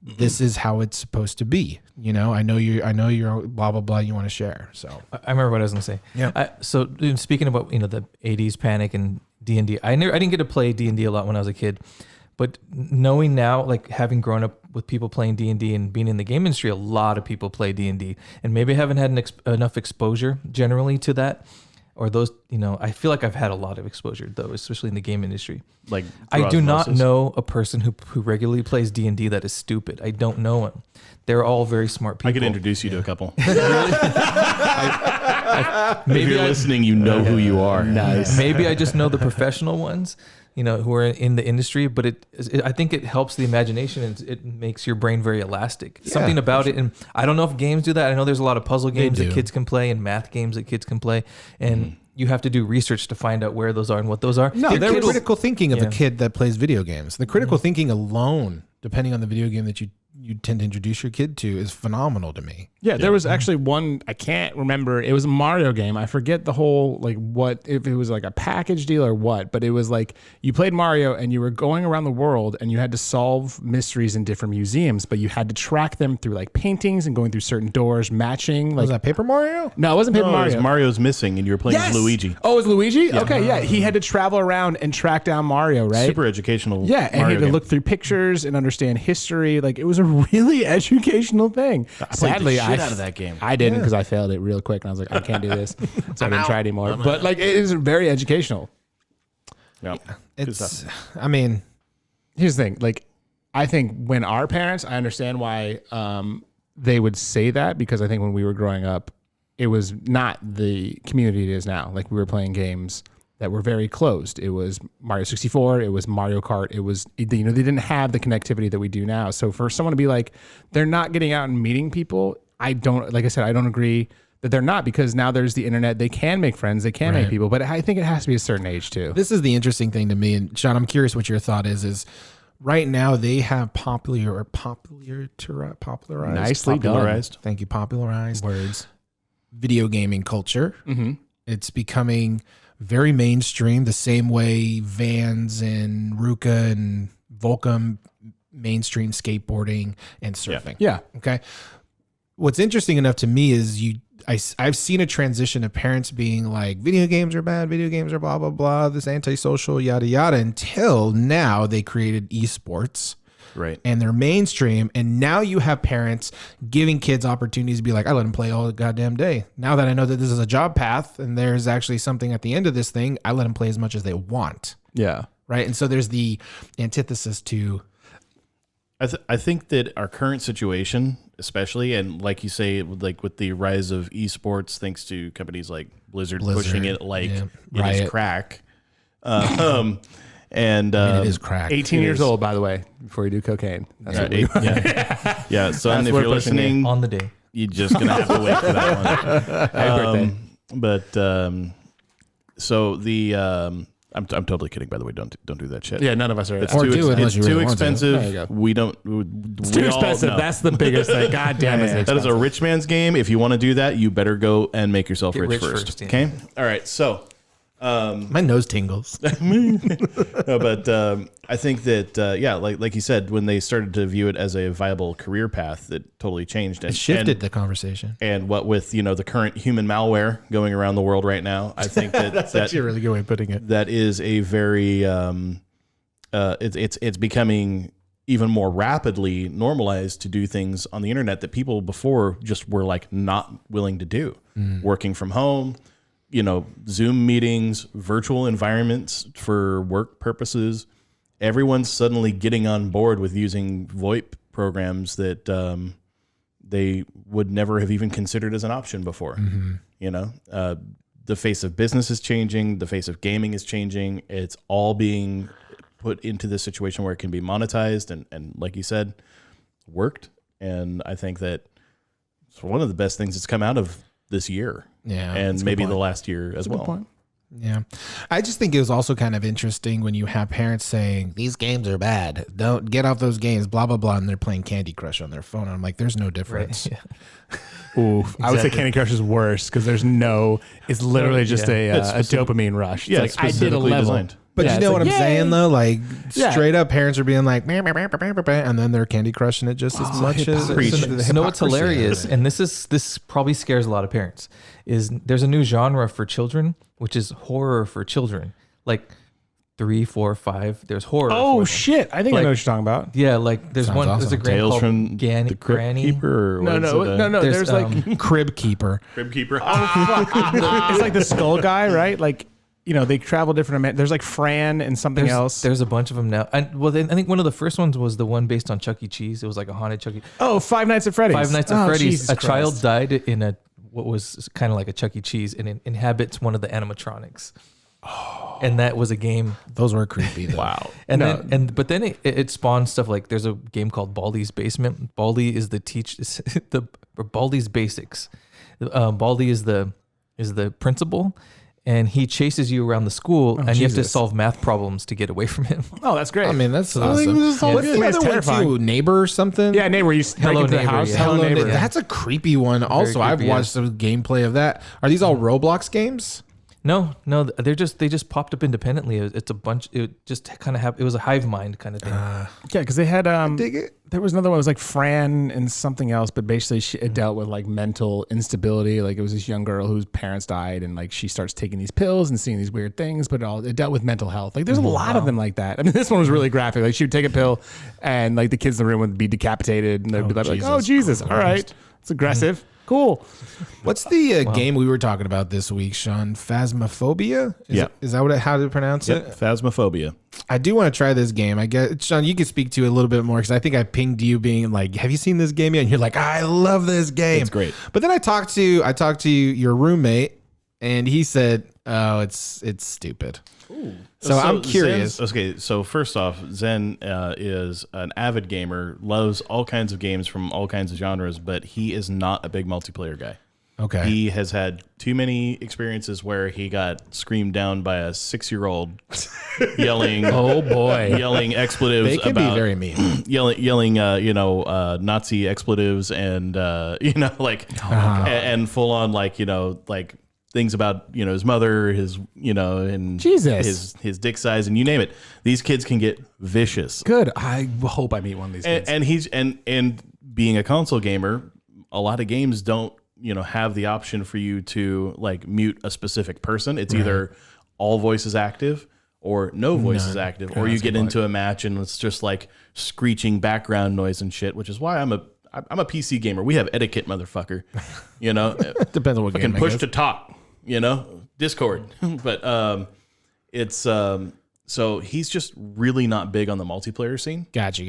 this is how it's supposed to be. You know, I know you're blah, blah, blah. You want to share. So I remember what I was going to say. Yeah. So speaking about, the 80s panic and D&D, I didn't get to play D&D a lot when I was a kid, but knowing now, like having grown up with people playing D&D and being in the game industry, a lot of people play D&D and maybe haven't had enough exposure generally to that, or those, I feel like I've had a lot of exposure though, especially in the game industry. Like I do not know a person who regularly plays D&D that is stupid. I don't know him. They're all very smart people. I could introduce you to a couple. Maybe if you're listening, you know who you are. Nice. Maybe I just know the professional ones, who are in the industry, but I think it helps the imagination and it makes your brain very elastic. Something about it. And I don't know if games do that. I know there's a lot of puzzle games that kids can play and math games that kids can play. And you have to do research to find out where those are and what those are. No, the critical thinking of a kid that plays video games. The critical thinking alone, depending on the video game that you tend to introduce your kid to, is phenomenal to me. Yeah, there was actually one, I can't remember. It was a Mario game. I forget the whole, if it was like a package deal or what, but it was like you played Mario and you were going around the world and you had to solve mysteries in different museums, but you had to track them through like paintings and going through certain doors, matching. Was that Paper Mario? No, it wasn't Paper Mario. It was Mario's missing and you were playing as Luigi. Oh, it was Luigi? Yeah. Okay, yeah. He had to travel around and track down Mario, right? Super educational. Yeah, and he had to look through pictures and understand history. Like, it was a really educational thing. Sadly, I out of that game. I didn't because I failed it real quick and I was like, I can't do this. So I didn't try anymore. But like, it is very educational. Yeah. Here's the thing. Like, I think when our parents, I understand why they would say that, because I think when we were growing up, it was not the community it is now. Like, we were playing games that were very closed. It was Mario 64. It was Mario Kart. It was, they didn't have the connectivity that we do now. So for someone to be like, they're not getting out and meeting people, I don't agree that they're not, because now there's the internet. They can make friends. They can make people, but I think it has to be a certain age too. This is the interesting thing to me. And Sean, I'm curious what your thought is right now they have popularized. Nicely done. Thank you. Popularized words. Video gaming culture. Mm-hmm. It's becoming very mainstream, the same way Vans and Ruka and Volcom mainstream skateboarding and surfing. Yeah. Okay. What's interesting enough to me is I've seen a transition of parents being like, video games are bad, video games are blah, blah, blah, this antisocial, yada, yada, until now they created esports. Right. And they're mainstream. And now you have parents giving kids opportunities to be like, I let them play all the goddamn day. Now that I know that this is a job path and there's actually something at the end of this thing, I let them play as much as they want. Yeah. Right. And so there's the antithesis to. I think that our current situation, especially, and like you say, like with the rise of esports, thanks to companies like Blizzard pushing it like it is crack. And it is crack. 18 years old, by the way, before you do cocaine. That's yeah. Son, if you're listening on the day, you're just gonna have to wait for that one. Birthday. So the I'm totally kidding. By the way, don't do that shit. Yeah, none of us are. It's too expensive. There We don't. It's too expensive. That's the biggest thing. God damn it! That is a rich man's game. If you want to do that, you better go and make yourself rich first. Yeah. Okay. All right. So. My nose tingles. No, but I think that like you said, when they started to view it as a viable career path, it totally changed. It shifted the conversation. And what with the current human malware going around the world right now, I think that that's actually a really good way of putting it. That is a very it's becoming even more rapidly normalized to do things on the internet that people before just were like not willing to do. Working from home. Zoom meetings, virtual environments for work purposes. Everyone's suddenly getting on board with using VoIP programs that they would never have even considered as an option before. Mm-hmm. The face of business is changing. The face of gaming is changing. It's all being put into this situation where it can be monetized and like you said, worked. And I think that it's one of the best things that's come out of this year. Yeah, and maybe the last year as well. Point. Yeah. I just think it was also kind of interesting when you have parents saying, these games are bad. Don't get off those games, blah, blah, blah. And they're playing Candy Crush on their phone. And I'm like, there's no difference. Yeah. Oof. I would say Candy Crush is worse because it's literally just a dopamine rush. Yeah, it's like, I did a level. Designed. But you know what I'm saying, though? Like, Yeah. straight up, parents are being like, "Meh, meh, meh, meh, meh, meh," and then they're Candy Crushing it just as much as So you know what's hilarious, and this probably scares a lot of parents, is there's a new genre for children, which is horror for children. Like 3, 4, 5. There's horror. Oh, for them. shit. I think I know what you're talking about. Yeah, like there's Sounds one. awesome. There's a game Tales called from Granny. the Crypt Keeper? Or No. There's, There's like, Crib Keeper. Crypt Keeper. it's like the skull guy, right? Like, they travel different. There's like Fran and something else. There's a bunch of them now. And I think one of the first ones was the one based on Chuck E. Cheese. It was like a haunted Chuck E. Oh, Five Nights at Freddy's. Five Nights at Freddy's. Jesus A Christ. child died in what was kind of like a Chuck E. Cheese, and it inhabits one of the animatronics. Oh. And that was a game. Those were creepy, though. Wow. And then it spawned stuff like there's a game called Baldi's Basement. Baldi is Baldi's Basics. Baldi is the principal, and he chases you around the school, and you have to Jesus. solve math problems to get away from him. Oh, that's great. I mean, that's awesome. What's the What's the It's other one, terrifying. too? Neighbor or something? Yeah, neighbor. You break into the Neighbor, house. yeah. Hello, Hello, neighbor. That's a creepy one. Also, I've creepy, yeah. watched some gameplay of that. Are these all Roblox games? No, they just popped up independently. It's a bunch. It just kind of it was a hive mind kind of thing. Yeah, because they had Dig it. there was another one. It was like Fran and something else, but basically it dealt with like mental instability. Like it was this young girl whose parents died, and like she starts taking these pills and seeing these weird things. But it dealt with mental health. Like there's a lot of them like that. I mean, this one was really graphic. Like she would take a pill, and like the kids in the room would be decapitated, and they'd be like, "Oh Jesus! All right, it's aggressive." Cool. What's the game we were talking about this week, Sean? Phasmophobia? Is that how to pronounce it? Phasmophobia. I do want to try this game. I guess, Sean, you could speak to it a little bit more because I think I pinged you being like, have you seen this game yet? And you're like, I love this game. It's great. But then I talked to your roommate, and he said, oh, it's stupid. Ooh. So I'm curious. So first off, Zen is an avid gamer, loves all kinds of games from all kinds of genres, but he is not a big multiplayer guy. Okay. He has had too many experiences where he got screamed down by a 6-year-old yelling, Oh boy. yelling expletives They can about be very mean. yelling Nazi expletives and and full on like things about his mother, his and Jesus. his dick size, and you name it. These kids can get vicious. Good. I hope I meet one of these kids. And he's and being a console gamer, a lot of games don't have the option for you to like mute a specific person. It's either all voices active or no voices active, or you get into a match and it's just like screeching background noise and shit. Which is why I'm a PC gamer. We have etiquette, motherfucker. Depends on what fucking game. push to talk. Discord. But it's so he's just really not big on the multiplayer scene. Gotcha.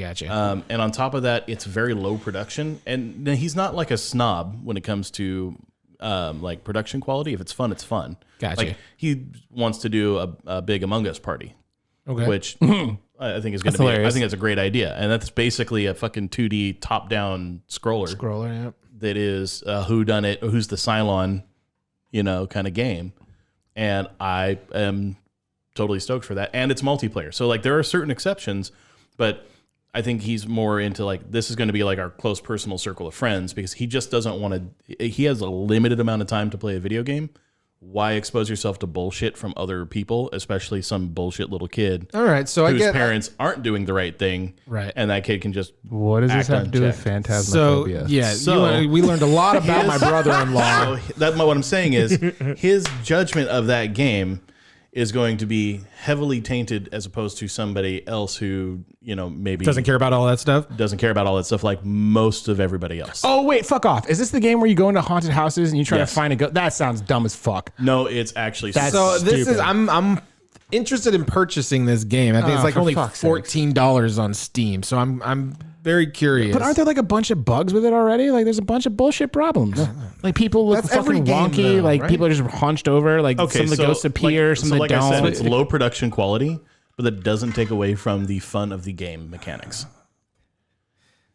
And on top of that, it's very low production. And he's not like a snob when it comes to like production quality. If it's fun, it's fun. Gotcha. Like he wants to do a big Among Us party, Okay. which I think is going to be. hilarious. I think that's a great idea, and that's basically a fucking 2D top-down scroller. Yeah. That is who done it, who's the Cylon, kind of game, and I am totally stoked for that. And it's multiplayer, so like there are certain exceptions, but I think he's more into like this is going to be like our close personal circle of friends because he just doesn't want to. He has a limited amount of time to play a video game. Why expose yourself to bullshit from other people, especially some bullshit little kid? All right, so whose parents aren't doing the right thing, Right. And that kid can just What does this act have to do with unchecked. Phasmophobia? So we learned a lot about my brother-in-law. So that's what I'm saying is his judgment of that game is going to be heavily tainted as opposed to somebody else who maybe Doesn't care about all that stuff. doesn't care about all that stuff like most of everybody else. Oh wait, fuck off! Is this the game where you go into haunted houses and you try Yes. to find a ghost? That sounds dumb as fuck. No, it's actually That's So this stupid. is I'm interested in purchasing this game. I think it's like for only fuck's sakes. $14 on Steam. So I'm very curious. But aren't there like a bunch of bugs with it already? Like there's a bunch of bullshit problems. Like people look That's every fucking game, wonky. though, like right? people are just hunched over. Like some of the ghosts appear, some of like them I said, don't. it's low production quality, but that doesn't take away from the fun of the game mechanics.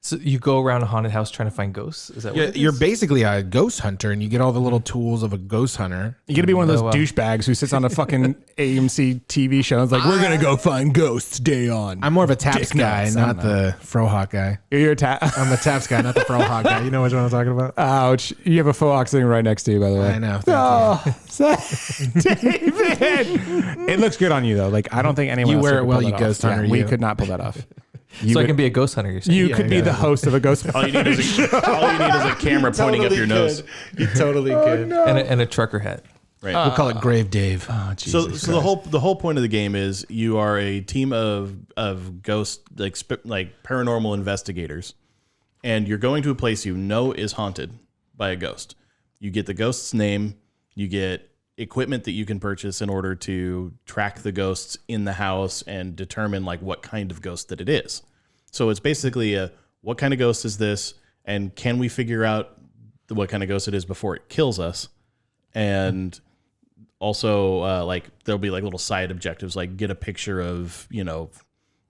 So you go around a haunted house trying to find ghosts? Is that what it is? You're basically a ghost hunter, and you get all the little tools of a ghost hunter. You gotta be one of those douchebags who sits on a fucking AMC TV show and is like, we're gonna go find ghosts day on. I'm more of a taps Dick guy, nuts, not the Frohawk guy. You're a tap. I'm a taps guy, not the Frohawk guy. You know which one I'm talking about? Ouch. You have a faux hawk sitting right next to you, by the way. I know. Thank David. It looks good on you, though. Like, I don't think anyone You else wear could it well, pull you that ghost off. hunter, We you. could not pull that off. So I can be a ghost hunter, you're saying? You could be the host of a ghost hunter. All you need is a camera pointing up your nose. You totally could. no. And a trucker hat. Right. We'll call it Grave Dave. Oh, So Jesus the whole point of the game is you are a team of ghost like paranormal investigators, and you're going to a place you know is haunted by a ghost. You get the ghost's name, you get equipment that you can purchase in order to track the ghosts in the house and determine like what kind of ghost that it is. So it's basically what kind of ghost is this, and can we figure out what kind of ghost it is before it kills us? And also, like there'll be like little side objectives, like get a picture of, you know,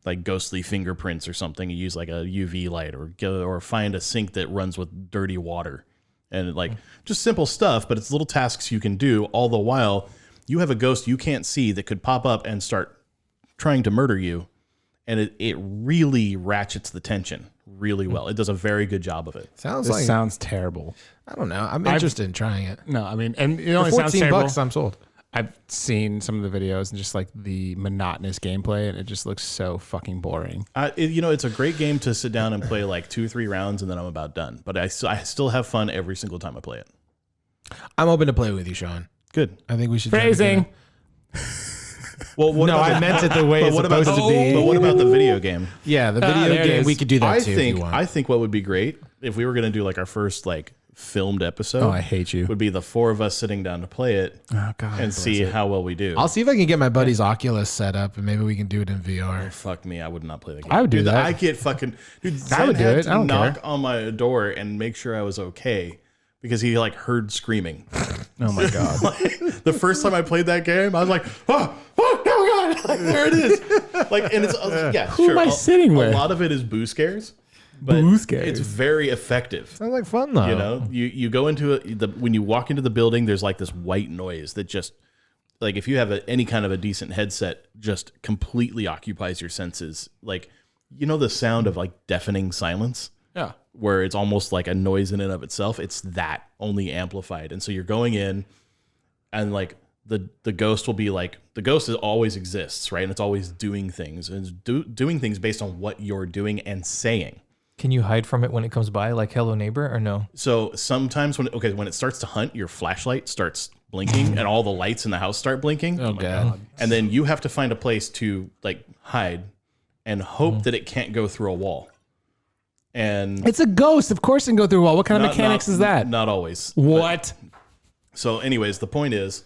like ghostly fingerprints or something. You use like a UV light, or find a sink that runs with dirty water, and like just simple stuff. But it's little tasks you can do. All the while, you have a ghost you can't see that could pop up and start trying to murder you, and it really ratchets the tension really well. It does a very good job of it. This sounds terrible. I don't know. I'm interested in trying it. No, I mean, and it For only sounds terrible. $14, I'm sold. I've seen some of the videos and just like the monotonous gameplay, and it just looks so fucking boring. It's a great game to sit down and play like 2-3 rounds, and then I'm about done. But I still have fun every single time I play it. I'm open to play with you, Sean. Good. I think we should. Phrasing. Well, what No, about I meant it the way it's supposed to be. But what about the video game? Yeah, the video there it game. is. We could do that too if you want. I think what would be great if we were going to do like our first like filmed episode. Oh, I hate you. Would be the 4 of us sitting down to play it Oh God. and see how well we do. I'll see if I can get my buddy's Oculus set up, and maybe we can do it in VR. Fuck me, I would not play that game. I would do Dude, that. I get fucking. Dude, I Zen would do had it. to I don't knock care. on my door and make sure I was okay because he like heard screaming. Oh my God. The first time I played that game, I was like, oh my God, like, there it is. Like, and it's Who am I sitting with? A lot of it is boo scares, but Boo scares. it's very effective. Sounds like fun though. You know, you go into it. When you walk into the building, there's like this white noise that just, like, if you have any kind of a decent headset, just completely occupies your senses. Like, you know, the sound of like deafening silence. Yeah. Where it's almost like a noise in and of itself. It's that, only amplified. And so you're going in, and like the ghost will be like, the ghost always exists, right? And it's always doing things, and it's doing things based on what you're doing and saying. Can you hide from it when it comes by, like Hello Neighbor, or no? So sometimes when it starts to hunt, your flashlight starts blinking and all the lights in the house start blinking. Oh God. And then you have to find a place to like hide and hope that it can't go through a wall. And It's a ghost. Of course it can go through a wall. What kind of mechanics is that? Not always. What? So anyways, the point is,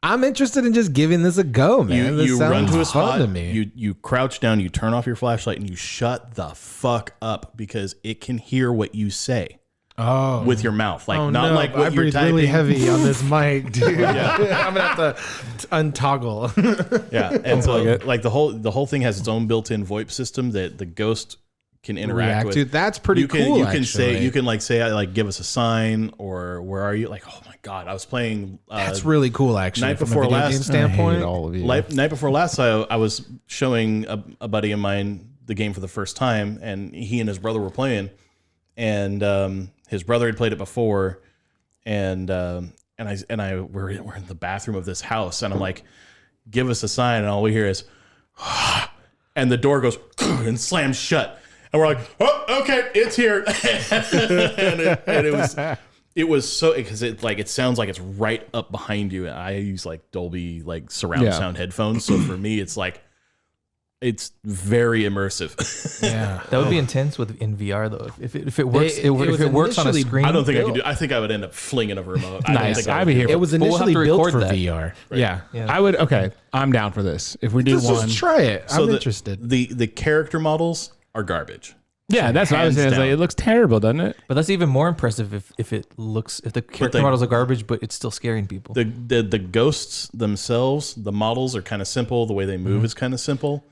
I'm interested in just giving this a go, man. you run to a sounds fun spot, to me. you crouch down, you turn off your flashlight, and you shut the fuck up because it can hear what you say with your mouth. Like, not like what I you're breathe typing. really heavy on this mic, dude. I'm gonna have to untoggle. Yeah, and so like the whole thing has its own built-in VoIP system that the ghost can interact React with. to. That's pretty you can, cool. You can actually. say like give us a sign, or where are you? Like, oh my God, I was playing. That's really cool, actually. Night from before a video last- game I standpoint. all of you. Night before last, I was showing a buddy of mine the game for the first time, and he and his brother were playing, and his brother had played it before, and we're in the bathroom of this house, and I'm like, give us a sign, and all we hear is, and the door goes and slams shut, and we're like, oh, okay, it's here, and it was so, because it sounds like it's right up behind you. And I use like Dolby like surround sound headphones, so for me it's like, it's very immersive. Yeah. That would be intense in VR though. If it works, It was if it works on a initially- screen. I don't think I could do. I think I would end up flinging a remote. I don't Nice. think I I'd would be do here. it. It was But we'll have initially to built record for that. VR. Yeah. Yeah. I would. Okay. I'm down for this. If we do Let's one. just try it. So I'm the- interested. The character models are garbage. Yeah, that's what I was saying. Hands It's like, down. it looks terrible, doesn't it? But that's even more impressive if the character models are garbage, but it's still scaring people. The ghosts themselves, the models are kind of simple. The way they move is kind of simple.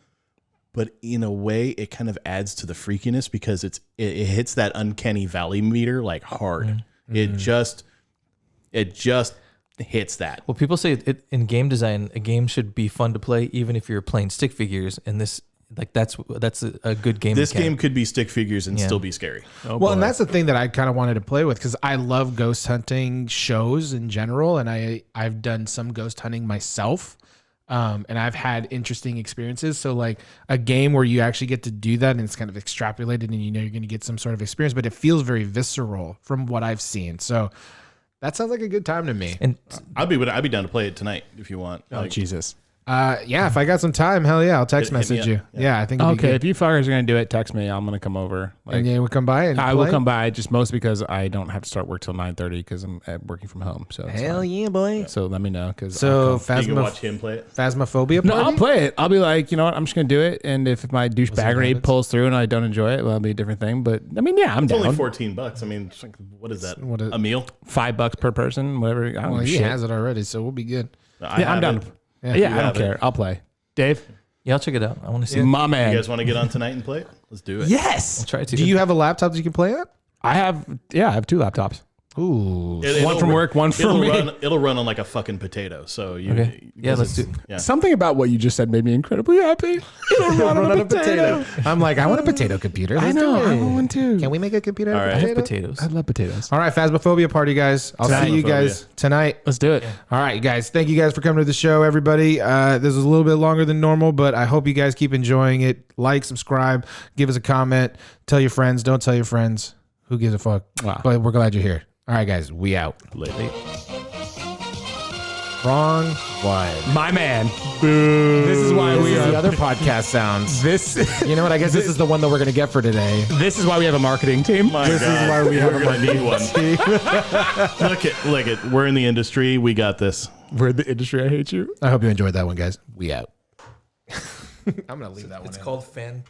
but in a way, it kind of adds to the freakiness because it hits that uncanny valley meter like hard. It just hits that. Well, people say in game design, a game should be fun to play, even if you're playing stick figures. And this, like, that's a good game. This game could be stick figures and still be scary. Oh, well, and that's the thing that I kind of wanted to play with because I love ghost hunting shows in general, and I've done some ghost hunting myself. And I've had interesting experiences. So like a game where you actually get to do that and it's kind of extrapolated and you know you're going to get some sort of experience, but it feels very visceral from what I've seen. So that sounds like a good time to me. And I'd be down to play it tonight if you want. Oh, Jesus. Yeah, if I got some time, hell yeah, I'll text message you. Yeah, I think. Okay, if you fuckers are gonna do it, text me. I'm gonna come over. Like, and yeah, we'll come by. And I will come by just mostly because I don't have to start work till 9:30 because I'm working from home. So hell yeah, boy. So let me know because you can watch him play it. Phasmophobia. No, I'll play it. I'll be like, you know what? I'm just gonna do it. And if my douchebaggery pulls through and I don't enjoy it, well, that'll be a different thing. But I mean, yeah, I'm down. It's only $14. I mean, what is that? A meal? $5 per person, whatever. I don't well, know he shit. has it already, so we'll be good. Yeah, I'm down. Yeah, I don't care. I'll play. Dave? yeah, I'll check it out. I want to see it. My man. You guys want to get on tonight and play it? Let's do it. Yes. I'll try to. Do you have a laptop that you can play it? I have 2 laptops. Ooh. One from work, one from me. It'll run on like a fucking potato. So you. Okay. Yeah, let's do. Yeah. Something about what you just said made me incredibly happy. It'll run on a potato. I'm like, I want a potato computer. I Let's know. do it. I want one too. Can we make a computer out All of right. I a have potato? potatoes. I love potatoes. All right, Phasmophobia party, guys. I'll see you guys tonight. Let's do it. All right, guys. Thank you guys for coming to the show, everybody. This was a little bit longer than normal, but I hope you guys keep enjoying it. Like, subscribe, give us a comment, tell your friends, don't tell your friends. Who gives a fuck? Wow. But we're glad you're here. All right, guys. We out. Wrong one. My man. Boo. This is why we This is are the other podcast sounds. This You know what? I guess this is the one that we're going to get for today. this is why we have a marketing team. This is why we have We're a gonna need one. Look it. We're in the industry. We got this. We're the industry. I hate you. I hope you enjoyed that one, guys. We out. I'm going to leave that one It's in. called fan.